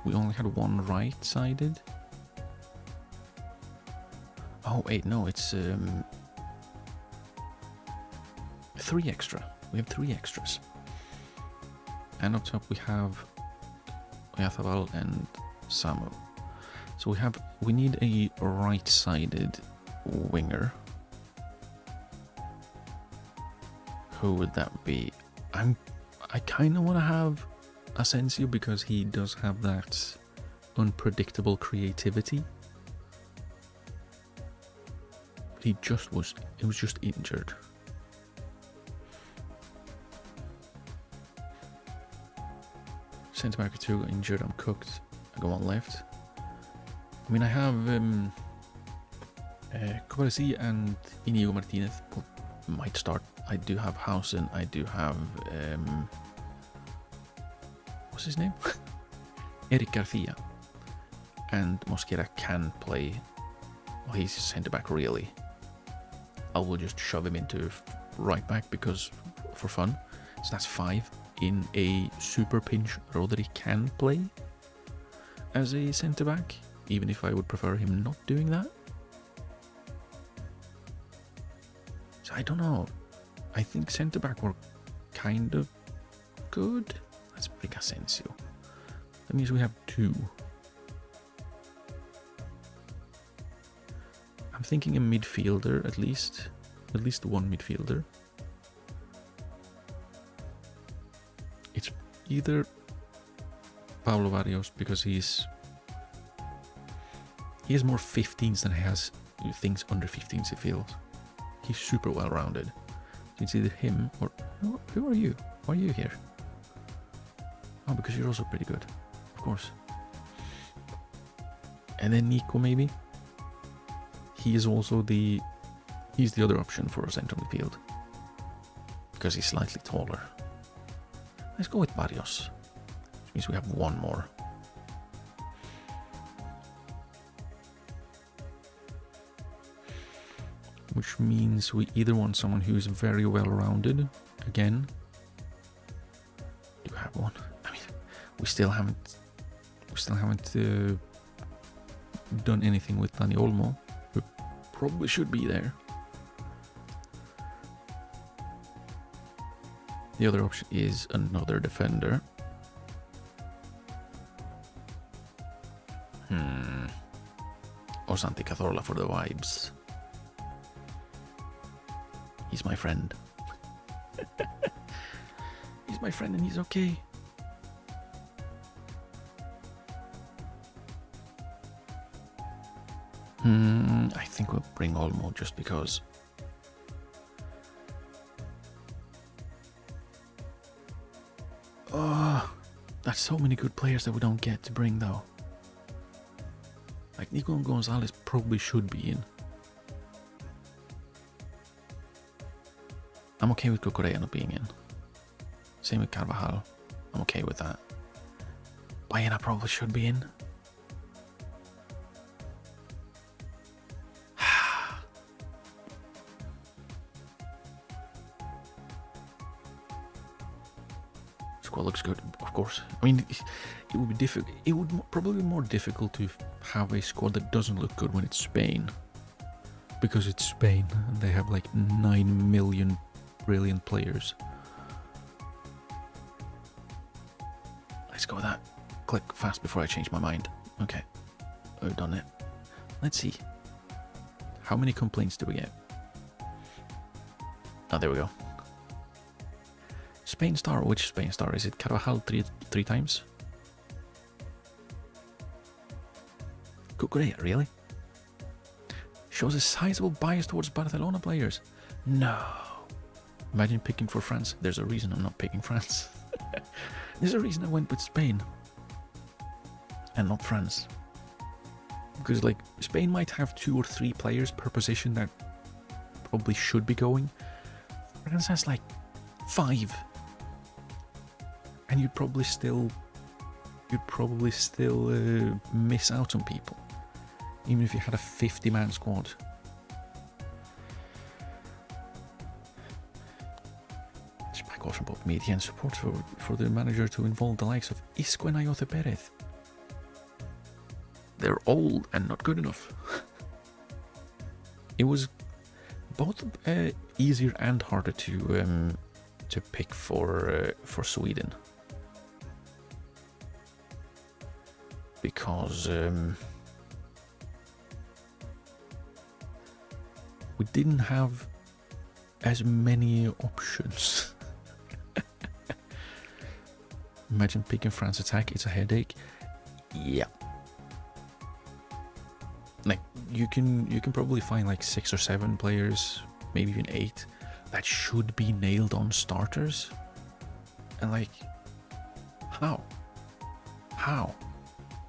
We only had 1 right-sided. Oh wait, no, it's 3 extra. We have 3 extras. And up top we have Oyarzábal and Samu. So we need a right-sided winger. Who would that be? I kind of want to have Asensio because he does have that unpredictable creativity. But he was just injured. Centre back 2 got injured. I'm cooked. I go on left. I mean, I have Cubarci and Inigo Martinez might start. I do have Hausen. I do have what's his name? Eric Garcia. And Mosquera can play. Well, he's centre back really. I will just shove him into right back because for fun. So that's 5 in a super pinch. Rodri can play as a centre back, even if I would prefer him not doing that. So I don't know. I think centre back were kind of good. Let's pick Asensio. That means we have 2. I'm thinking a midfielder at least 1 midfielder. It's either Pablo Barrios because he has more 15s than he has things under 15s. It feels he's super well rounded. It's either him or who are you? Why are you here? Oh, because you're also pretty good, of course. And then Nico maybe. He is also he's the other option for a central midfield because he's slightly taller. Let's go with Barrios, which means we have 1 more. Which means we either want someone who's very well rounded. Again, do you have 1? I mean, we still haven't done anything with Dani Olmo. Who probably should be there. The other option is another defender. Or Santi Cazorla for the vibes. He's my friend. He's my friend and he's okay. I think we'll bring Olmo just because. Oh, that's so many good players that we don't get to bring though. Like Nico Gonzalez probably should be in. I'm okay with Cucurella not being in. Same with Carvajal. I'm okay with that. Baena probably should be in. Squad looks good, of course. I mean, it would be difficult. It would probably be more difficult to have a squad that doesn't look good when it's Spain, because it's Spain and they have like 9 million brilliant players. Let's go with that. Click fast before I change my mind. Okay, I've done it. Let's see. How many complaints do we get? Oh, there we go. Spain star. Which Spain star? Is it Carvajal three times? Cucurella, really? Shows a sizable bias towards Barcelona players. No. Imagine picking for France. There's a reason I'm not picking France. There's a reason I went with Spain and not France. Because like Spain might have 2 or 3 players per position that probably should be going. France has like 5. And you'd probably still miss out on people, even if you had a 50-man squad. Despite calls from both media and support for the manager to involve the likes of Isco and Ayoze Perez. They're old and not good enough. It was both easier and harder to pick for Sweden. Because we didn't have as many options. Imagine picking France attack, it's a headache. Yeah. Like you can probably find like 6 or 7 players, maybe even 8, that should be nailed on starters. And like, how?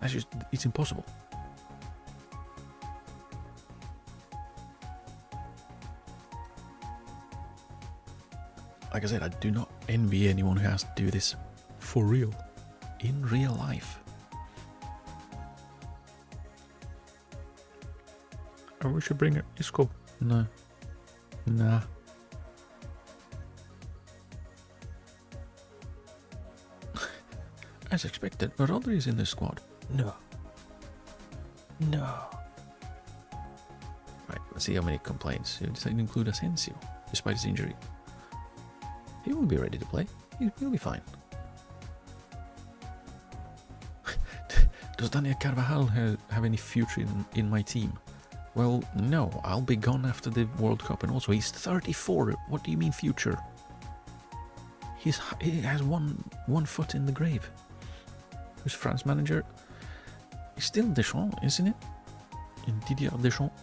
That's just, it's impossible. Like I said, I do not envy anyone who has to do this for real, in real life. Oh, we should bring it. Isco. No. Nah. As expected, Rodri is in the squad. No. Right, let's see how many complaints. He decided to include Asensio, despite his injury. He will be ready to play. He'll be fine. Does Daniel Carvajal have any future in my team? Well, no. I'll be gone after the World Cup, and also he's 34. What do you mean future? He has one foot in the grave. Who's France manager? It's still Deschamps, isn't it? Didier Deschamps.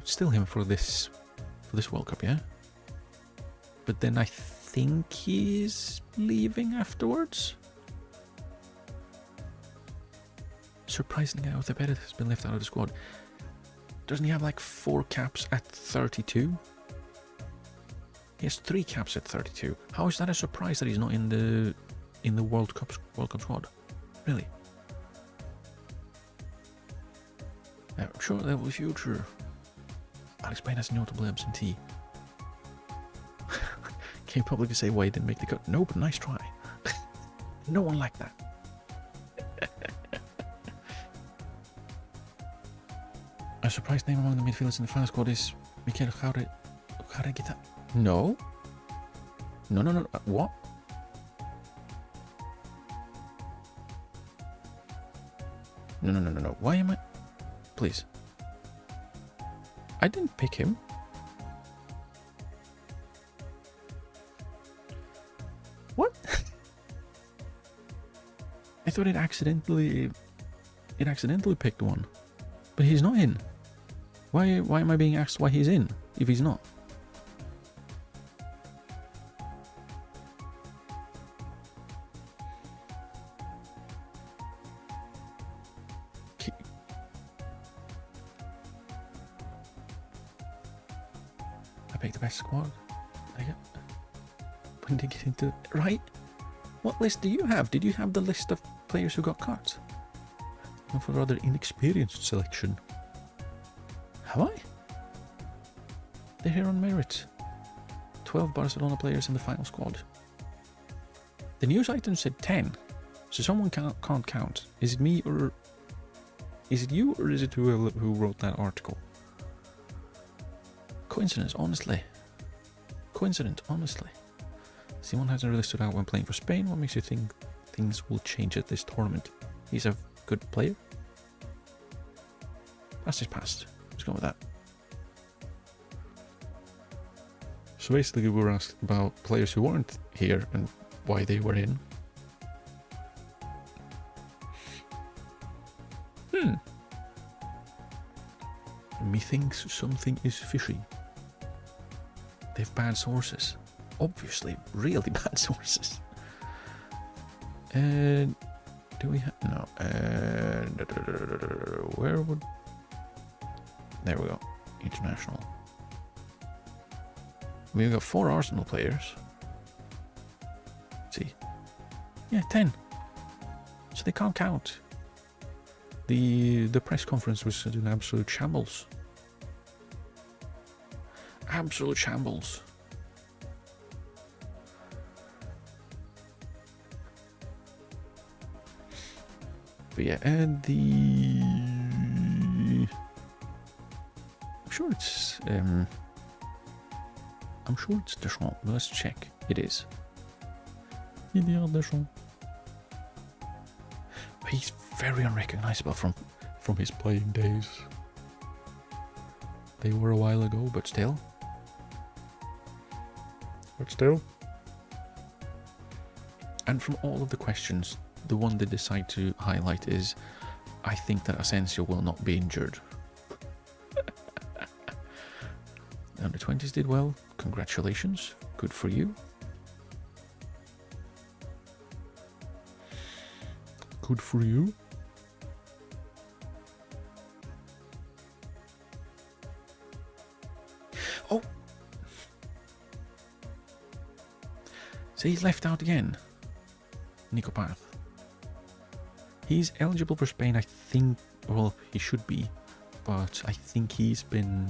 Still him for this World Cup, yeah. But then I think he's leaving afterwards. Surprisingly, Ayoze Perez has been left out of the squad. Doesn't he have like 4 caps at 32? He has 3 caps at 32. How is that a surprise that he's not in the World Cup squad? Really? I'm sure there will be future. Alex Payne has a notable absentee. Can you publicly say why he didn't make the cut? No, but nice try. No one liked that. A surprise name among the midfielders in the final squad is Mikel Jarregita. No. What? No. Why am I? Please. I didn't pick him. What? I thought it accidentally picked one. But he's not in. Why am I being asked why he's in if he's not? I picked the best squad. When did you get into... Right? What list do you have? Did you have the list of players who got cut? And for rather inexperienced selection. Have I? They're here on merit. 12 Barcelona players in the final squad. The news item said 10. So someone can't count. Is it me or... Is it you or is it who wrote that article? Coincidence, honestly. Coincident, honestly. Simon hasn't really stood out when playing for Spain. What makes you think things will change at this tournament? He's a good player. Past is past. Let's go with that. So basically we were asked about players who weren't here and why they were in. Methinks something is fishy. They've bad sources. Obviously, really bad sources. Do we have... No. Where would... There we go. International. We've got 4 Arsenal players. Let's see. Yeah, 10. So they can't count. The press conference was an absolute shambles. Absolute shambles. But yeah, and I'm sure it's Deschamps. Let's check. It is. Didier Deschamps. He's very unrecognizable from his playing days. They were a while ago, but still. And from all of the questions, the one they decide to highlight is, I think that Asensio will not be injured. The under-20s did well. Congratulations. Good for you. Good for you. Oh! So he's left out again. Nico Path. He's eligible for Spain, I think. Well, he should be. But I think he's been,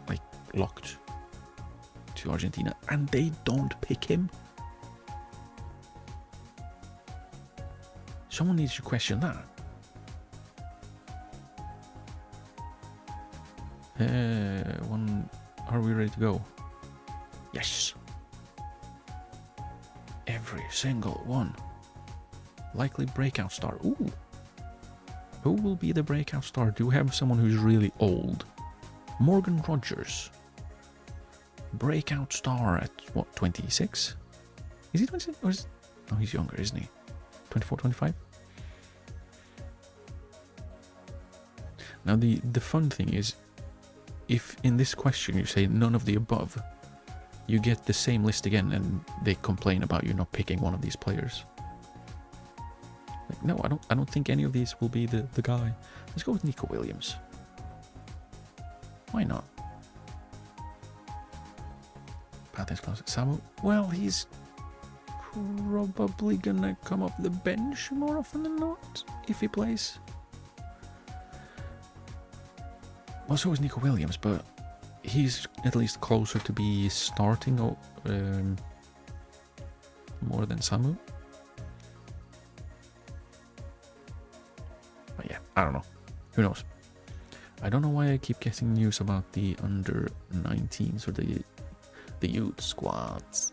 like, locked to Argentina. And they don't pick him. Someone needs to question that. Are we ready to go? Yes. Every single one. Likely breakout star. Ooh. Who will be the breakout star? Do we have someone who's really old? Morgan Rogers. Breakout star at what, 26? Is he 26? Or is... No, he's younger, isn't he? 24, 25? Now the fun thing is, if in this question you say none of the above, you get the same list again and they complain about you not picking one of these players. Like, no, I don't think any of these will be the guy. Let's go with Nico Williams. Why not? Path's close. Samu, well, he's probably gonna come off the bench more often than not if he plays. Well, so is Nico Williams, but he's at least closer to be starting more than Samu. But yeah, I don't know. Who knows? I don't know why I keep getting news about the under-19s or the youth squads.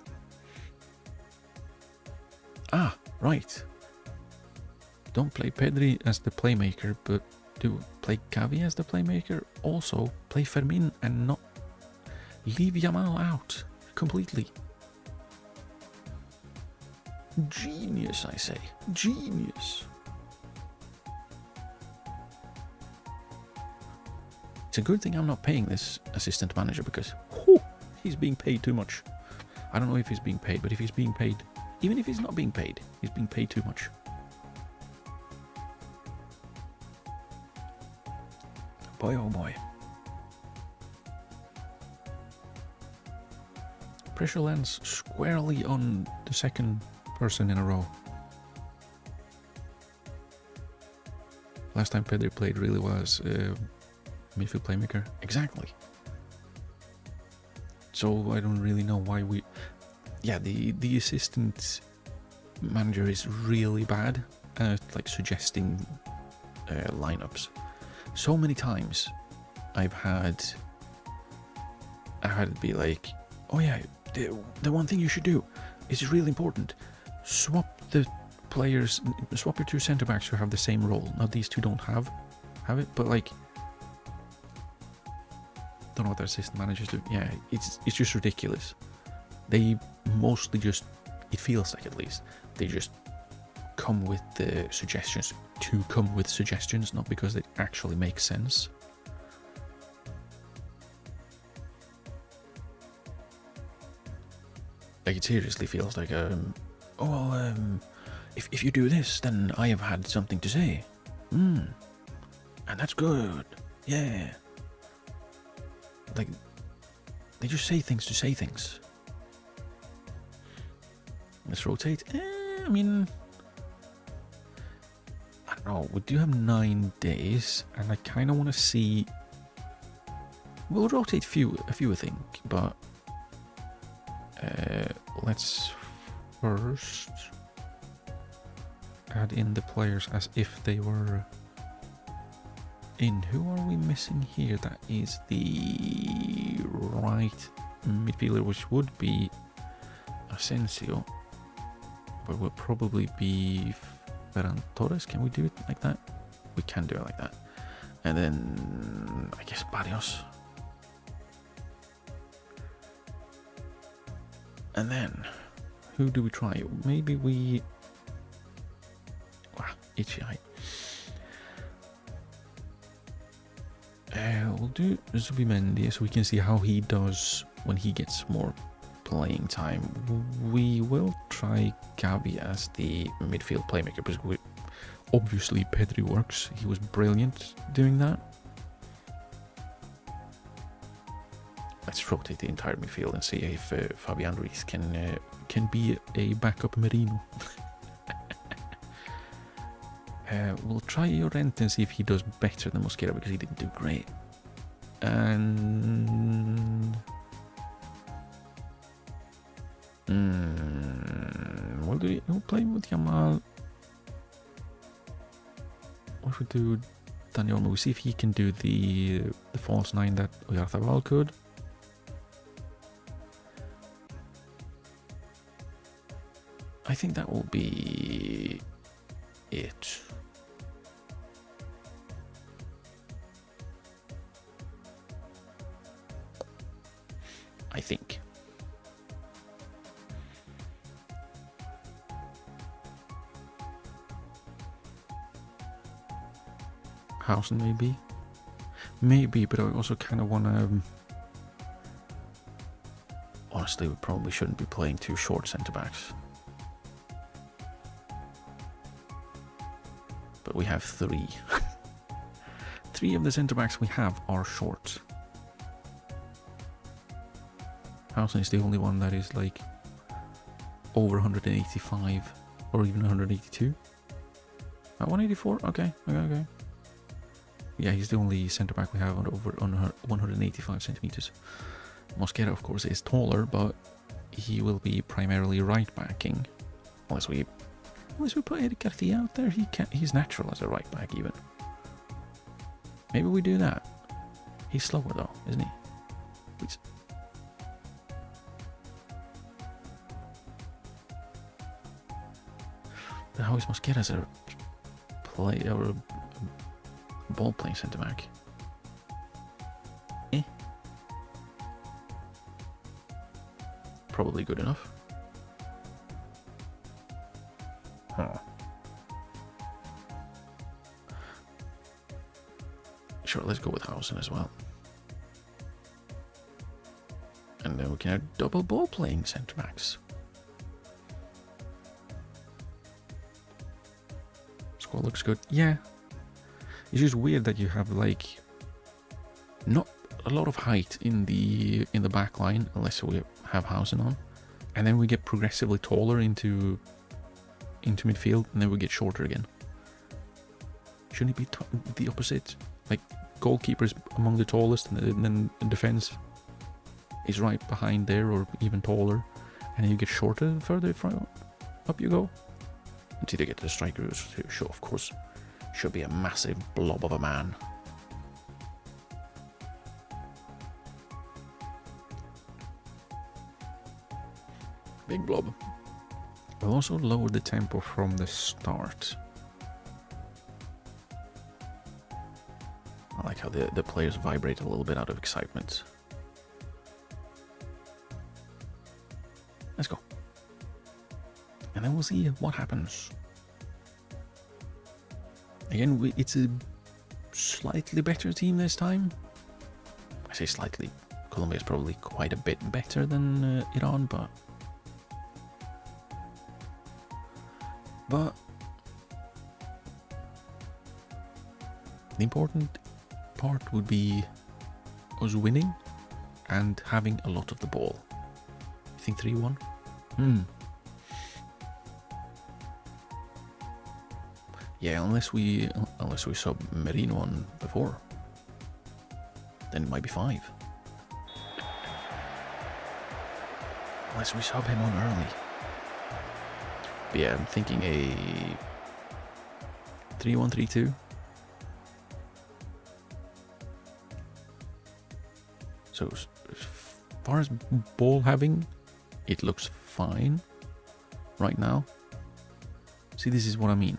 Ah, right. Don't play Pedri as the playmaker, but do play Gavi as the playmaker. Also, play Fermin and not leave Yamal out completely. Genius, I say. Genius. It's a good thing I'm not paying this assistant manager because whew, he's being paid too much. I don't know if he's being paid, but if he's being paid, even if he's not being paid, he's being paid too much. Boy, oh boy. Pressure lands squarely on the second person in a row. Last time Pedri played really was midfield playmaker. Exactly. So I don't really know why we... Yeah, the assistant manager is really bad at like suggesting lineups. So many times I've had it be like, oh yeah, the one thing you should do is really important. Swap the players, swap your two centre backs who have the same role. Now these two don't have it, but like, don't know what their assistant managers do. Yeah, it's just ridiculous. They mostly just, it feels like at least, they just come with the suggestions to come with suggestions, not because they actually make sense. Like, it seriously feels like, if you do this, then I have had something to say. And that's good. Yeah. Like, they just say things to say things. Let's rotate. I mean, I don't know. We do have 9 days, and I kind of want to see. We'll rotate a few, I think, but let's first add in the players as if they were in. Who are we missing here? That is the right midfielder, which would be Asensio, but would probably be Ferran Torres. Can we do it like that? We can do it like that. And then I guess Barrios. And then who do we try? Maybe we... Wow, itchy eye. We'll do Zubimendi so we can see how he does when he gets more playing time. We will try Gavi as the midfield playmaker because obviously Pedri works. He was brilliant doing that. Let's rotate the entire midfield and see if Fabian Ruiz can be a backup Merino. We'll try Llorente and see if he does better than Mosquera because he didn't do great. And we'll play with Yamal. What if we do Daniel? We'll see if he can do the false 9 that Oyarzabal could. I think that will be it. I think. Hausen maybe, but I also kind of want to. Honestly, we probably shouldn't be playing 2 short centre backs. But we have 3. 3 of the centre backs we have are short. Hausen is the only one that is like over 185 or even 182. At 184? Okay. Yeah, he's the only centre back we have on 185 centimeters. Mosquera, of course, is taller, but he will be primarily right backing, unless we put Eric Garcia out there. He's natural as a right back even. Maybe we do that. He's slower though, isn't he? But how is Mosquera as a ball playing centre back? Probably good enough. Sure, let's go with Hausen as well. then we can have double ball playing centre backs. Squad looks good. Yeah. It's just weird that you have like not a lot of height in the back line unless we have Hausen on. And then we get progressively taller into midfield, and then we get shorter again. Shouldn't it be the opposite? Like goalkeepers among the tallest, and then defense is right behind there, or even taller, and then you get shorter the further front up you go. Until you get to the strikers, who sure, of course, should be a massive blob of a man. Big blob. We'll also lower the tempo from the start. I like how the players vibrate a little bit out of excitement. Let's go. And then we'll see what happens. Again, it's a slightly better team this time. I say slightly. Colombia is probably quite a bit better than Iran, but the important part would be us winning and having a lot of the ball. You think 3-1? Yeah, unless we sub Merino on before, then it might be 5. Unless we sub him on early. But yeah, I'm thinking a 3-1-3-2. So as far as ball having, it looks fine right now. See, this is what I mean.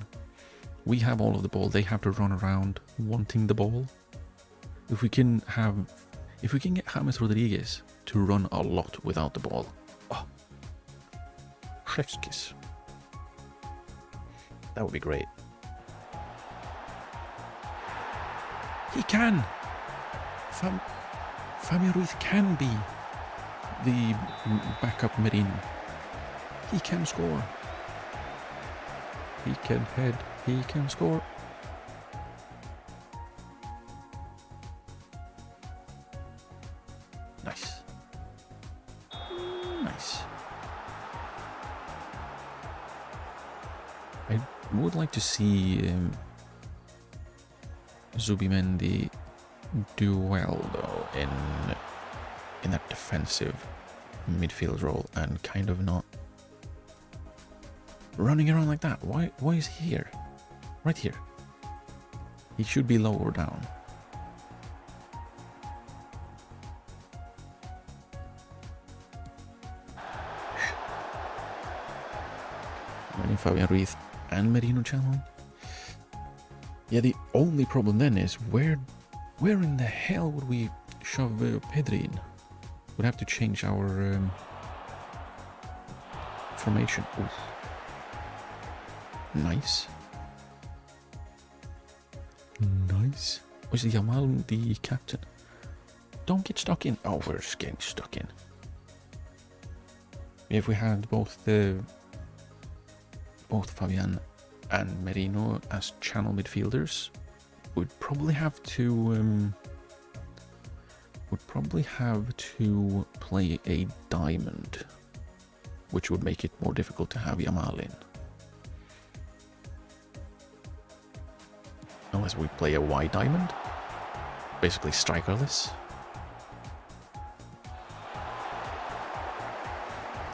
We have all of the ball. They have to run around wanting the ball. If we can get James Rodriguez to run a lot without the ball, chef's kiss. That would be great. He can. Fabian Ruiz can be the backup Merino. He can score. He can head. He can score. Nice. Nice. I would like to see Zubimendi do well though in that defensive midfield role and kind of not running around like that. Why is he here? Right here. He should be lower down. Running Fabian Ruiz and Merino channel. Yeah, the only problem then is where in the hell would we shove Pedri in? We'd have to change our formation. Oof. Nice. Nice. Was Yamal the captain? Don't get stuck in. Oh, we're getting stuck in. If we had both Fabian and Merino as channel midfielders, we'd probably have to play a diamond, which would make it more difficult to have Yamal in. Unless we play a wide diamond, basically strikerless.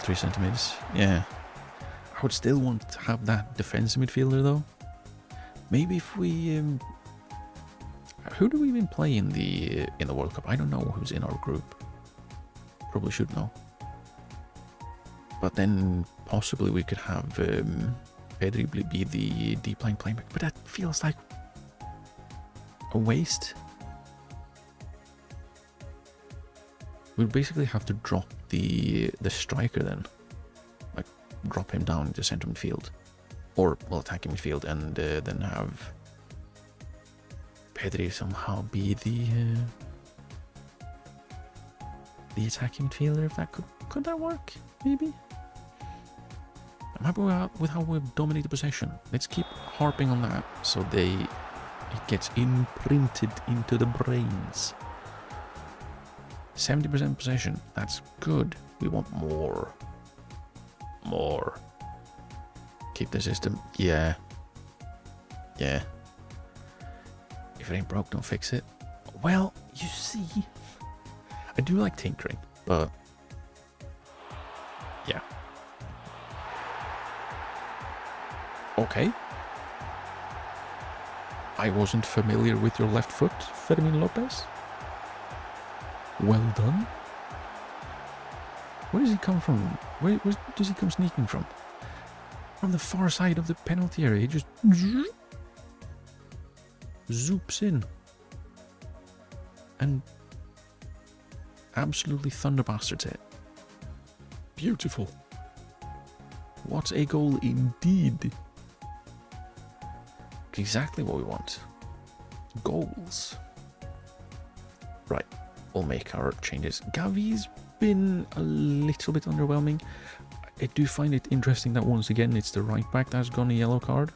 3 centimeters, yeah. I would still want to have that defensive midfielder though. Maybe if we who do we even play in the World Cup? I don't know who's in our group. Probably should know. But then possibly we could have Pedri be the deep line playmaker. But that feels like a waste. We'd basically have to drop the striker then. Like drop him down into center midfield. Or attacking midfield and then have Pedri somehow be the the attacking midfielder, if that could that work? Maybe. I'm happy with how we've dominated possession. Let's keep harping on that so it gets imprinted into the brains. 70% possession. That's good. We want more. More. Keep the system. Yeah. Yeah. If it ain't broke, don't fix it. Well, you see, I do like tinkering, but yeah. Okay. I wasn't familiar with your left foot, Fermin Lopez. Well done. Where does he come from? Where does he come sneaking from? From the far side of the penalty area. He just zoops in. And absolutely thunderbastards it. Beautiful. What a goal indeed. Exactly what we want. Goals. Right, we'll make our changes. Gavi's been a little bit underwhelming. I do find it interesting that once again it's the right back that's gone a yellow card.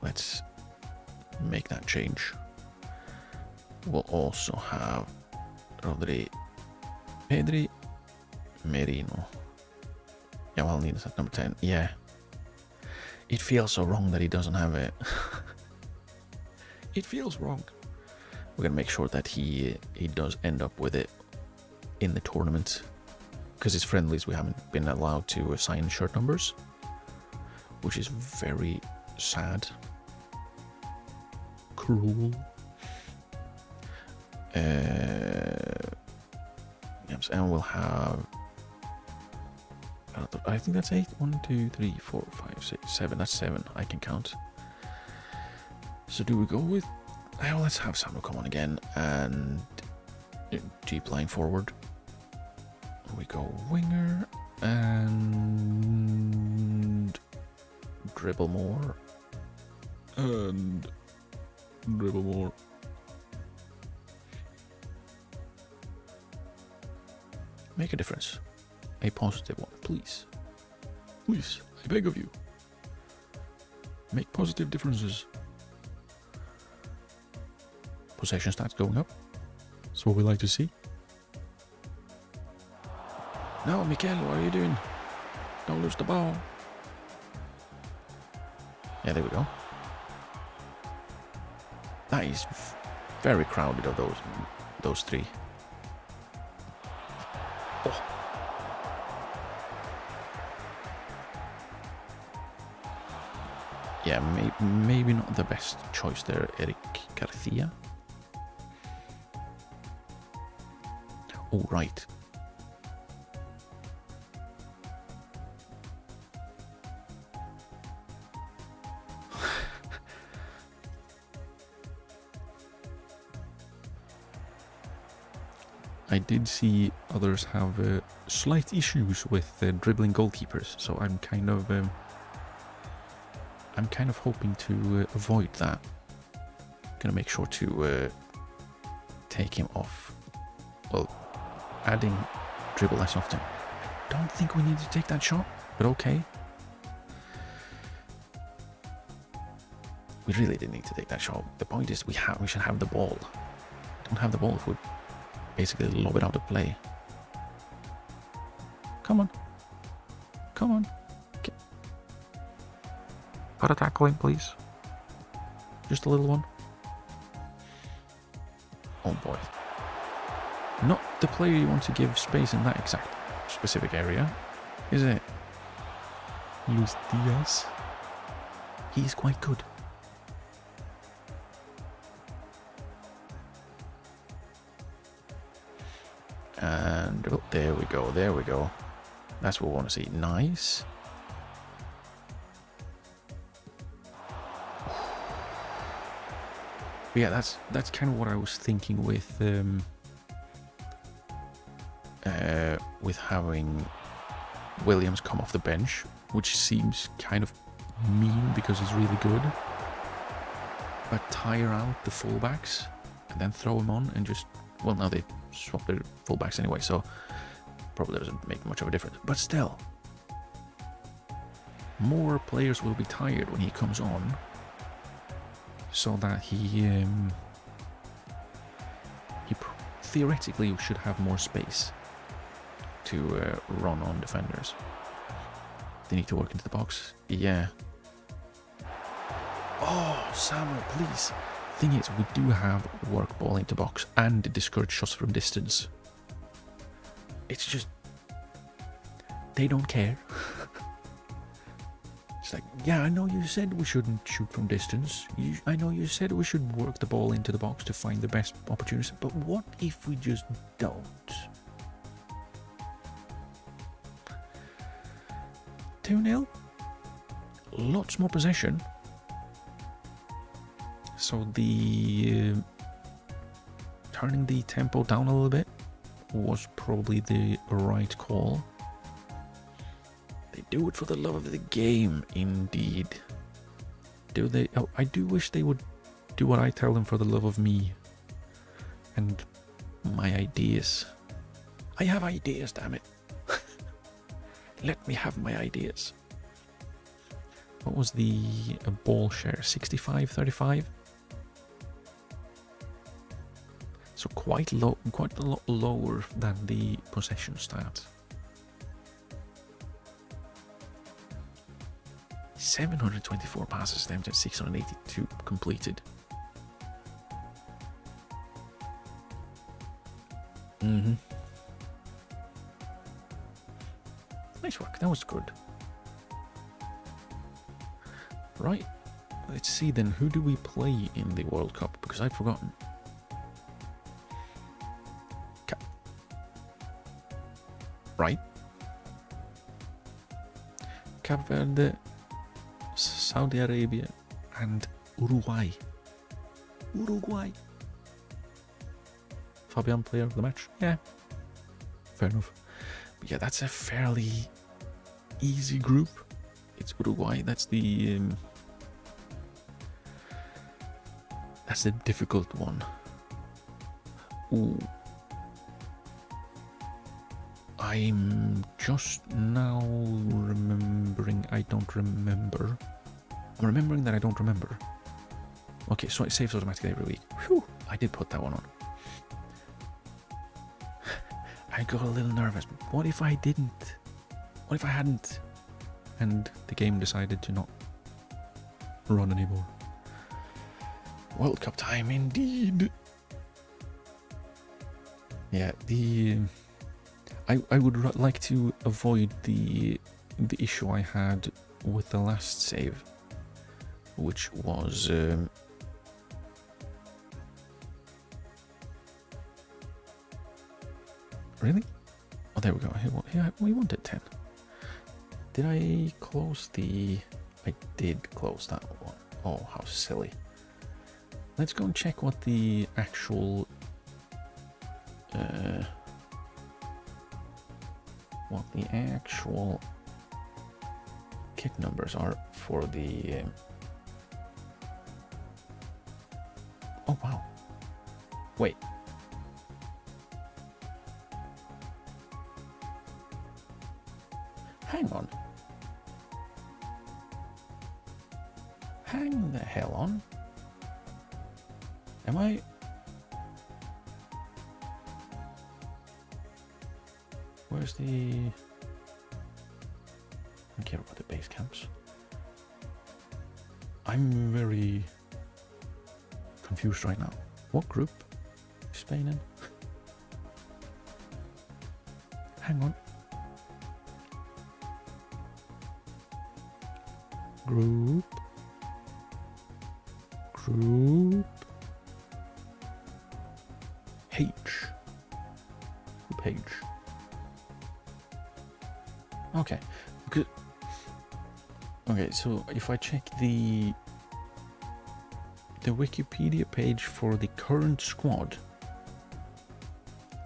Let's make that change. We'll also have Rodri, Pedri, Merino. Yeah, well, needs at number 10. Yeah. It feels so wrong that he doesn't have it. It feels wrong. We're going to make sure that he does end up with it in the tournament. Because it's friendlies, we haven't been allowed to assign shirt numbers. Which is very sad. Cruel. Yes, and we'll have... I think that's 8. 1, 2, 3, 4, 5, 6, 7. That's 7. I can count. So do we go with... Oh, let's have Samuel come on again. And deep line forward. We go winger. And... dribble more. And... dribble more. Make a difference. A positive one, please. Please, I beg of you. Make positive differences. Possession stats going up. That's what we like to see. No, Mikel, what are you doing? Don't lose the ball. Yeah, there we go. That is very crowded of those three. Oh. Yeah, maybe not the best choice there, Eric Garcia. Oh, right. I did see others have slight issues with dribbling goalkeepers, so I'm kind of hoping to avoid that. Gonna make sure to take him off. Well, adding dribble less often. I don't think we need to take that shot, but okay. We really didn't need to take that shot. The point is we should have the ball. Don't have the ball if we basically lob it out of play. Come on. Come on. Okay. Put a tackle in, please. Just a little one. Oh boy. Not the player you want to give space in that exact specific area, is it? Luis Diaz. He's quite good. And oh, there we go, there we go. That's what we want to see. Nice. But yeah, that's kind of what I was thinking with having Williams come off the bench, which seems kind of mean because he's really good. But tire out the fullbacks and then throw him on and just, well, now they swap their fullbacks anyway, so probably doesn't make much of a difference. But still, more players will be tired when he comes on, so that he theoretically should have more space to run on defenders. They need to work into the box. Yeah. Oh, Samuel, please. Thing is, we do have work ball into box and discourage shots from distance. It's just, they don't care. It's like, yeah, I know you said we shouldn't shoot from distance. I know you said we should work the ball into the box to find the best opportunities, but what if we just don't? 2-0. Lots more possession. So the turning the tempo down a little bit was probably the right call. They do it for the love of the game, indeed. Do they? Oh, I do wish they would do what I tell them for the love of me and my ideas. I have ideas, damn it. Let me have my ideas. What was the ball share? 65-35? So quite low, quite a lot lower than the possession stat. 724 passes attempted, 682 completed. Nice work, that was good. Right, let's see then, who do we play in the World Cup? Because I've forgotten. Right. Cape Verde, Saudi Arabia, and Uruguay. Fabian, player of the match? Yeah, fair enough. But yeah, that's a fairly easy group. It's Uruguay. That's the difficult one. Ooh. I'm just now remembering I don't remember. I'm remembering that I don't remember. Okay, so it saves automatically every week. Whew, I did put that one on. I got a little nervous. What if I didn't? What if I hadn't? And the game decided to not run anymore. World Cup time indeed. Yeah, I would like to avoid the issue I had with the last save, which was really? Oh, there we go. Here we wanted 10. Did I close the? I did close that one. Oh, how silly. Let's go and check what the actual kick numbers are for the oh wow, wait, hang on, hang the hell on, am I? Where's the? I don't care about the base camps. I'm very confused right now. What group is Spain in? Hang on. Group. H. Group H. Okay. Good. Okay, so if I check the Wikipedia page for the current squad,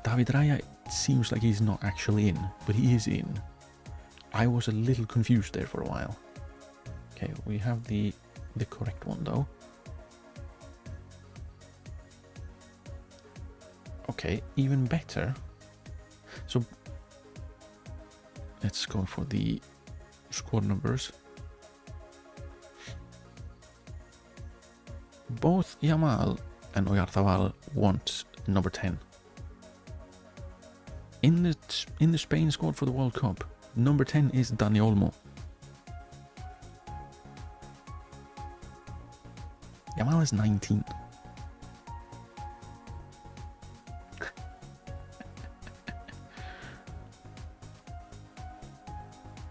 David Raya seems like he's not actually in, but he is in. I was a little confused there for a while. Okay, we have the correct one though. Okay, even better. So let's go for the squad numbers. Both Yamal and Oyarzabal want number 10. In the Spain squad for the World Cup, number 10 is Dani Olmo. Yamal is 19.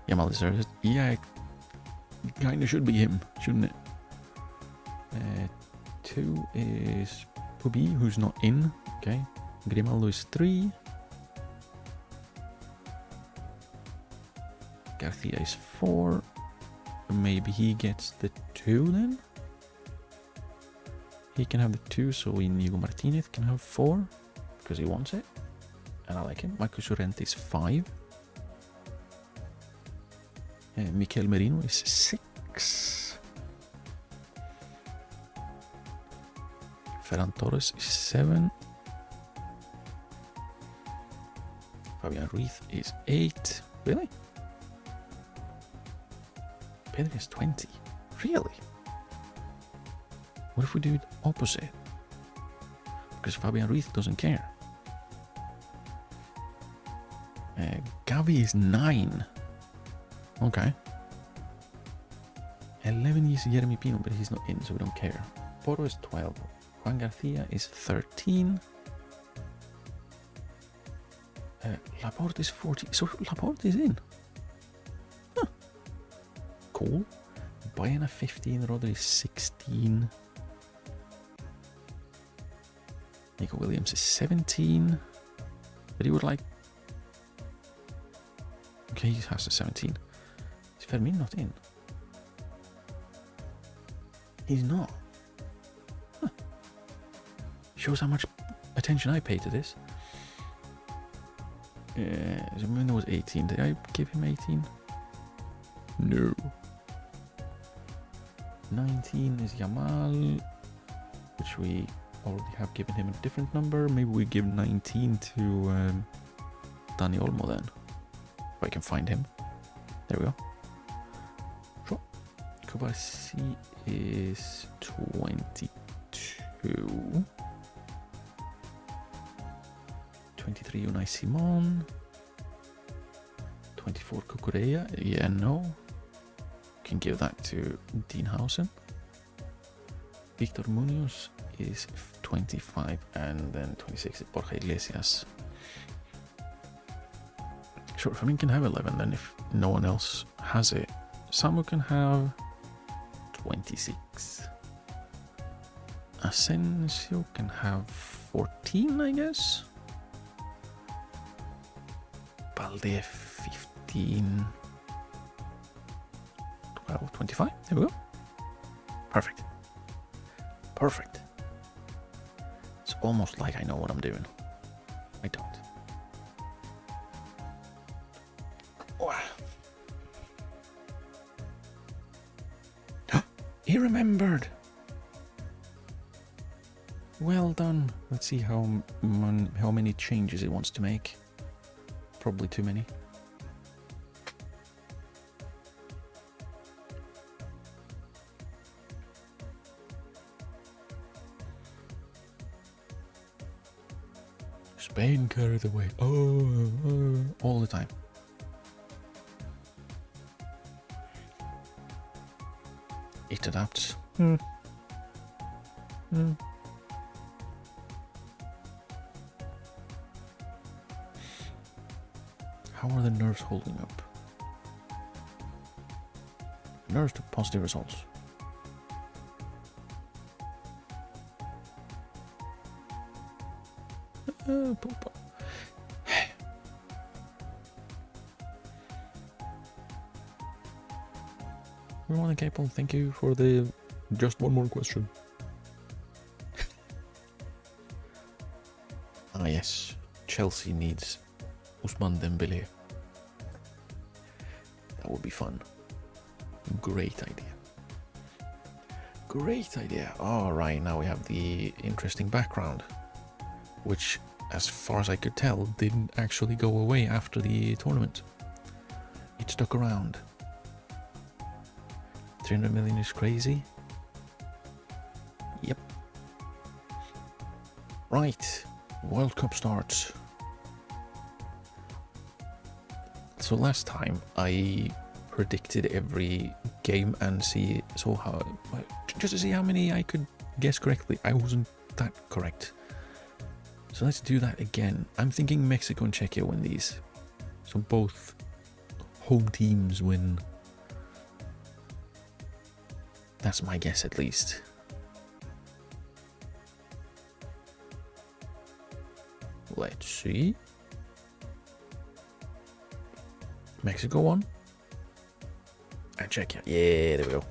Yamal deserves it. Yeah, it kinda should be him, shouldn't it? 2 is Pubi, who's not in. Okay. Grimaldo is 3. Garcia is 4. Maybe he gets the 2 then? He can have the 2, so Inigo Martinez can have 4 because he wants it. And I like him. Marcos Llorente is 5. Mikel Merino is 6. Ferran Torres is 7. Fabian Ruiz is 8. Really? Pedri is 20. Really? What if we do it opposite? Because Fabian Ruiz doesn't care. Gavi is 9. Okay. 11 is Jeremy Pino, but he's not in, so we don't care. Porro is 12. Juan Garcia is 13. Laporte is 14. So Laporte is in. Huh. Cool. Bayana 15. Rodri 16. Nico Williams is 17. But he would like... Okay, he has a 17. Is Fermin not in? He's not. Huh. Shows how much attention I pay to this. Zemuna was 18. Did I give him 18? No. 19 is Yamal, which we already have given him a different number. Maybe we give 19 to Dani Olmo then. If I can find him. There we go. Sure. Kubasi is 22. 23 Unai Simon. 24 Cucurella. Yeah, no. Can give that to Dean Housen. Victor Munoz is 25, and then 26 is Borja Iglesias. Sure, Fermin can have 11 then if no one else has it. Samu can have 26. Asensio can have 14, I guess. Balde 15. 12, 25. There we go. Perfect. Perfect. It's almost like I know what I'm doing. I don't. Wow. He remembered. Well done. Let's see how many changes it wants to make. Probably too many. Spain carried away. All the time. It adapts. How are the nerves holding up? Nerves to positive results. Everyone capable, thank you for the just one more question. Ah yes, Chelsea needs Ousmane Dembélé. That would be fun. Great idea. Great idea. All right, now we have the interesting background, which as far as I could tell, didn't actually go away after the tournament. It stuck around. 300 million is crazy. Yep. Right. World Cup starts. So last time I predicted every game and just to see how many I could guess correctly. I wasn't that correct. So let's do that again. I'm thinking Mexico and Czechia win these. So both home teams win. That's my guess at least. Let's see. Mexico won. And Czechia. Yeah, there we go.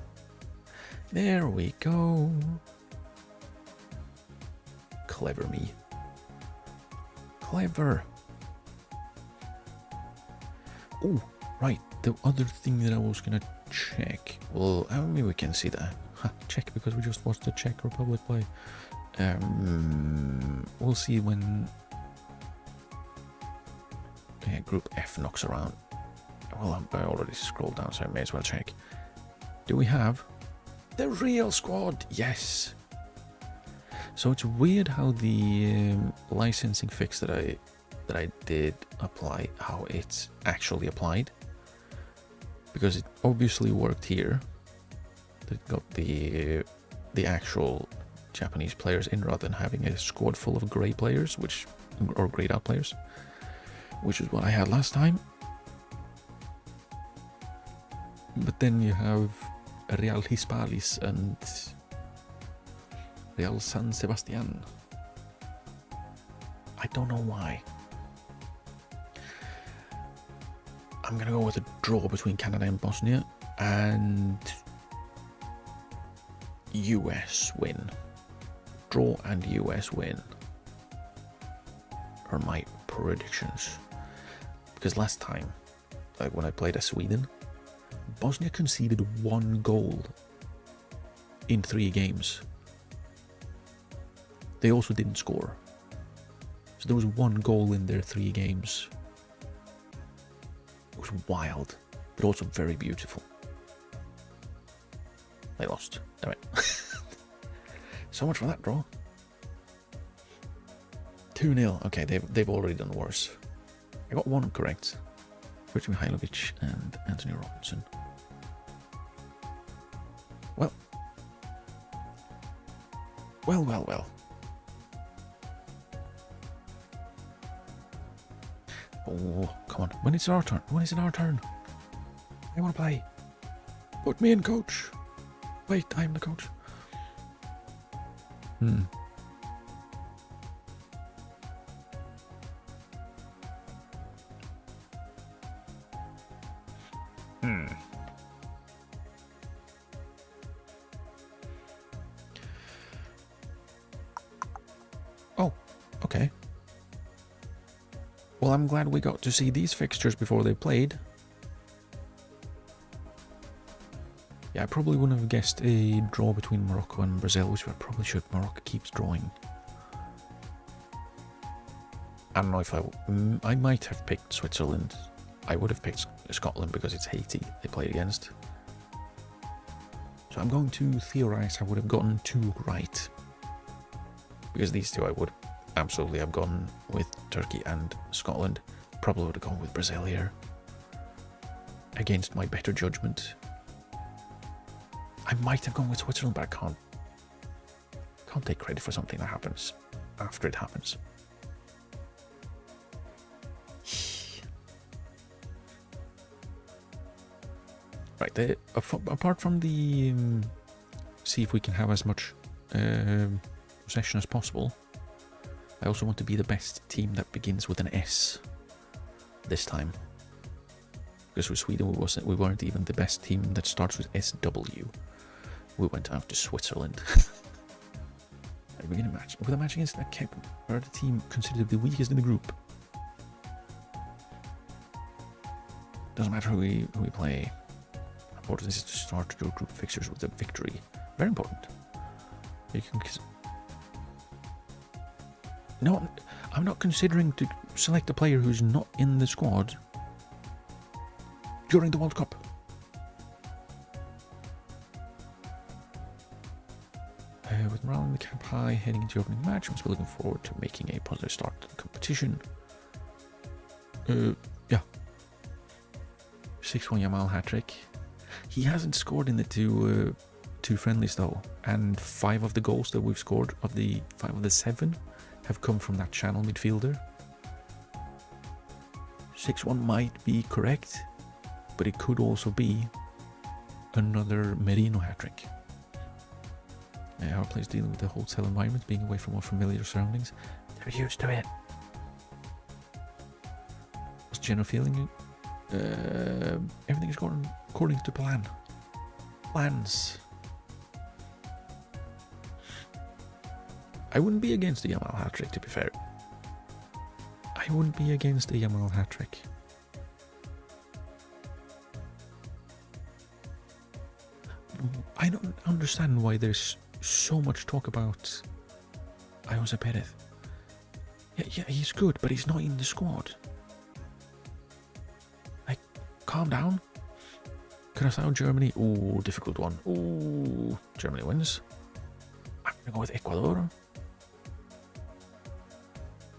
There we go. Clever me. Clever. Oh, right. The other thing that I was gonna check. Well, maybe we can see that. Check because we just watched the Czech Republic play. We'll see when. Okay, Group F knocks around. Well, I already scrolled down, so I may as well check. Do we have the real squad? Yes. So it's weird how the licensing fix that I did apply, how it's actually applied, because it obviously worked here. It got the actual Japanese players in rather than having a squad full of grey players, or greyed out players, which is what I had last time. But then you have Real Hispalis and Real San Sebastian. I don't know why. I'm gonna go with a draw between Canada and Bosnia, and US win. Draw and US win are my predictions. Because last time, like when I played as Sweden, Bosnia conceded 1 goal in 3 games. They also didn't score. So there was 1 goal in their 3 games. It was wild, but also very beautiful. They lost. Damn it. So much for that draw. 2-0. Okay, they've already done worse. I got 1 correct. Richard Mihailovic and Anthony Robinson. Well. Oh, come on. When is it our turn? I want to play. Put me in, coach. Wait, I'm the coach. Oh, okay. Well, I'm glad we got to see these fixtures before they played. Yeah, I probably wouldn't have guessed a draw between Morocco and Brazil, which I probably should. Morocco keeps drawing. I don't know if I might have picked Switzerland. I would have picked Scotland because it's Haiti they played against. So I'm going to theorize I would have gotten 2 right. Because these 2 I would absolutely have gone with Turkey and Scotland. Probably would have gone with Brazil here. Against my better judgment. I might have gone with Switzerland, but I can't take credit for something that happens after it happens. Right, apart from the see if we can have as much possession as possible, I also want to be the best team that begins with an S this time. Because with Sweden we weren't even the best team that starts with SW. We went after Switzerland. Are we going to match? With a match against a Cape Verde team considered the weakest in the group. Doesn't matter who we play. Important is to start your group fixtures with a victory. Very important. You can. No, I'm not considering to select a player who's not in the squad during the World Cup. With morale in the camp high, heading into the opening match, I'm still looking forward to making a positive start to the competition. Yeah. 6-1 Yamal hat-trick. He hasn't scored in the two friendlies though, and 5 of the goals that we've scored, of the 5 of the 7, have come from that channel midfielder. 6-1 might be correct, but it could also be another Merino hat-trick. Our players dealing with the hotel environment, being away from more familiar surroundings. They're used to it. What's the general feeling? Everything is going according to plan. Plans. I wouldn't be against the Yamal hat-trick, to be fair. I wouldn't be against the Yamal hat-trick. I don't understand why there's so much talk about Ayoze Perez. Yeah, he's good, but he's not in the squad. Like, calm down. Curaçao, Germany. Ooh, difficult one. Ooh, Germany wins. I'm gonna go with Ecuador.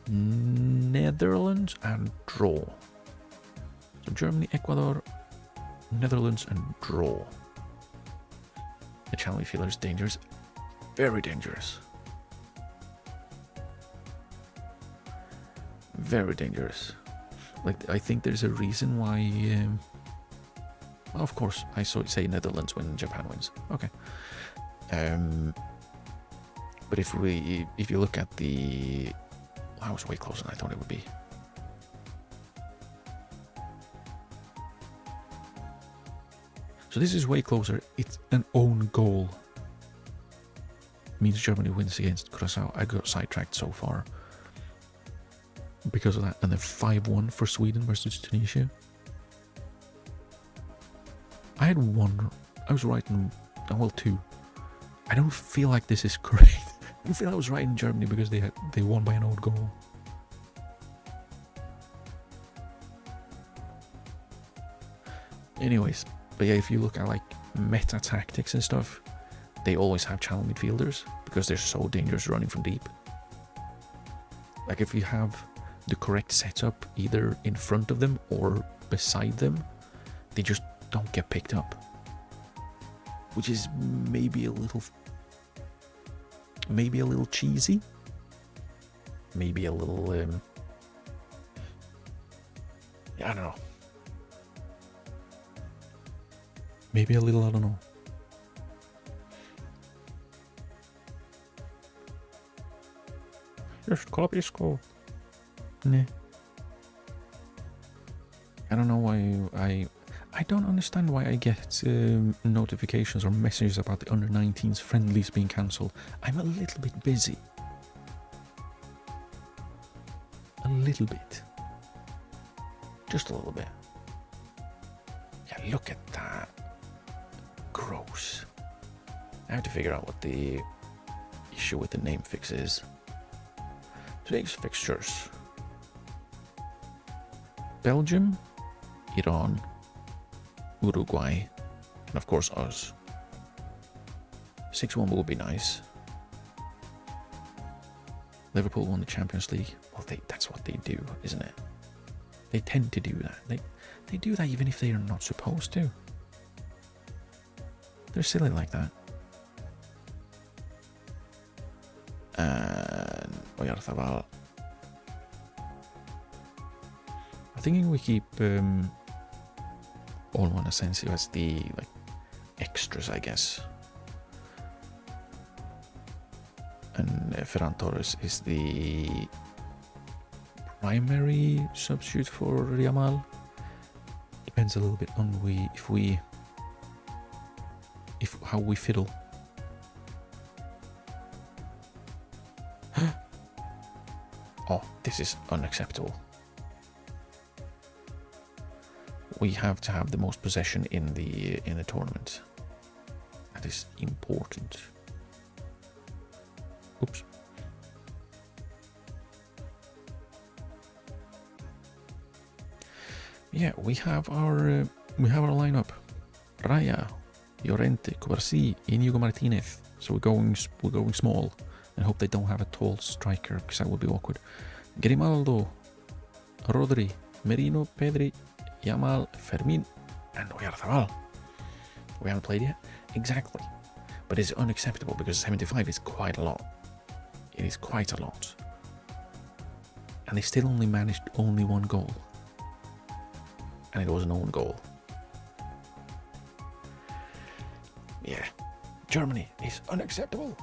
Netherlands and draw. So Germany, Ecuador, Netherlands and draw. The channel midfielder is dangerous. Very dangerous. Very dangerous. Like, I think there's a reason why... well, of course, I say Netherlands when Japan wins. Okay. But if you look at the... I was way closer than I thought it would be. So this is way closer. It's an own goal. Means Germany wins against Curaçao. I got sidetracked so far because of that. And then 5-1 for Sweden versus Tunisia. I had one. I was right in, well, 2. I don't feel like this is correct. I don't feel I was right in Germany because they won by an own goal. Anyways, but yeah, if you look at like meta tactics and stuff, they always have channel midfielders because they're so dangerous running from deep. Like, if you have the correct setup either in front of them or beside them, they just don't get picked up. Which is maybe a little cheesy. Maybe a little I don't know. Maybe a little, I don't know. Just copy score. Nah. I don't know why I don't understand why I get notifications or messages about the under-19s friendlies being cancelled. I'm a little bit busy. A little bit. Just a little bit. Yeah, look at that. Gross. I have to figure out what the issue with the name fix is. Today's fixtures: Belgium, Iran, Uruguay, and of course us. 6-1 would be nice. Liverpool won the Champions League. Well, that's what they do, isn't it? They tend to do that. They do that even if they are not supposed to. They're silly like that. And Oyarzabal. I'm thinking we keep Olmo Asensio as the extras, I guess. And Ferran Torres is the primary substitute for Yamal. Depends a little bit on how we fiddle. Oh, this is unacceptable. We have to have the most possession in the tournament. That is important. Oops. yeah, we have our lineup: Raya, Llorente, Cubarsí, Inigo Martinez. So we're going small, and hope they don't have a tall striker because that would be awkward. Grimaldo, Rodri, Merino, Pedri, Yamal, Fermin, and Oyarzabal. We haven't played yet. Exactly. But it's unacceptable because 75 is quite a lot. It is quite a lot. And they still only managed only one goal. And it was an own goal. Yeah. Germany is unacceptable.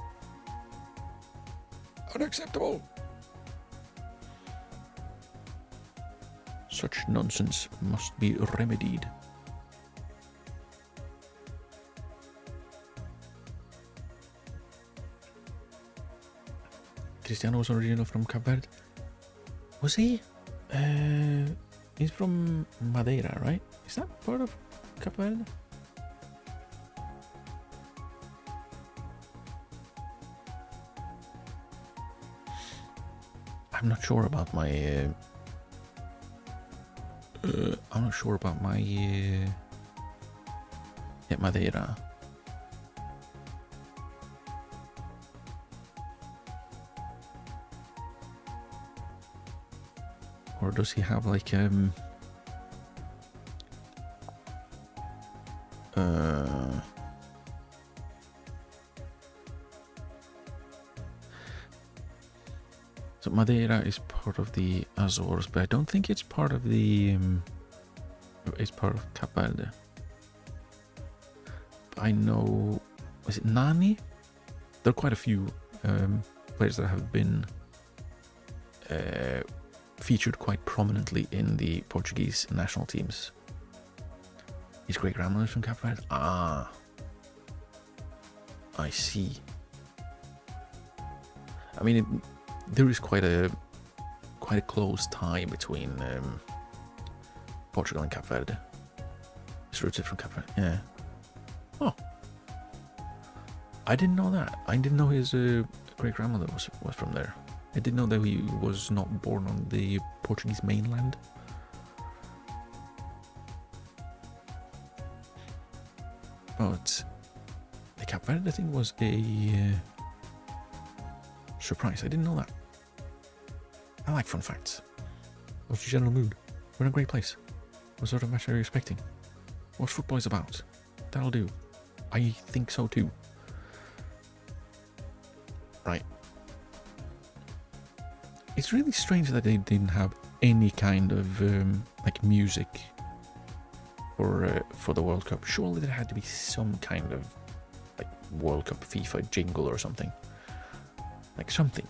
Unacceptable. Such nonsense must be remedied. Cristiano was originally from Cape Verde. Was he? He's from Madeira, right? Is that part of Cape Verde? I'm not sure about my. I'm not sure about my. Madeira. Or does he have like so Madeira is part of the Azores, but I don't think it's part of the it's part of Cape Verde. I know, is it Nani? There are quite a few players that have been featured quite prominently in the Portuguese national teams. His great grandmother from Cape Verde. Ah, I see. I mean, there is quite a close tie between Portugal and Cape Verde. His roots are from Cape Verde. Yeah. Oh, I didn't know that. I didn't know his great grandmother was from there. I didn't know that he was not born on the Portuguese mainland. But the Cape Verde thing was a surprise. I didn't know that. I like fun facts. What's your general mood? We're in a great place. What sort of match are you expecting? What's football is about? That'll do. I think so too. Right. It's really strange that they didn't have any kind of like music for the World Cup. Surely there had to be some kind of like World Cup FIFA jingle or something. Like something.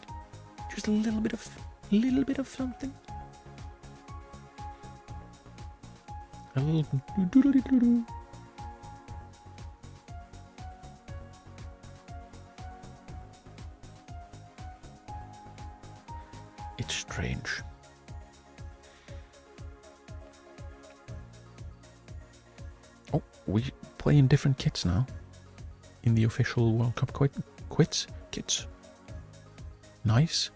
Just a little bit of something. A little doodly-doo-doo. It's strange. Oh, we play in different kits now. In the official World Cup kits. Nice.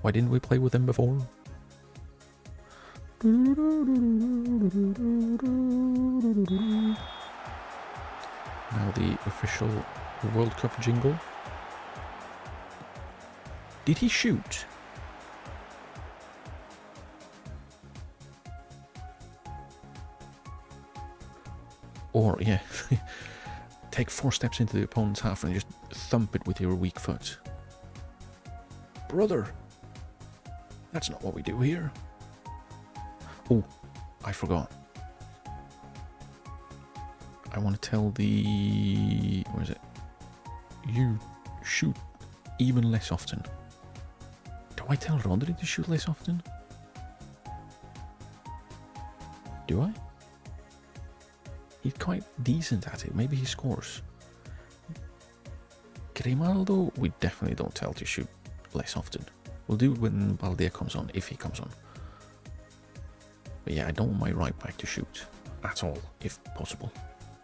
Why didn't we play with them before? Now the official World Cup jingle. Did he shoot? Or, yeah, take 4 steps into the opponent's half and just thump it with your weak foot. Brother, that's not what we do here. Oh, I forgot. I want to tell the... Where is it? You shoot even less often. Do I tell Rodri to shoot less often? Do I? He's quite decent at it. Maybe he scores. Grimaldo, we definitely don't tell to shoot less often. We'll do it when Balde comes on, if he comes on. But yeah, I don't want my right back to shoot at all, if possible.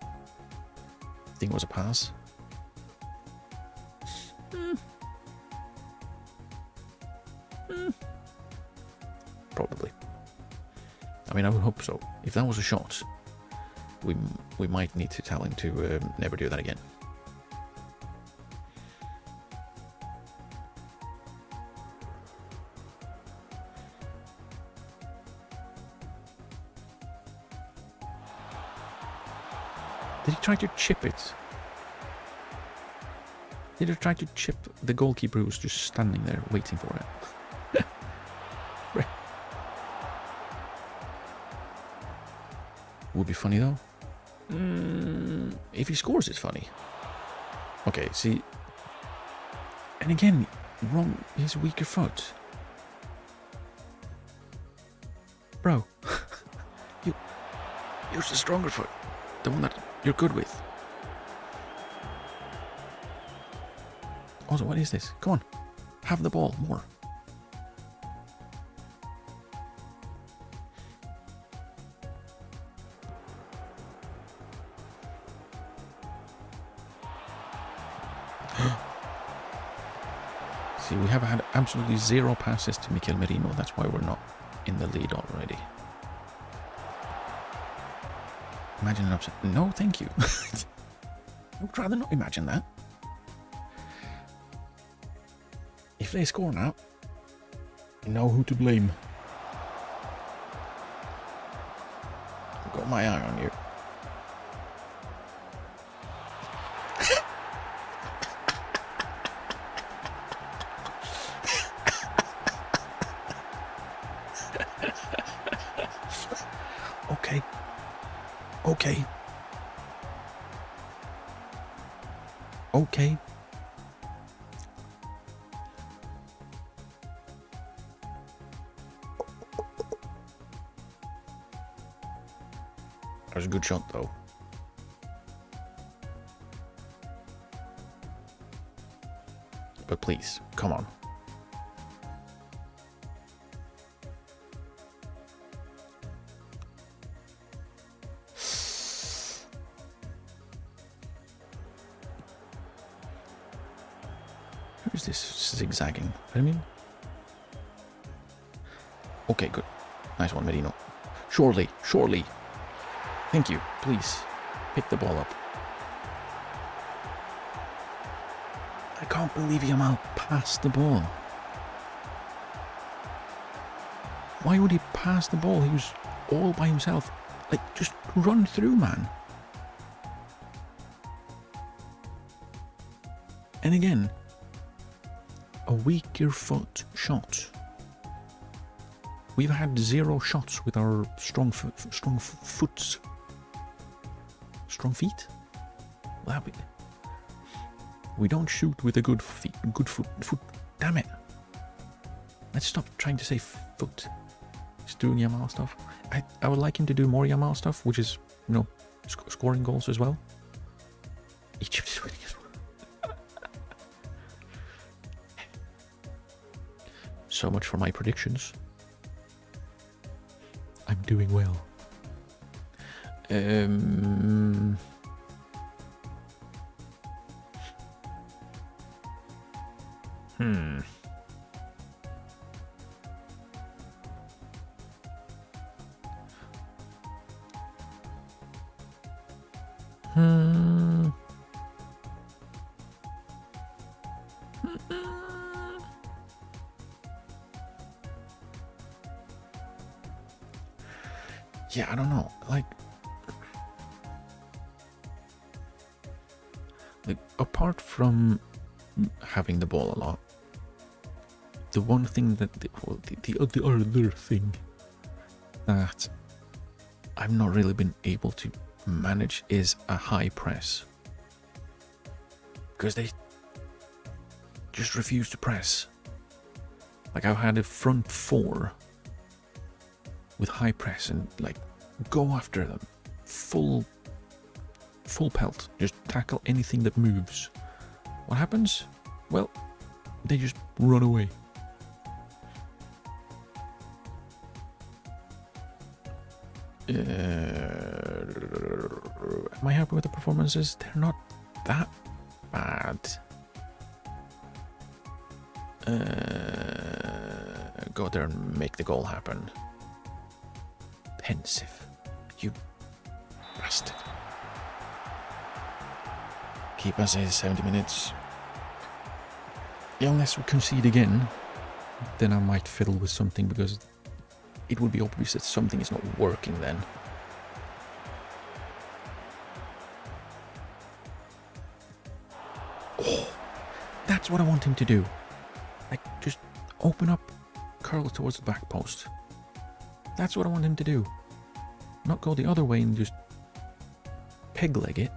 I think it was a pass. Probably. I mean, I would hope so. If that was a shot, we might need to tell him to never do that again. Did he try to chip it? Did he try to chip the goalkeeper who was just standing there waiting for it? Right. Would be funny though. If he scores, it's funny. Okay, see. And again, wrong. His weaker foot. Bro, use the stronger foot, the one that you're good with. Also, what is this? Come on, have the ball more. See, we have had absolutely 0 passes to Mikel Merino. That's why we're not in the lead already. Imagine an upset. No, thank you. I would rather not imagine that. If they score now, you know who to blame. I've got my eye on you. Okay. Okay. Okay. That was a good shot, though. But please, come on. Who's this zigzagging? I mean, okay, good. Nice one, Merino. Surely, surely. Thank you. Please, pick the ball up. I can't believe Yamal passed the ball. Why would he pass the ball? He was all by himself. Like, just run through, man. And again, a weaker foot shot. We've had 0 shots with our strong foots. Strong feet? Well, we don't shoot with a good foot. Damn it. Let's stop trying to say foot. Just doing Yamal stuff. I would like him to do more Yamal stuff, which is, you know, scoring goals as well. Egypt is winning as well. So much for my predictions. I'm doing well. Yeah, I don't know. Like, apart from having the ball a lot, the one thing that the other thing that I've not really been able to manage is a high press, because they just refuse to press. Like, I've had a front 4 with high press and like go after them, full pelt, just tackle anything that moves. What happens? Well, they just run away. Am I happy with the performances? They're not that bad. Go there and make the goal happen. defensive. You bastard. Keeper says 70 minutes. Yeah, unless we concede again, then I might fiddle with something, because it would be obvious that something is not working then. Oh, that's what I want him to do. Like, just open up, curl towards the back post. That's what I want him to do. Not go the other way and just peg leg it.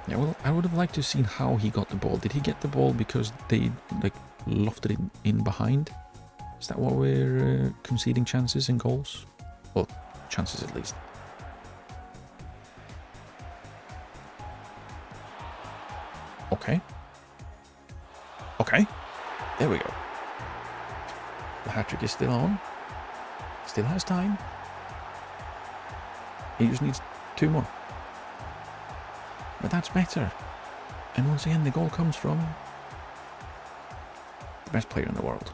Yeah, well, I would have liked to have seen how he got the ball. Did he get the ball because they like lofted it in behind? Is that why we're conceding chances and goals? Well, chances at least. Okay. Okay. There we go. The hat-trick is still on. Still has time. He just needs 2 more. But that's better. And once again, the goal comes from the best player in the world,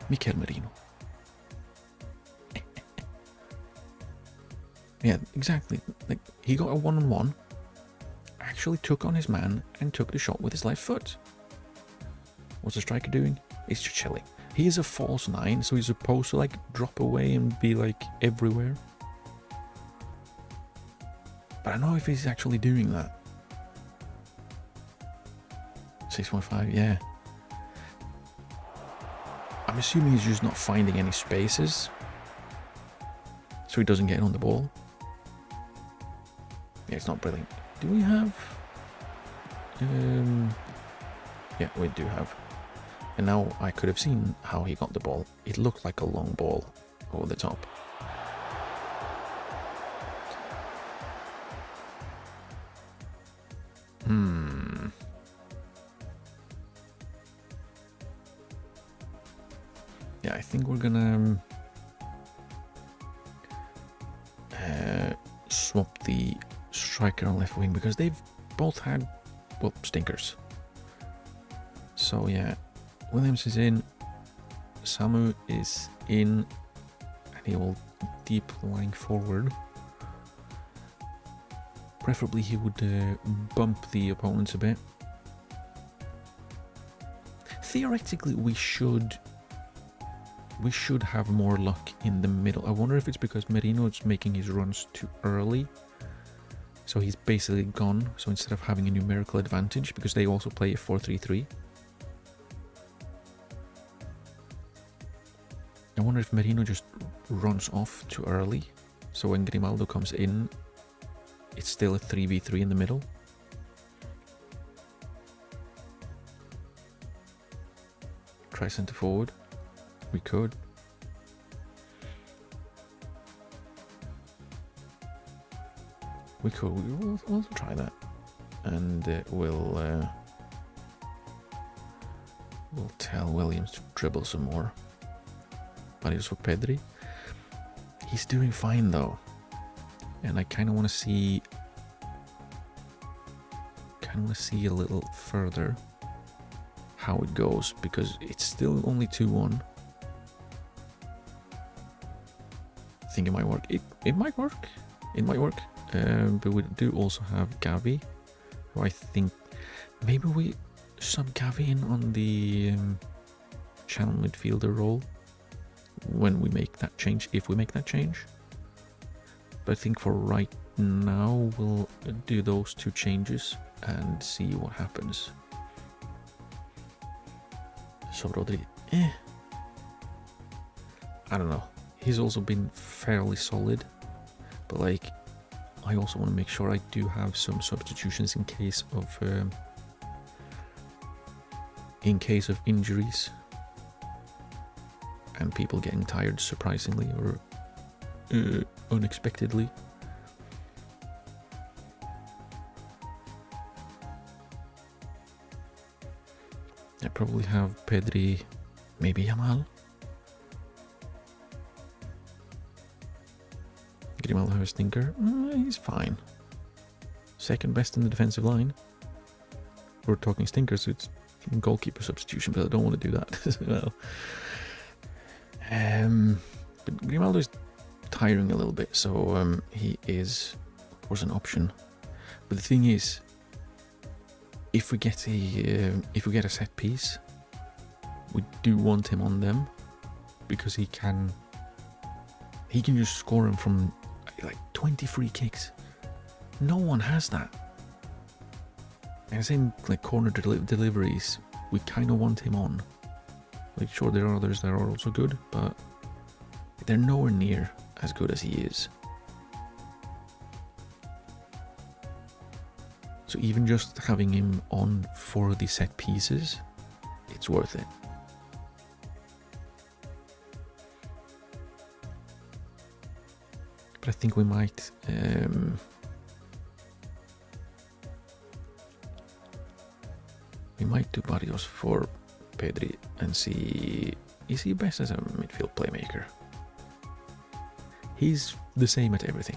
Mikel Merino. Yeah, exactly. Like, he got a one-on-one, actually took on his man, and took the shot with his left foot. What's the striker doing? He's just chilling. He is a false 9, so he's supposed to like drop away and be like everywhere. But I don't know if he's actually doing that. 6.5, yeah. I'm assuming he's just not finding any spaces, so he doesn't get on the ball. Yeah, it's not brilliant. Do we have... yeah, we do have. And now I could have seen how he got the ball. It looked like a long ball over the top. Yeah, I think we're gonna swap the striker on left wing, because they've both had, well, stinkers. So yeah, Williams is in, Samu is in, and he will deep lying forward. Preferably he would bump the opponents a bit. Theoretically, we should have more luck in the middle. I wonder if it's because Merino is making his runs too early, so he's basically gone. So instead of having a numerical advantage, because they also play a 4-3-3, I wonder if Merino just runs off too early, so when Grimaldo comes in, it's still a 3v3 in the middle. Try centre forward. We could. We'll try that. And we'll tell Williams to dribble some more. But for Pedri. He's doing fine though. And I kind of want to see a little further how it goes, because it's still only 2-1. I think it might work. It might work. It might work. But we do also have Gavi, who I think maybe we sub Gavi in on the channel midfielder role when we make that change, if we make that change. But I think for right now we'll do those 2 changes and see what happens. So Rodri, I don't know. He's also been fairly solid, but like, I also want to make sure I do have some substitutions in case of injuries and people getting tired surprisingly or unexpectedly. I probably have Pedri, maybe Yamal. Grimaldo has a stinker. He's fine. Second best in the defensive line. We're talking stinkers, so it's goalkeeper substitution, but I don't want to do that as well. But Grimaldo is tiring a little bit, so he is, of course, an option. But the thing is, if we get a set piece, we do want him on them because he can just score him from like 20 free kicks. No one has that. And same like corner deliveries, we kind of want him on. Like, sure, there are others that are also good, but they're nowhere near as good as he is. So even just having him on for the set pieces, it's worth it. But I think we might do Barrios for Pedri and see, is he best as a midfield playmaker? He's the same at everything.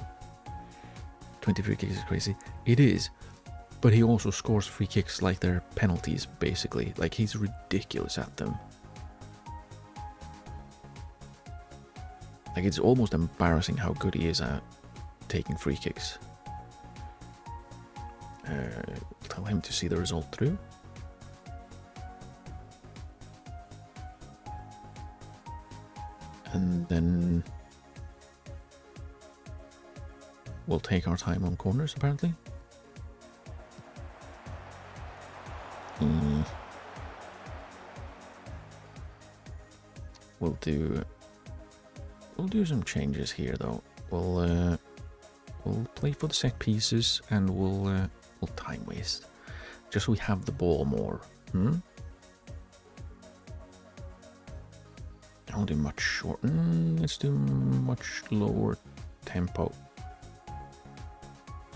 20 free kicks is crazy. It is, but he also scores free kicks like they're penalties, basically. Like, he's ridiculous at them. Like, it's almost embarrassing how good he is at taking free kicks. Tell him to see the result through. And then we'll take our time on corners, apparently. We'll do some changes here, though. We'll play for the set pieces, and we'll time waste, just so we have the ball more. I'll do much shorter. Let's do much lower tempo.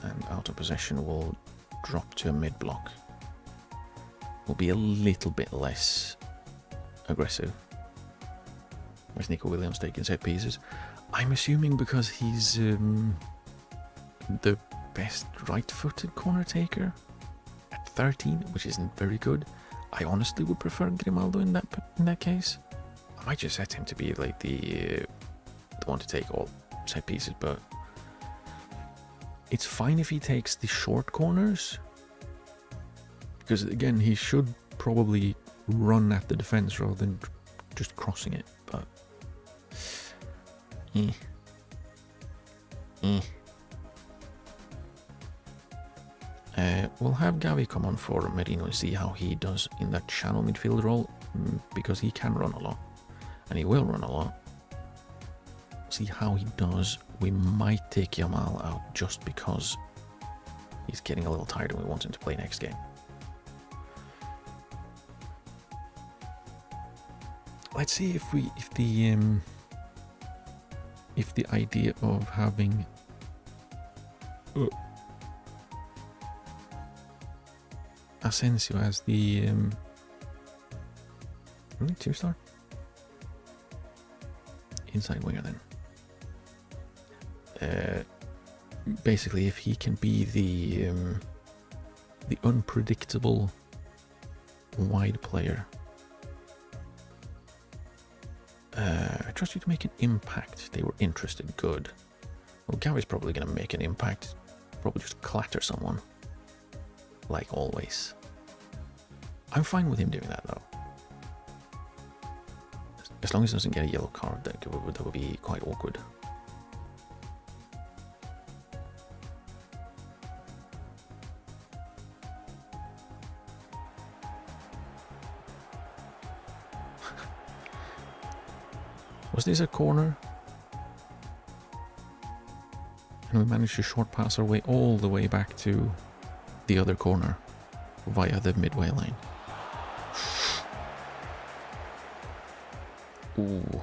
And out of possession, we'll drop to a mid block. We'll be a little bit less aggressive. Where's Nico Williams taking set pieces? I'm assuming because he's the best right-footed corner taker at 13, which isn't very good. I honestly would prefer Grimaldo in that case. I might just set him to be like the one to take all set pieces, but it's fine if he takes the short corners, because again, he should probably run at the defense rather than just crossing it. But we'll have Gavi come on for Merino and see how he does in that channel midfield role, because he can run a lot, and he will run a lot. See how he does. We might take Yamal out just because he's getting a little tired and we want him to play next game. Let's see if the idea of having Asensio as the 2-star inside winger, then basically if he can be the unpredictable wide player. I trust you to make an impact. They were interested. Good. Well, Gavi's probably going to make an impact. Probably just clatter someone. Like always. I'm fine with him doing that, though. As long as he doesn't get a yellow card, that would be quite awkward. Was this a corner? And we managed to short pass our way all the way back to the other corner via the midway line. Ooh.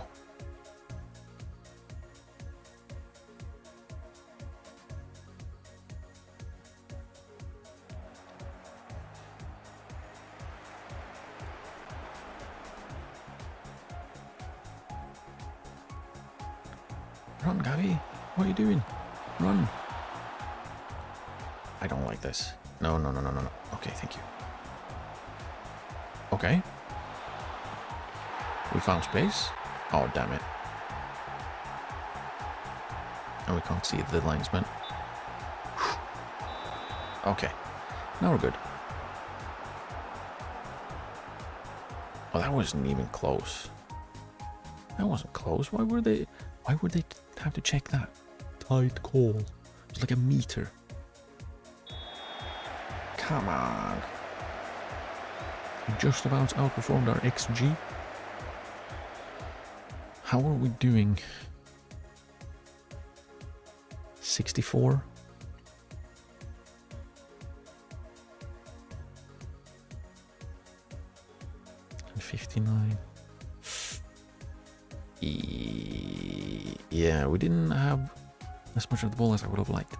Run, Gavi. What are you doing? Run. I don't like this. No. Okay, thank you. Okay. We found space. Oh, damn it. And we can't see the linesman. Okay, now we're good. Well, that wasn't even close. That wasn't close. Why would they have to check that? Tight call. It's like a meter. Come on. We just about outperformed our XG. How are we doing? 64. And 59. Yeah, we didn't have as much of the ball as I would have liked.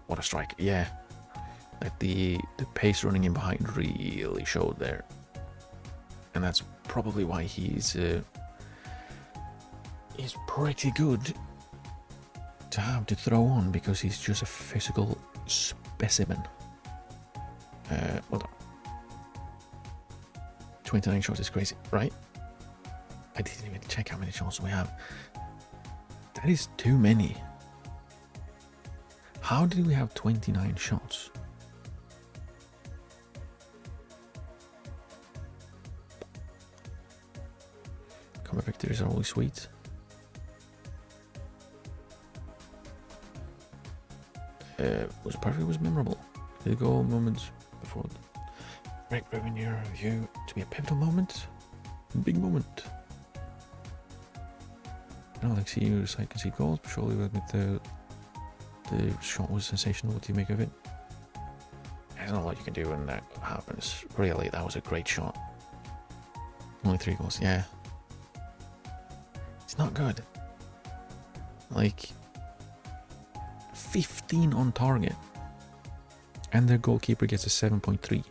What a strike. Yeah. Like the pace running in behind really showed there. And that's probably why he's pretty good to have to throw on, because he's just a physical specimen. Hold on. 29 shots is crazy, right? I didn't even check how many shots we have. That is too many. How did we have 29 shots? Comeback victories are always sweet. Was perfect, was memorable. The goal moments before break in your review to be a pivotal moment, big moment. I don't like seeing you side concede goals, but surely with the shot was sensational. What do you make of it? There's not a lot you can do when that happens. Really, that was a great shot. Only 3 goals, yeah. It's not good. Like 15 on target, and their goalkeeper gets a 7.3.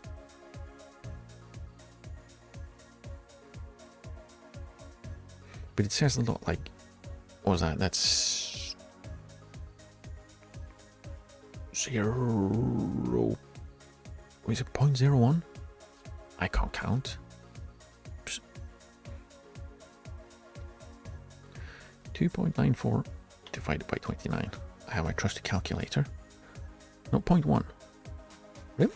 But it says a lot. Like, what was that? That's 0. Is it 0.01? I can't count. 2.94 divided by 29. I have my trusty calculator. No, 0.1. Really?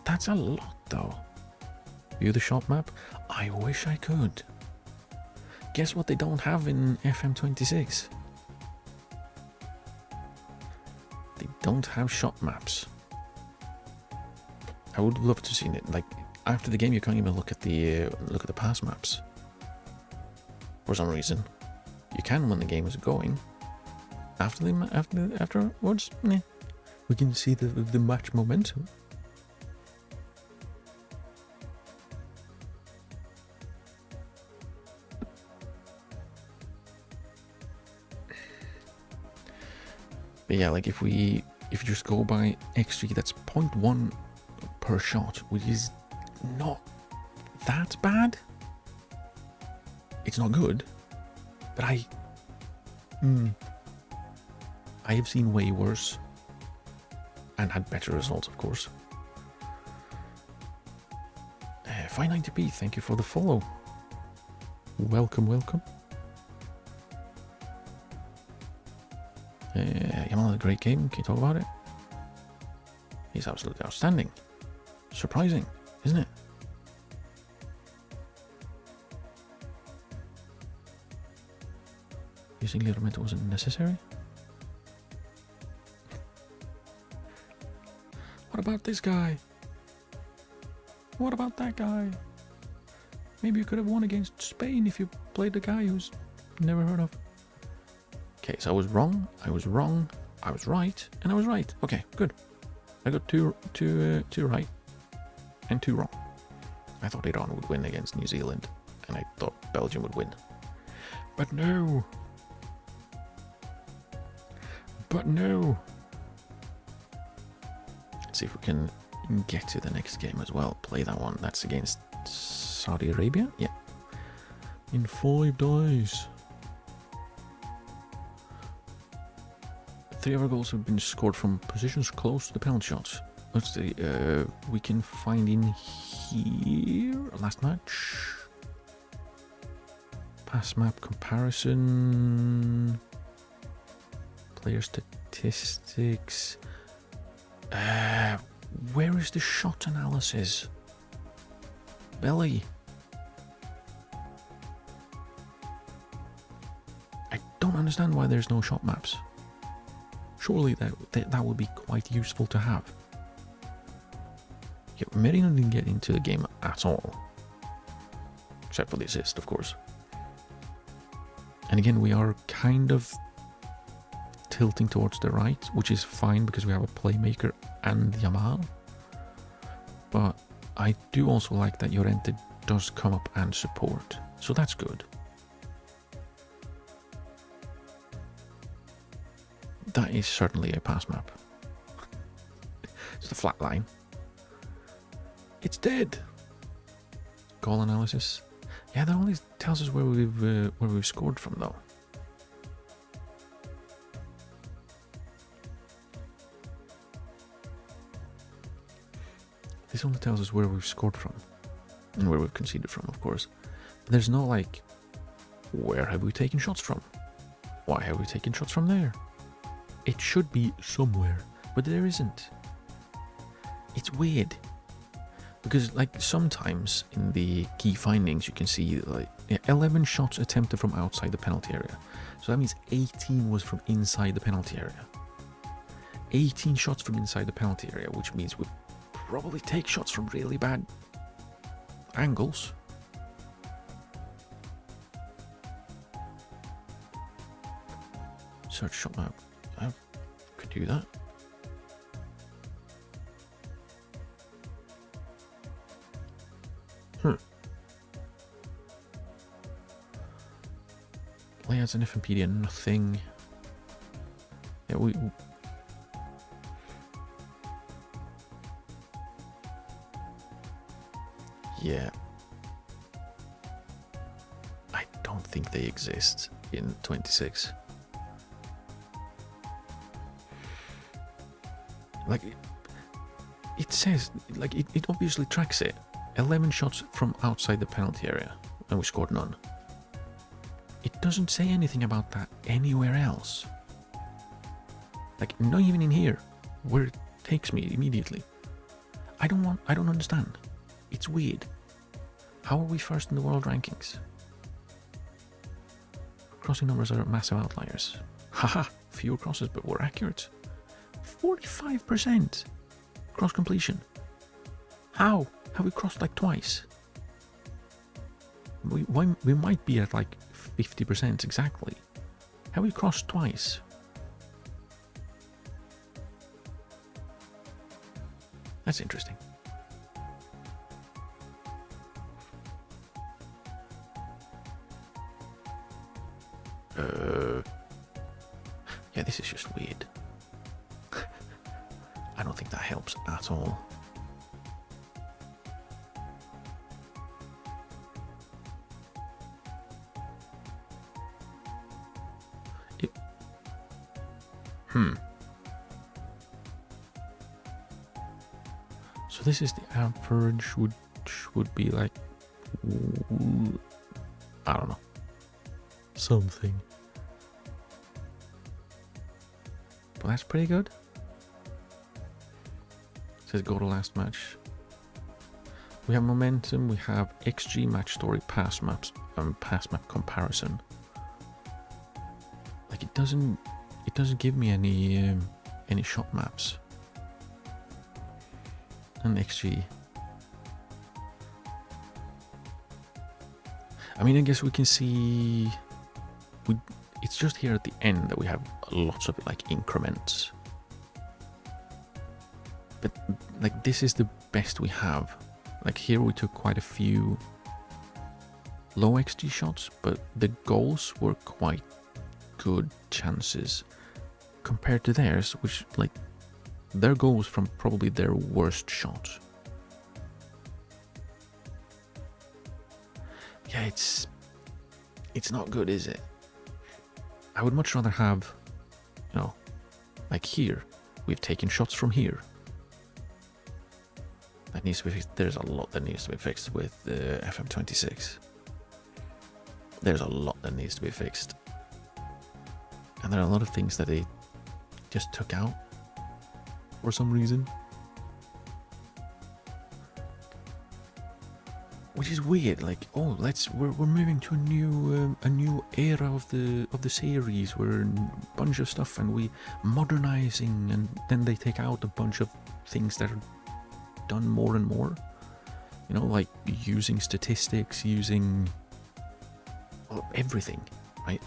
That's a lot, though. View the shot map? I wish I could. Guess what they don't have in FM26? They don't have shot maps. I would love to see it. Like, after the game, you can't even look at the pass maps. For some reason, you can when the game is going. Afterwards, we can see the match momentum. But yeah, like if you just go by XG, that's 0.1 per shot, which is not that bad. It's not good, but I have seen way worse and had better results, of course. 590p, thank you for the follow. Welcome. Yamal had a great game. Can you talk about it? He's absolutely outstanding. Surprising, isn't it? Using Livermore wasn't necessary. What about this guy? What about that guy? Maybe you could have won against Spain if you played the guy who's never heard of. Okay, so I was wrong, I was right, and I was right. Okay, good. I got two right and 2 wrong. I thought Iran would win against New Zealand, and I thought Belgium would win. But no. Let's see if we can get to the next game as well. Play that one. That's against Saudi Arabia? Yeah. In 5 days. 3 of our goals have been scored from positions close to the penalty shots. let's see. We can find in here last match. Pass map comparison. Player statistics. Where is the shot analysis? Belly. I don't understand why there's no shot maps. Surely that would be quite useful to have. Yeah, Merino didn't get into the game at all. Except for the assist, of course. And again, we are kind of tilting towards the right, which is fine because we have a playmaker and Yamal. But I do also like that Llorente does come up and support, so that's good. That is certainly a pass map. It's a flat line. It's dead. Goal analysis. Yeah, that only tells us where we've scored from, though. This only tells us where we've scored from, and where we've conceded from, of course. But there's no like, where have we taken shots from? Why have we taken shots from there? It should be somewhere, but there isn't. It's weird. Because like sometimes in the key findings you can see like 11 shots attempted from outside the penalty area. So that means 18 was from inside the penalty area. 18 shots from inside the penalty area, which means we probably take shots from really bad angles. Search shot map. I could do that. Layouts and FMPD are nothing. Yeah, yeah. I don't think they exist in 26. Like, it says, like, it obviously tracks it. 11 shots from outside the penalty area, and we scored none. It doesn't say anything about that anywhere else. Like, not even in here, where it takes me immediately. I don't understand. It's weird. How are we first in the world rankings? Crossing numbers are massive outliers. Haha, fewer crosses, but we're accurate. 45% cross completion. How? Have we crossed like twice? We might be at like 50% exactly. Have we crossed twice? That's interesting. Yeah, this is just weird. I don't think that helps at all. So this is the average, which would be like, I don't know, something. But that's pretty good. It says go to last match. We have momentum, we have XG, match story, pass maps, and pass map comparison. Like it doesn't give me any shot maps. And XG. I mean, I guess we can see. It's just here at the end that we have lots of like increments. But like this is the best we have. Like here we took quite a few low XG shots, but the goals were quite good chances compared to theirs, which like their goals from probably their worst shot. Yeah, it's not good, is it? I would much rather have, you know, like here, we've taken shots from here. that needs to be fixed. There's a lot that needs to be fixed with FM26. There's a lot that needs to be fixed. And there are a lot of things that they just took out for some reason. Which is weird, like, oh, we're moving to a new era of the series. We're a bunch of stuff and we modernizing, and then they take out a bunch of things that are done more and more. You know, like using statistics, using everything, right?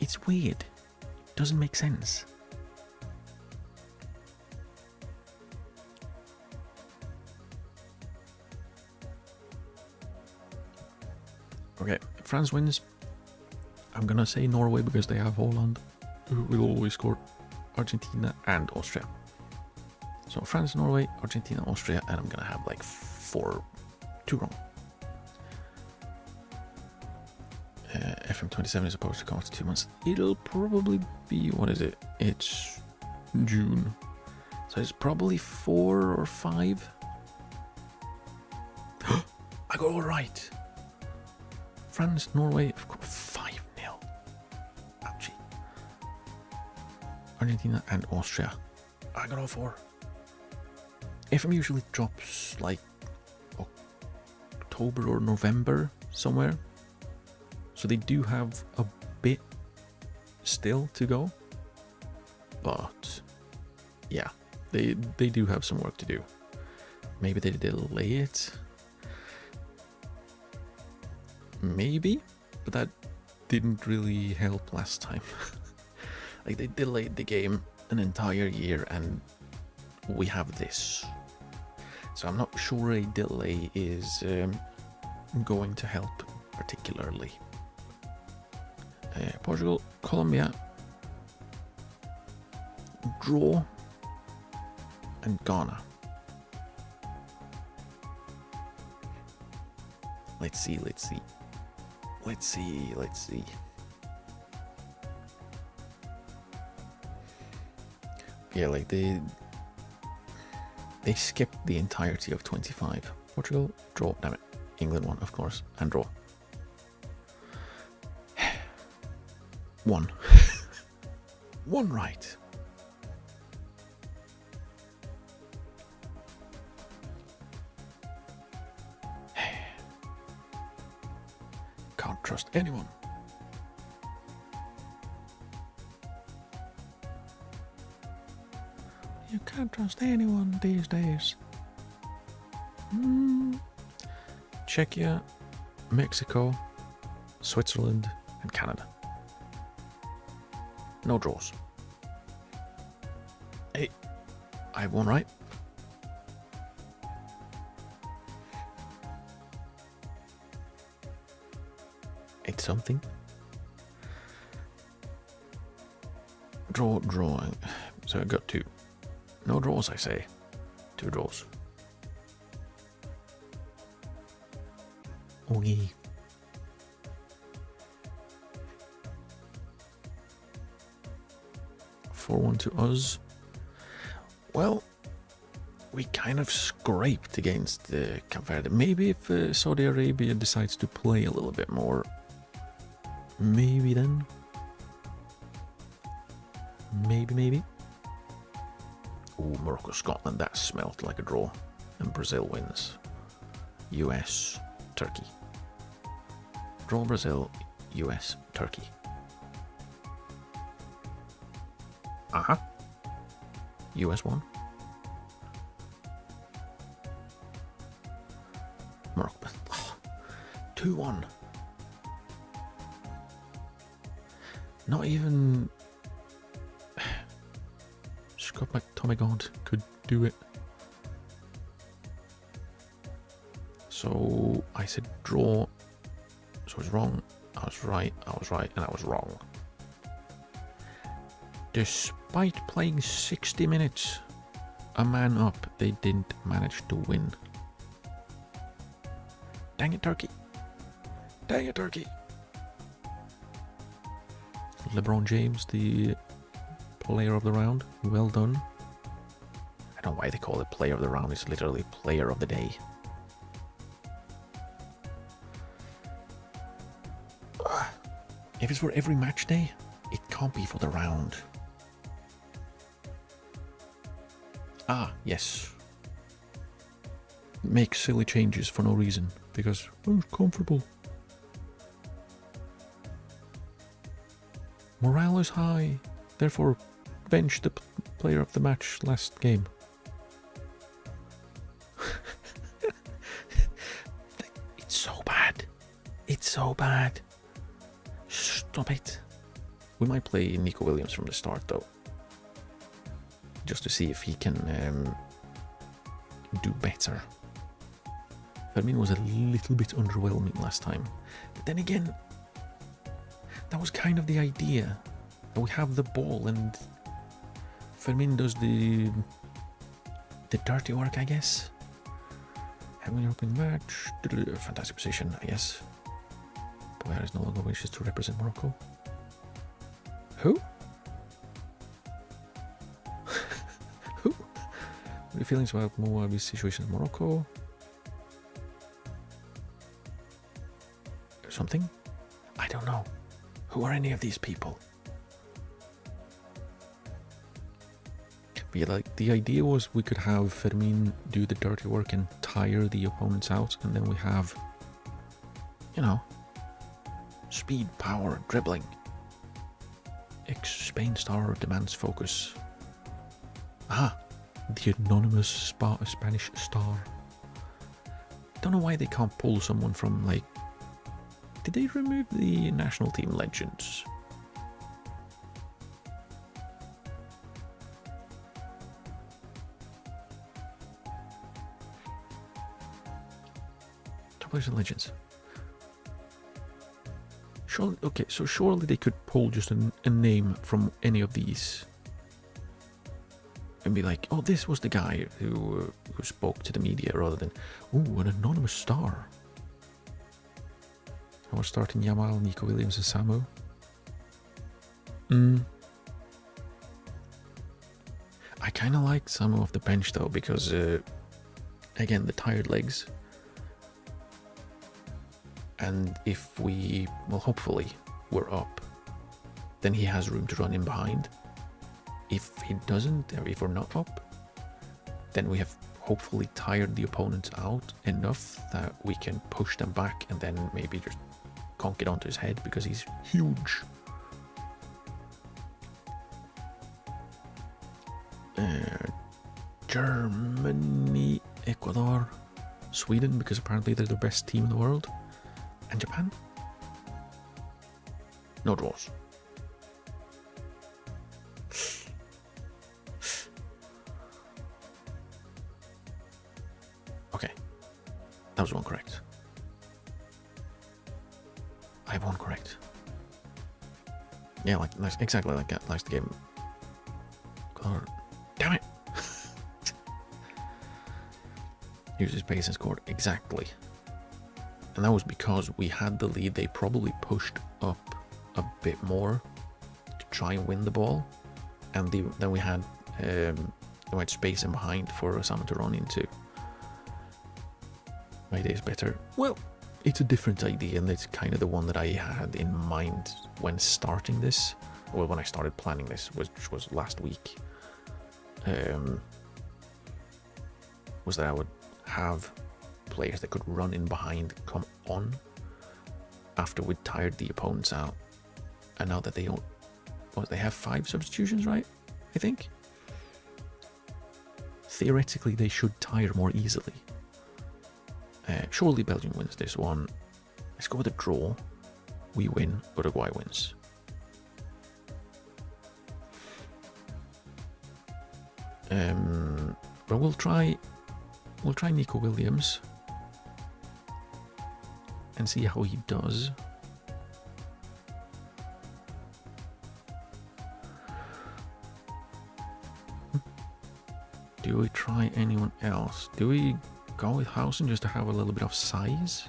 It's weird. It doesn't make sense. Okay, France wins. I'm gonna say Norway because they have Holland, who will always score Argentina and Austria. So France, Norway, Argentina, Austria, and I'm gonna have like 2 wrong. FM27 is supposed to come after 2 months. It'll probably be, what is it? It's June. So it's probably 4 or 5. I got all right. France, Norway, of course, 5-0. Ouchie. Argentina and Austria. I got all 4. FM usually drops like October or November somewhere. So they do have a bit still to go. But yeah, they do have some work to do. Maybe they delay it. Maybe, but that didn't really help last time. Like, they delayed the game an entire year and we have this. So I'm not sure a delay is going to help particularly. Portugal, Colombia, draw, and Ghana. Let's see. Yeah, like they skipped the entirety of 25. Portugal, draw, damn it. England won, of course, and draw. 1. 1 right. Can't trust anyone. You can't trust anyone these days. Czechia, Mexico, Switzerland, and Canada. No draws. Hey, I have 1 right. It's something. Draw. So I got 2. No draws, I say. 2 draws. Okay. (4-1 to us. Well, we kind of scraped against Cape Verde. Maybe if Saudi Arabia decides to play a little bit more, maybe then. Maybe. Oh, Morocco, Scotland, that smelt like a draw. And Brazil wins. US, Turkey. Draw, Brazil, US, Turkey. US won. Morocco. 2-1. Not even Scott McTominay could do it. So I said draw. So I was wrong. I was right, and I was wrong. Despite playing 60 minutes, a man up, they didn't manage to win. Dang it, Turkey. LeBron James, the player of the round. Well done. I don't know why they call it player of the round. It's literally player of the day. If it's for every match day, it can't be for the round. Ah, yes. Make silly changes for no reason, because it's comfortable. Morale is high, therefore bench the player of the match last game. It's so bad. It's so bad. Stop it. We might play Nico Williams from the start though. Just to see if he can do better. Fermin was a little bit underwhelming last time. But then again, that was kind of the idea. That we have the ball and Fermin does the dirty work, I guess. Having an opening match. Fantastic position, I guess. Boyar is no longer wishes to represent Morocco. Who? Who? What are your feelings about Moabi's situation in Morocco? Something? I don't know. Who are any of these people? But yeah, like the idea was we could have Fermin do the dirty work and tire the opponents out, and then we have, you know, speed, power, dribbling. Spain star demands focus. Ah, the anonymous Spanish star. Don't know why they can't pull someone from, like, did they remove the national team legends? Top players and legends. Surely, okay, so surely they could pull just a name from any of these and be like, oh, this was the guy who spoke to the media, rather than, ooh, an anonymous star. I was starting Yamal, Nico Williams and Samu. I kind of like Samu off the bench though, because again, the tired legs. And if we, well, hopefully we're up, then he has room to run in behind. If he doesn't, or if we're not up, then we have hopefully tired the opponents out enough that we can push them back and then maybe just conk it onto his head because he's huge. Germany, Ecuador, Sweden, because apparently they're the best team in the world. And Japan? No draws. Okay. That was one correct. I have one correct. Yeah, like exactly like that. Last game. Damn it! Uses pace and scored exactly. And that was because we had the lead. They probably pushed up a bit more to try and win the ball, and then we had space in behind for Osama to run into. My day is better. Well, it's a different idea, and it's kind of the one that I had in mind when starting this. Well, when I started planning this, which was last week. Was that I would have players that could run in behind come on after we'd tired the opponents out, and now that they don't, they have 5 substitutions, right? I think theoretically they should tire more easily. Surely Belgium wins this one. Let's go with a draw. We win, Uruguay wins. But we'll try Nico Williams and see how he does. Do we try anyone else? Do we go with Hausen just to have a little bit of size?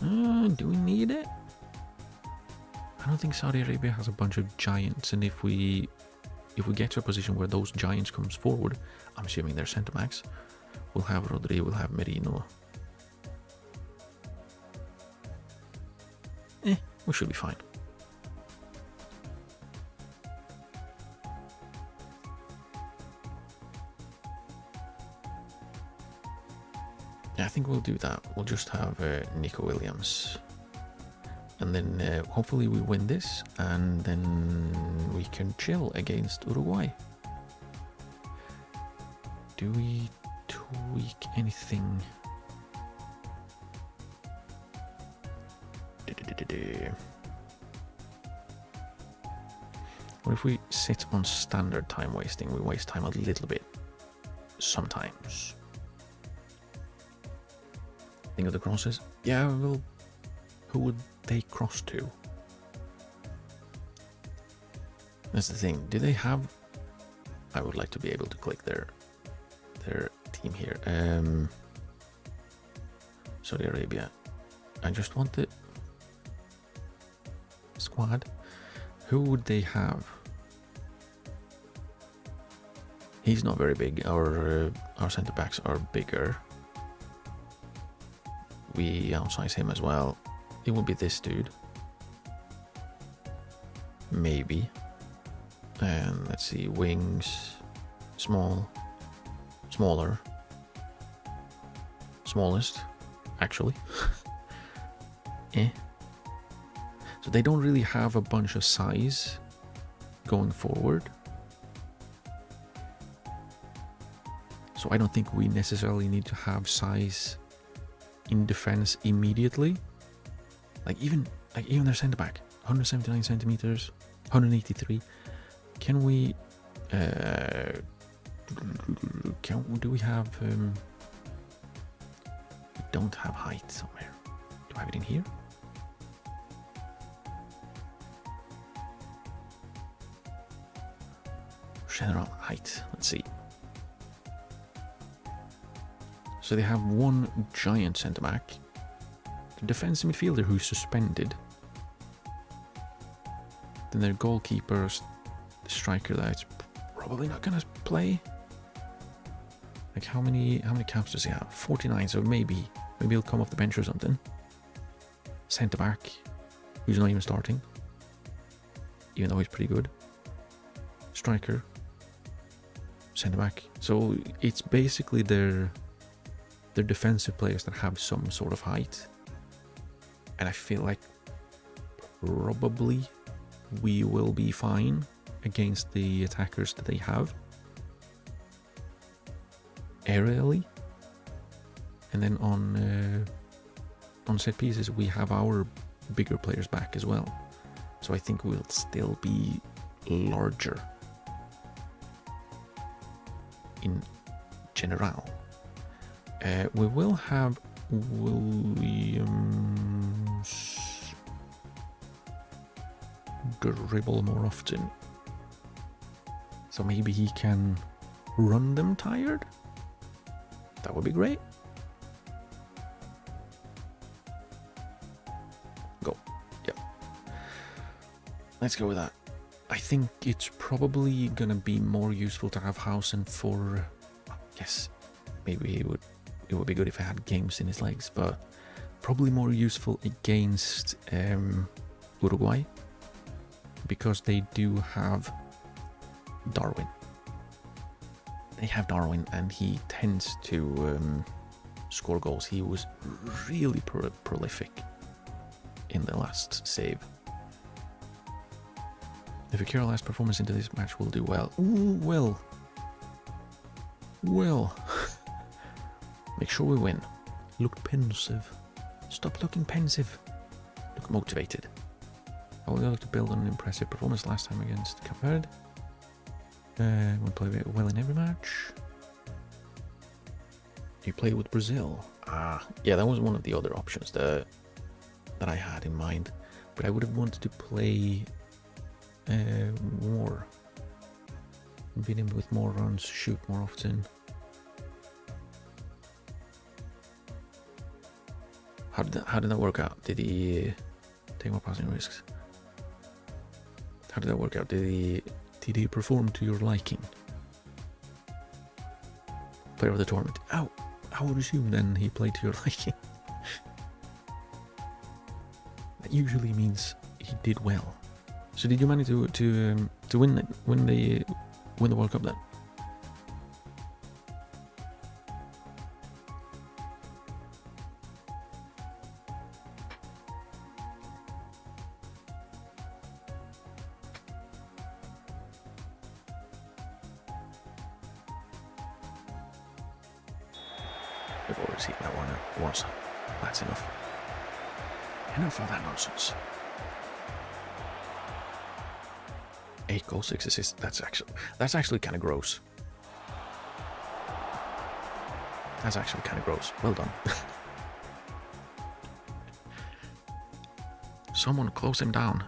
Do we need it? I don't think Saudi Arabia has a bunch of giants, and if we get to a position where those giants comes forward, I'm assuming they're centre backs. We'll have Rodri, we'll have Merino. We should be fine. Yeah, I think we'll do that. We'll just have Nico Williams. And then hopefully we win this, and then we can chill against Uruguay. Do we tweak anything? What if we sit on standard time wasting? We waste time a little bit sometimes. Think of the crosses. Yeah, well, who would they cross to? That's the thing. Do they have? I would like to be able to click their team here. Saudi Arabia. I just want the squad. Who would they have? He's not very big. Our centre backs are bigger. We outsize him as well. It would be this dude. Maybe. And let's see, wings, smaller, smallest, actually. So they don't really have a bunch of size going forward. So I don't think we necessarily need to have size in defense immediately. Like even their centre back, 179 centimeters, 183. Can we? Do we have? We don't have height somewhere. Do I have it in here? General height. Let's see. So they have one giant centre back, the defensive midfielder who's suspended, then their goalkeeper, the striker that's probably not gonna play. Like how many caps does he have? 49. So maybe he'll come off the bench or something. Centre back, who's not even starting, even though he's pretty good. Striker, centre back. So it's basically their defensive players that have some sort of height, and I feel like probably we will be fine against the attackers that they have aerially. And then on set pieces we have our bigger players back as well, so I think we'll still be larger in general. We will have Williams dribble more often, so maybe he can run them tired. That would be great. Go. Yeah. Let's go with that. I think it's probably gonna be more useful to have Hausen for, yes, maybe it would be good if I had games in his legs, but probably more useful against Uruguay, because they do have Darwin. They have Darwin, and he tends to score goals. He was really prolific in the last save. If you carry last performance into this match, we'll do well. Ooh, well. Make sure we win. Look pensive. Stop looking pensive. Look motivated. I would like to build on an impressive performance last time against Cape Verde. We play well in every match. You play with Brazil. Yeah, that was one of the other options that I had in mind. But I would have wanted to play more. Beat him with more runs, shoot more often. How did that work out? Did he take more passing risks? How did that work out? Did he perform to your liking? Player of the tournament. I would assume then he played to your liking. That usually means he did well. So did you manage to win the World Cup then? I've already seen that one once. That's enough. Enough of that nonsense. 8 goals, 6 assists. That's actually kind of gross. That's actually kind of gross. Well done. Someone close him down.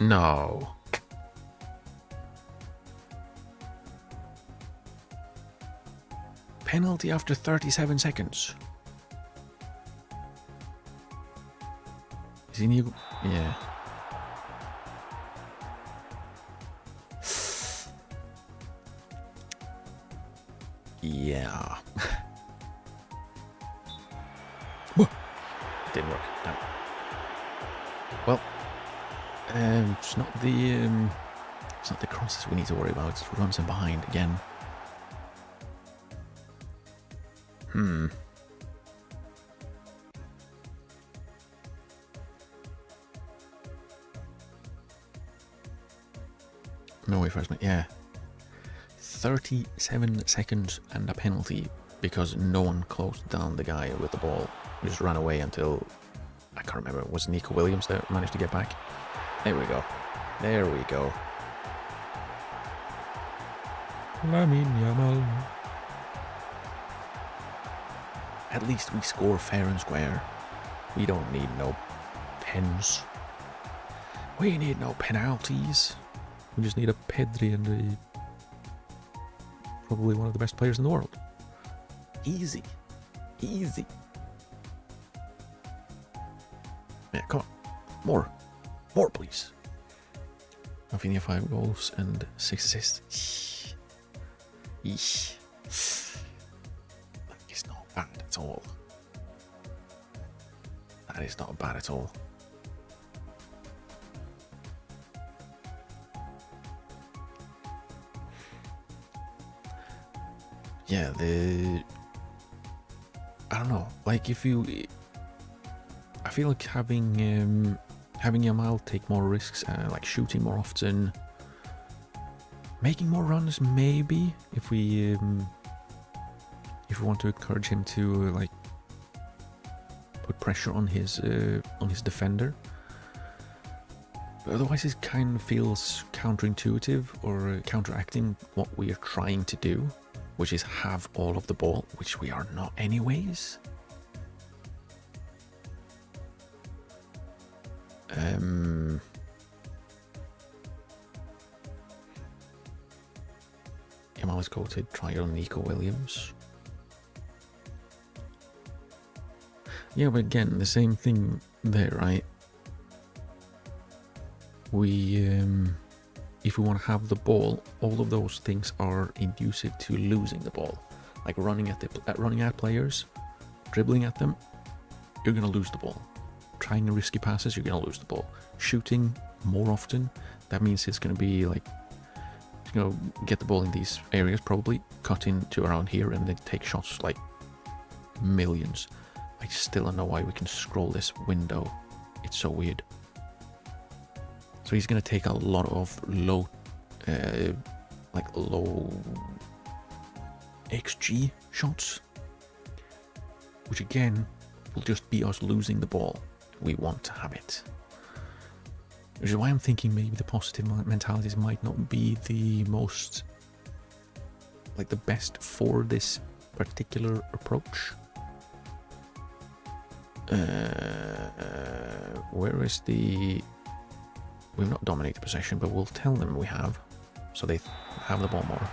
No. Penalty after 37 seconds. Is he new? Yeah. Yeah. It didn't work. Damn. Well, it's not the crosses we need to worry about. It's runs in behind again. No way first mate. Yeah. 37 seconds and a penalty because no one closed down the guy with the ball. He just ran away until, I can't remember, it was Nico Williams that managed to get back. There we go. There we go. Lamine Yamal. At least we score fair and square. We don't need no pens. We need no penalties. We just need a Pedri and probably one of the best players in the world. Easy. Easy. Yeah, come on. More. More, please. Rafinha 5 goals and 6 assists. Eesh. It's not bad at all. That is not bad at all. Yeah, I don't know. Like, I feel like having Yamal take more risks, like shooting more often, making more runs, maybe if we want to encourage him to like put pressure on his defender. But otherwise, it kind of feels counterintuitive or counteracting what we are trying to do, which is have all of the ball, which we are not anyways. Yamal is quoted, try on Nico Williams. Yeah, but again, the same thing there, right? If we want to have the ball, all of those things are inducive to losing the ball. Like running at players, dribbling at them, you're gonna lose the ball. Trying risky passes, you're gonna lose the ball. Shooting more often, that means it's gonna be like, you know, get the ball in these areas, probably cut into around here, and then take shots like millions. I still don't know why we can scroll this window. It's so weird. So he's going to take a lot of low XG shots, which again will just be us losing the ball. We want to have it. Which is why I'm thinking maybe the positive mentalities might not be the most, like the best for this particular approach. Where is the... We've not dominated possession, but we'll tell them we have, so they have the ball more.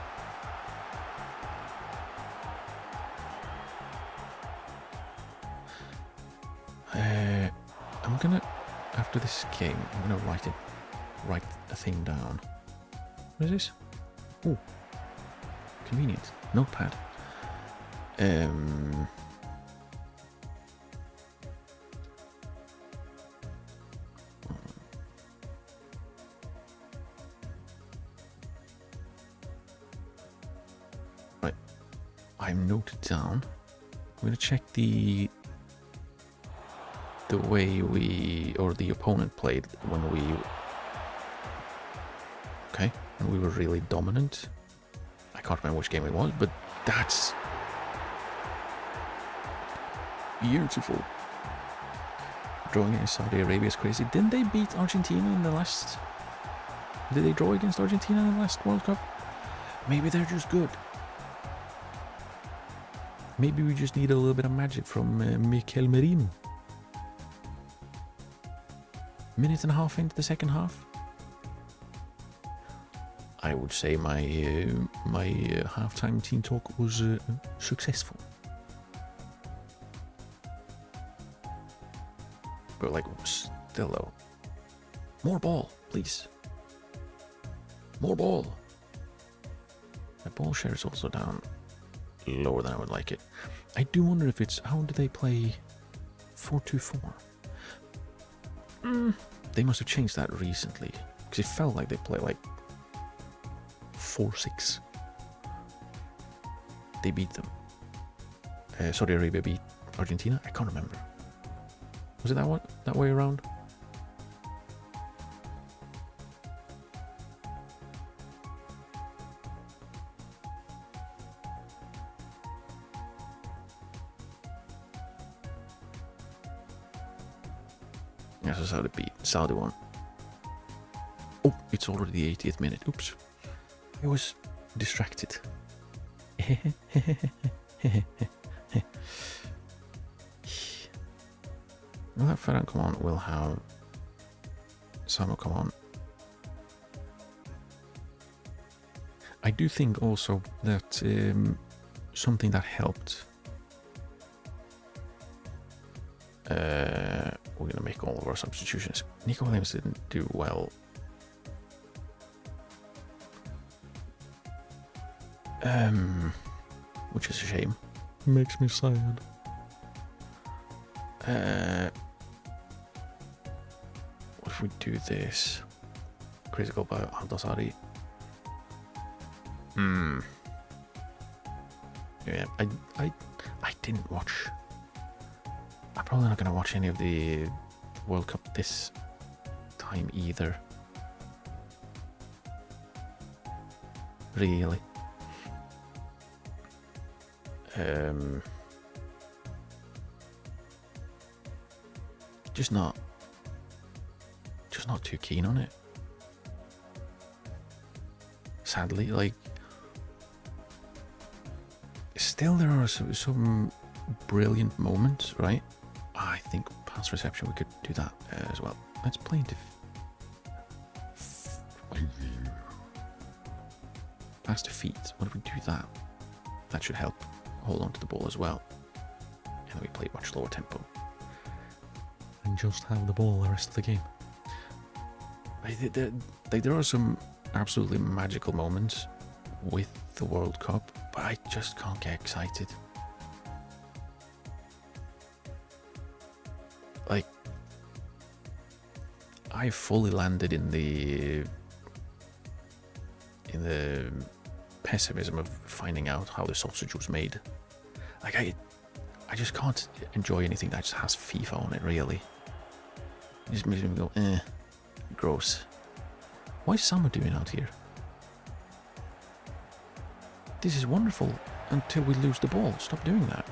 I'm gonna, after this game, I'm gonna write it write a thing down. What is this? Oh, convenient. Notepad. Right, I'm noted down. I'm gonna check the way we, or the opponent played when we, okay, and we were really dominant. I can't remember which game it was, but that's beautiful. Drawing against Saudi Arabia is crazy. Didn't they beat Argentina in the last? Did they draw against Argentina in the last World Cup? Maybe they're just good. Maybe we just need a little bit of magic from Mikel Merino. Minute and a half into the second half. I would say my halftime team talk was successful. But like, still though, more ball, please. More ball. My ball share is also down lower than I would like it. I do wonder if it's, how do they play 4-2-4? They must have changed that recently, because it felt like they play like 4-6. They beat them. Saudi Arabia beat Argentina. I can't remember. Was it that way around? This is how they beat Saudi one. Oh, it's already the 80th minute. Oops. I was distracted. Well, that Ferran come on, we'll have Samuel come on. I do think also that something that helped. We're going to make all of our substitutions. Nico Williams didn't do well. Which is a shame. Makes me sad. What if we do this? Critical by Aldosari. Yeah, I didn't watch. I'm probably not going to watch any of the World Cup this time either. Really. Just not too keen on it. Sadly, like, still there are some brilliant moments, right? I think pass reception, we could do that as well. Let's play into pass to feet. What if we do that? That should help hold on to the ball as well. And then we play much lower tempo. And just have the ball the rest of the game. There are some absolutely magical moments with the World Cup, but I just can't get excited. Like, I fully landed in the pessimism of finding out how the sausage was made. Like, I just can't enjoy anything that just has FIFA on it, really. It just makes me go, gross. What is Samu doing out here? This is wonderful until we lose the ball. Stop doing that.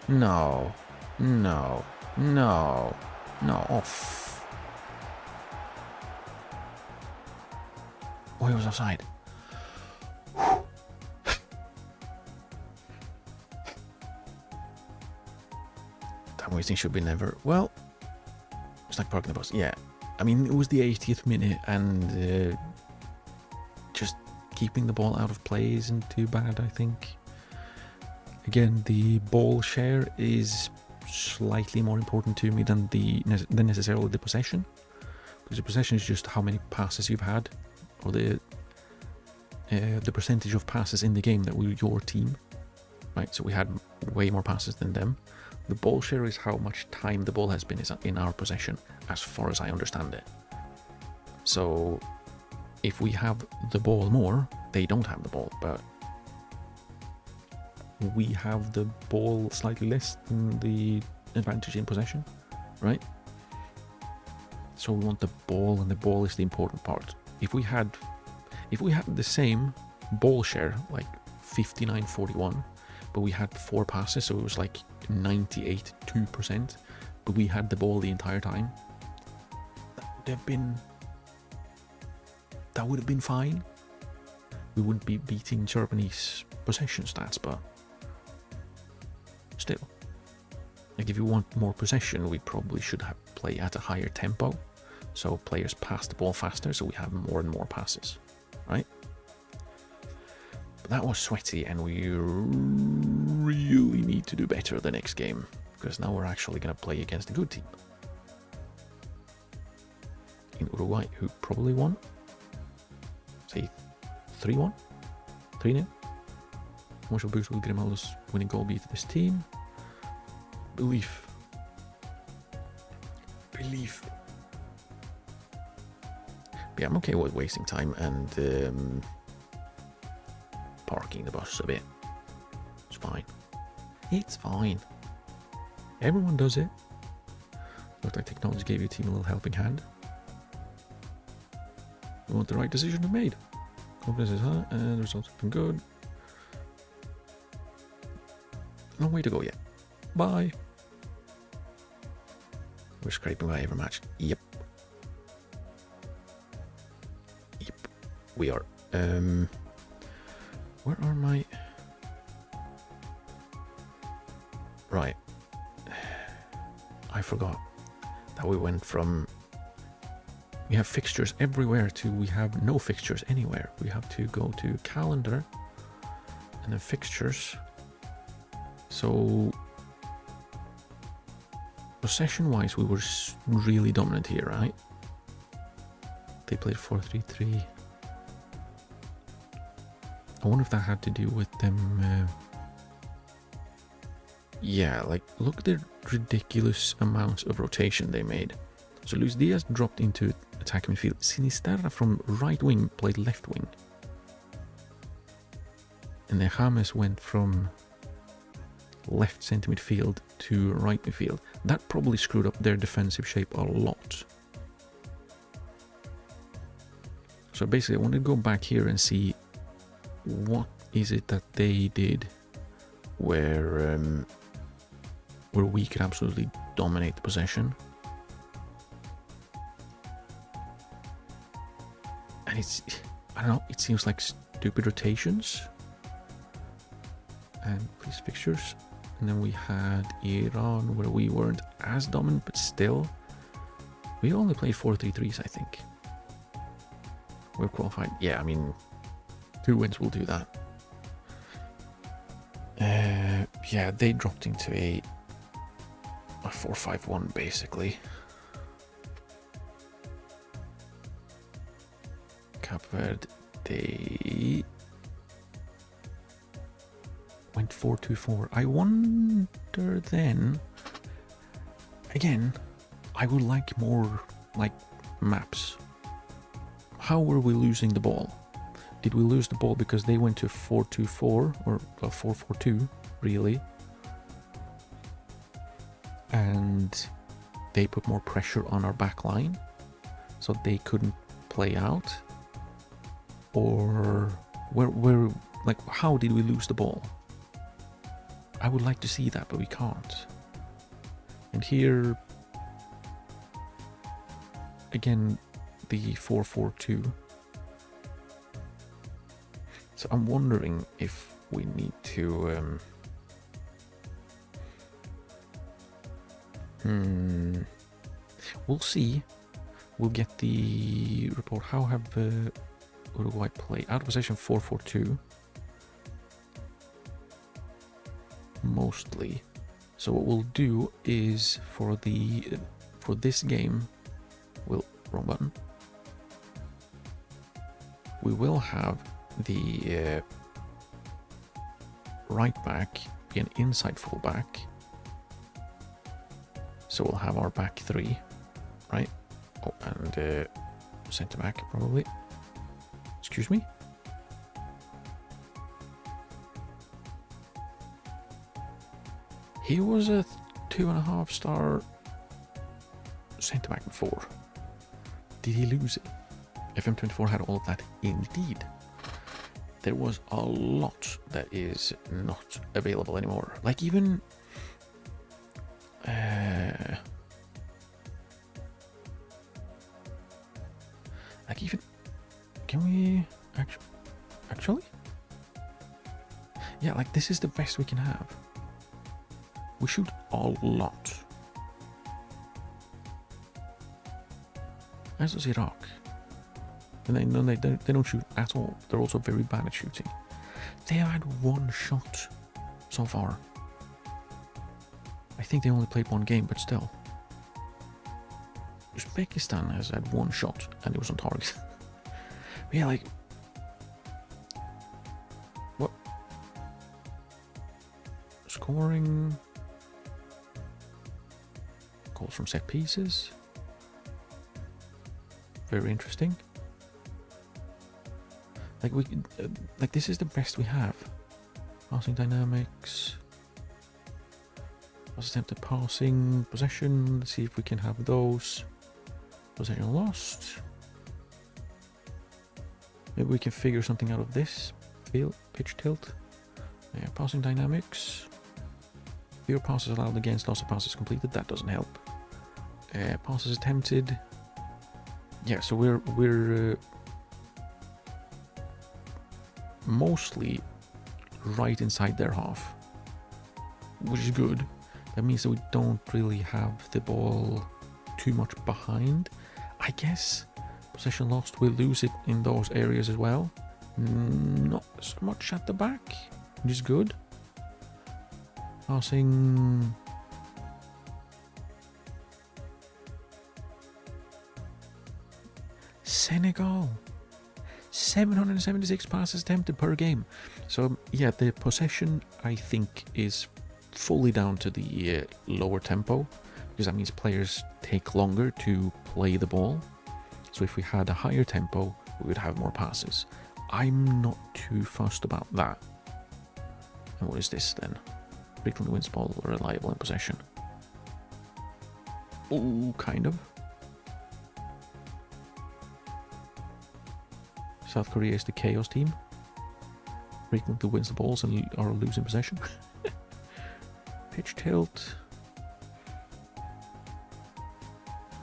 No. No. No. No. Off. Oh, he was offside. Time wasting should be never. Well, it's like parking the bus. Yeah. I mean, it was the 80th minute, and just keeping the ball out of play isn't too bad, I think. Again, the ball share is slightly more important to me than necessarily the possession, Because the possession is just how many passes you've had, or the percentage of passes in the game that were your team, right? So we had way more passes than them. The ball share is how much time the ball has been in our possession, as far as I understand it. So if we have the ball more, they don't have the ball, but we have the ball slightly less than the advantage in possession, right? So we want the ball, and the ball is the important part. If we had the same ball share, like 59-41, but we had 4 passes, so it was like 98-2%, but we had the ball the entire time, that would have been fine. We wouldn't be beating Germany's possession stats, but still. Like, if you want more possession, we probably should have play at a higher tempo, so players pass the ball faster, so we have more and more passes, right? But that was sweaty, and we really need to do better the next game, because now we're actually going to play against a good team in Uruguay, who probably won, say 3-1, 3-0. How much of a boost will Grimaldo's winning goal be to this team? Belief. But yeah, I'm okay with wasting time and parking the bus a bit. It's fine. It's fine. Everyone does it. Looked like technology gave your team a little helping hand. We want the right decision to be made. Confidence is high and the results have been good. No way to go yet. Bye. We're scraping by every match. Yep. We are. Where are my... Right. I forgot that we went from... We have fixtures everywhere to we have no fixtures anywhere. We have to go to calendar and then fixtures. So possession wise, we were really dominant here, right? They played 4-3-3. I wonder if that had to do with them. Yeah, like look at the ridiculous amounts of rotation they made. So Luis Diaz dropped into attacking midfield. Sinisterra from right wing played left wing. And then James went from left centre midfield to right midfield. That probably screwed up their defensive shape a lot. So basically I want to go back here and see what is it that they did where we could absolutely dominate the possession. And it's, I don't know, it seems like stupid rotations. And please fixtures. And then we had Iran where we weren't as dominant, but still. We only played 4-3-3s, I think. We're qualified. Yeah, I mean, 2 wins will do that. Yeah, they dropped into a 4-5-1 basically. Cape Verde, they went 4-2-4. I wonder then, again, I would like more like maps. How were we losing the ball? Did we lose the ball because they went to 4-2-4 or 4-4-2 really? And they put more pressure on our back line so they couldn't play out? Or where like how did we lose the ball? I would like to see that, but we can't. And here again the 4-4-2. So I'm wondering if we need to we'll see. We'll get the report. How have Uruguay played? Out of possession 4-4-2 mostly. So what we'll do is for this game we'll wrong button. We will have the right back be an inside full back. So we'll have our back three, right? Oh, and centre back probably. Excuse me? He was a 2.5 star centre back before. Did he lose it? FM24 had all of that. Indeed. There was a lot that is not available anymore. Like even can we actually? Yeah, like this is the best we can have. We shoot a lot. As does Iraq. And they don't shoot at all. They're also very bad at shooting. They have had one shot so far. I think they only played one game, but still. Uzbekistan has had one shot and it was on target. But yeah, like... What? Scoring... Goals from set pieces. Very interesting. Like like this is the best we have. Passing dynamics. Attempted passing, possession. Let's see if we can have those. Possession lost. Maybe we can figure something out of this. Pitch tilt. Yeah, passing dynamics. Fewer passes allowed against lots of passes completed. That doesn't help. Passes attempted. Yeah, so we're mostly right inside their half, which is good. That means that we don't really have the ball too much behind. I guess possession lost, we'll lose it in those areas as well. Not so much at the back, which is good. Passing. Senegal. 776 passes attempted per game. So yeah, the possession I think is fully down to the lower tempo, because that means players take longer to play the ball. So if we had a higher tempo, we would have more passes. I'm not too fussed about that. And what is this then? Frequently wins ball, reliable in possession. Oh, kind of. South Korea is the chaos team. Frequently wins the balls and are losing possession. Pitch tilt.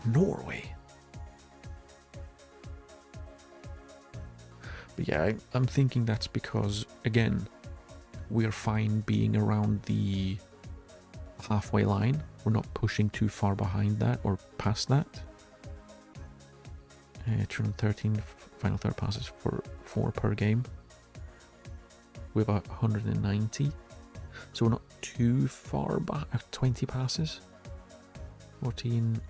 Norway. But yeah, I'm thinking that's because, again, we're fine being around the halfway line. We're not pushing too far behind that or past that. 213 final third passes for 4 per game. We have 190. So we're not too far back. 20 passes. 14.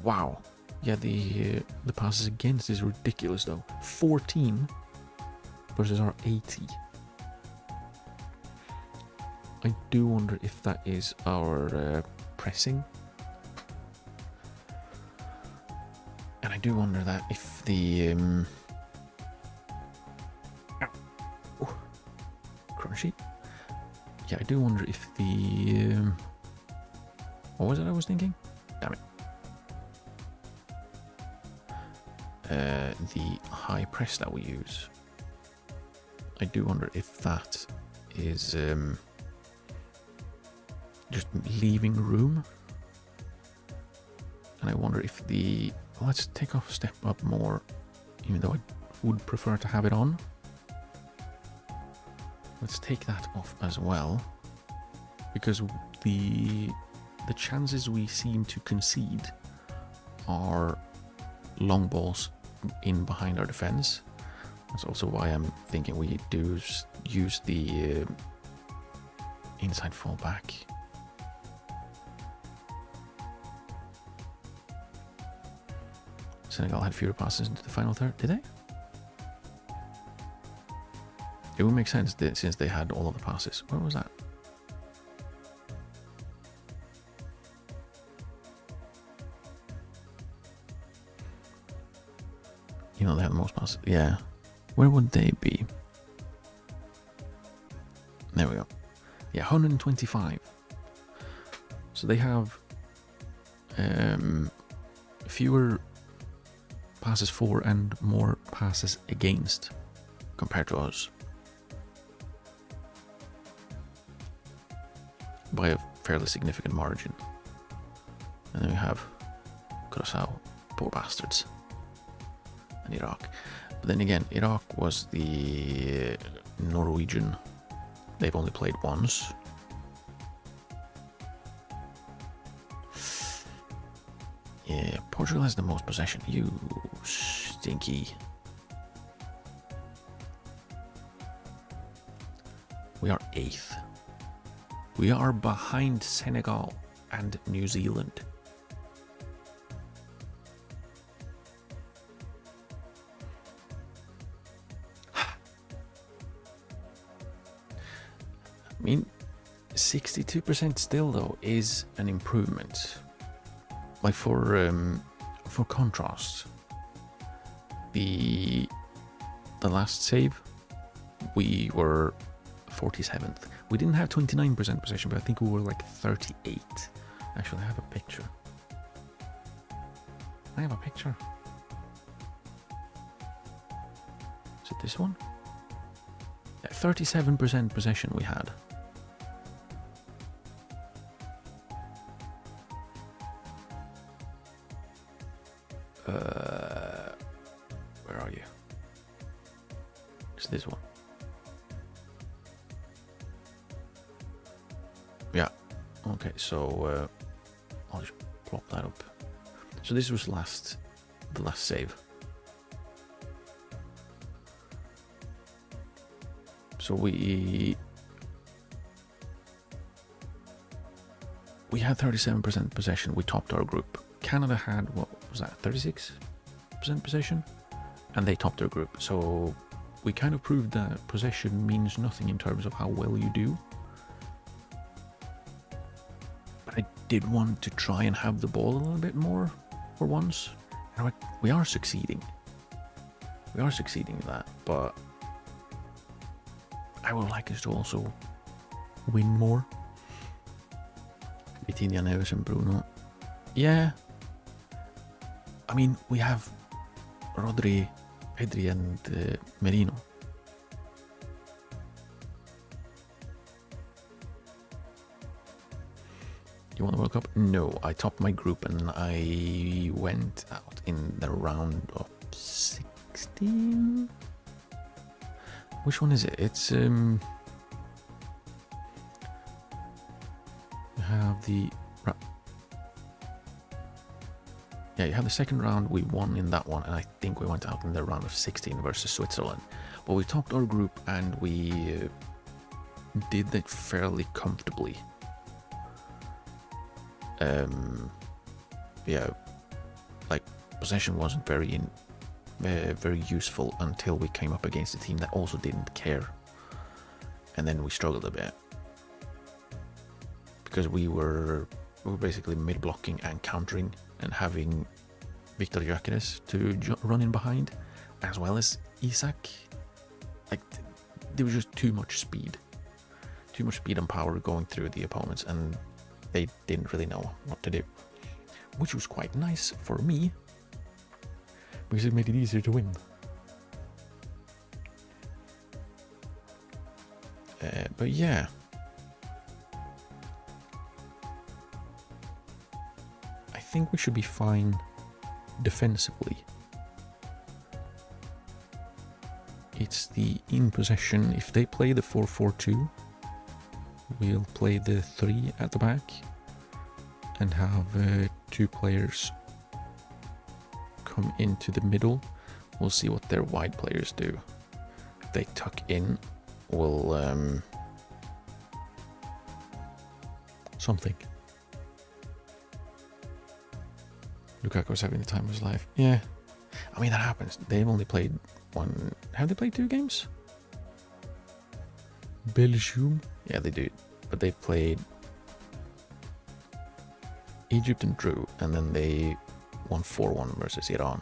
Wow. Yeah, the passes against is ridiculous though. 14 versus our 80. I do wonder if that is our pressing. And I do wonder that if the crunchy. Yeah, I do wonder if the what was it I was thinking? Damn it. The high press that we use. I do wonder if that is just leaving room. And I wonder if the... Let's take off step up more, even though I would prefer to have it on. Let's take that off as well, because the chances we seem to concede are long balls in behind our defense. That's also why I'm thinking we do use the inside fullback. Senegal had fewer passes into the final third. Did they? It would make sense since they had all of the passes. Where was that? You know, they have the most passes. Yeah. Where would they be? There we go. Yeah, 125. So they have fewer passes for and more passes against compared to us. By a fairly significant margin. And then we have Curaçao, poor bastards. And Iraq. But then again, Iraq was the Norwegian. They've only played once. Yeah, Portugal has the most possession. You stinky. We are 8th. We are behind Senegal and New Zealand. I mean, 62% still though is an improvement. Like for contrast, the last save we were 47th. We didn't have 29% possession, but I think we were like 38. Actually, I have a picture. I have a picture. Is it this one? Yeah, 37% possession we had. Where are you? It's this one. Yeah. Okay, so I'll just plop that up. So this was the last save. So we had 37% possession. We topped our group. Canada had, what was that, 36% possession? And they topped their group. So we kind of proved that possession means nothing in terms of how well you do. But I did want to try and have the ball a little bit more for once. And we are succeeding. We are succeeding in that, but I would like us to also win more. Vitinha, Neves and Bruno. Yeah. I mean, we have Rodri, Pedri and Merino. You won the World Cup? No, I topped my group and I went out in the round of 16. Which one is it? It's you have the you have the second round. We won in that one, and I think we went out in the round of 16 versus Switzerland. But we topped our group and we did that fairly comfortably. Yeah, like possession wasn't very useful until we came up against a team that also didn't care, and then we struggled a bit because we were basically mid-blocking and countering and having Victor Gyökeres to run in behind, as well as Isak. Like there was just too much speed and power going through the opponents, and they didn't really know what to do, which was quite nice for me because it made it easier to win. But yeah, I think we should be fine defensively. It's the in possession. If they play the 4-4-2, we'll play the 3 at the back and have 2 players come into the middle. We'll see what their wide players do. If they tuck in, we'll something. Lukaku was having the time of his life. Yeah, I mean, that happens. They've only played one. Have they played 2 games? Belgium? Yeah, they do. But they've played Egypt and drew, and then they won 4-1 versus Iran.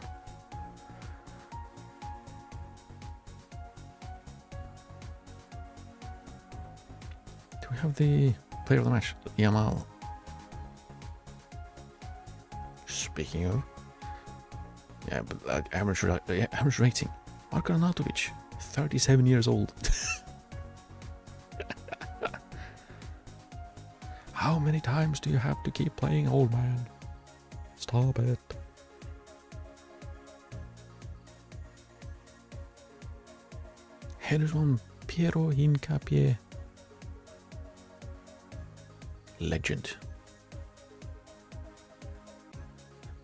Do we have the player of the match? Yamal. Speaking of, yeah, but average rating. Marko Arnautovic, 37 years old. How many times do you have to keep playing, old man? Stop it. Here's one, Piero Hincapié. Legend.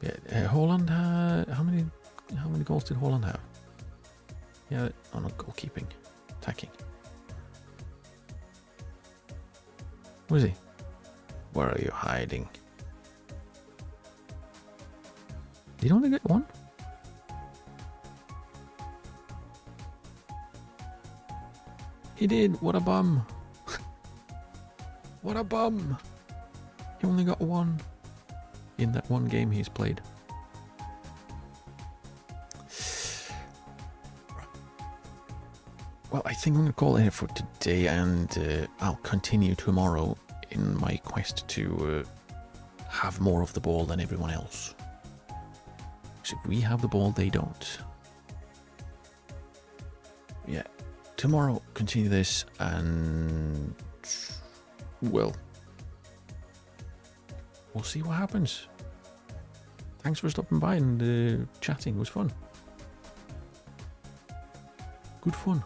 Yeah, Holland. How many goals did Holland have? Yeah, not goalkeeping, attacking. Where is he? Where are you hiding? Did he only get 1? He did. What a bum. What a bum. He only got 1 in that 1 game he's played. Well, I think I'm going to call it here for today, and I'll continue tomorrow in my quest to have more of the ball than everyone else. So if we have the ball, they don't. Yeah, tomorrow continue this, and well, we'll see what happens. Thanks for stopping by and chatting. It was fun. Good fun.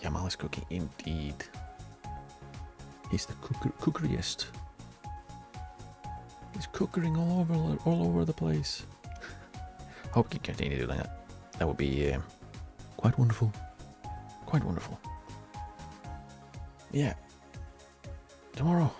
Yamal is cooking indeed. He's the cookeriest. He's cookering all over the place. Hope he can continue doing that. That would be quite wonderful. Quite wonderful. Yeah. Tomorrow.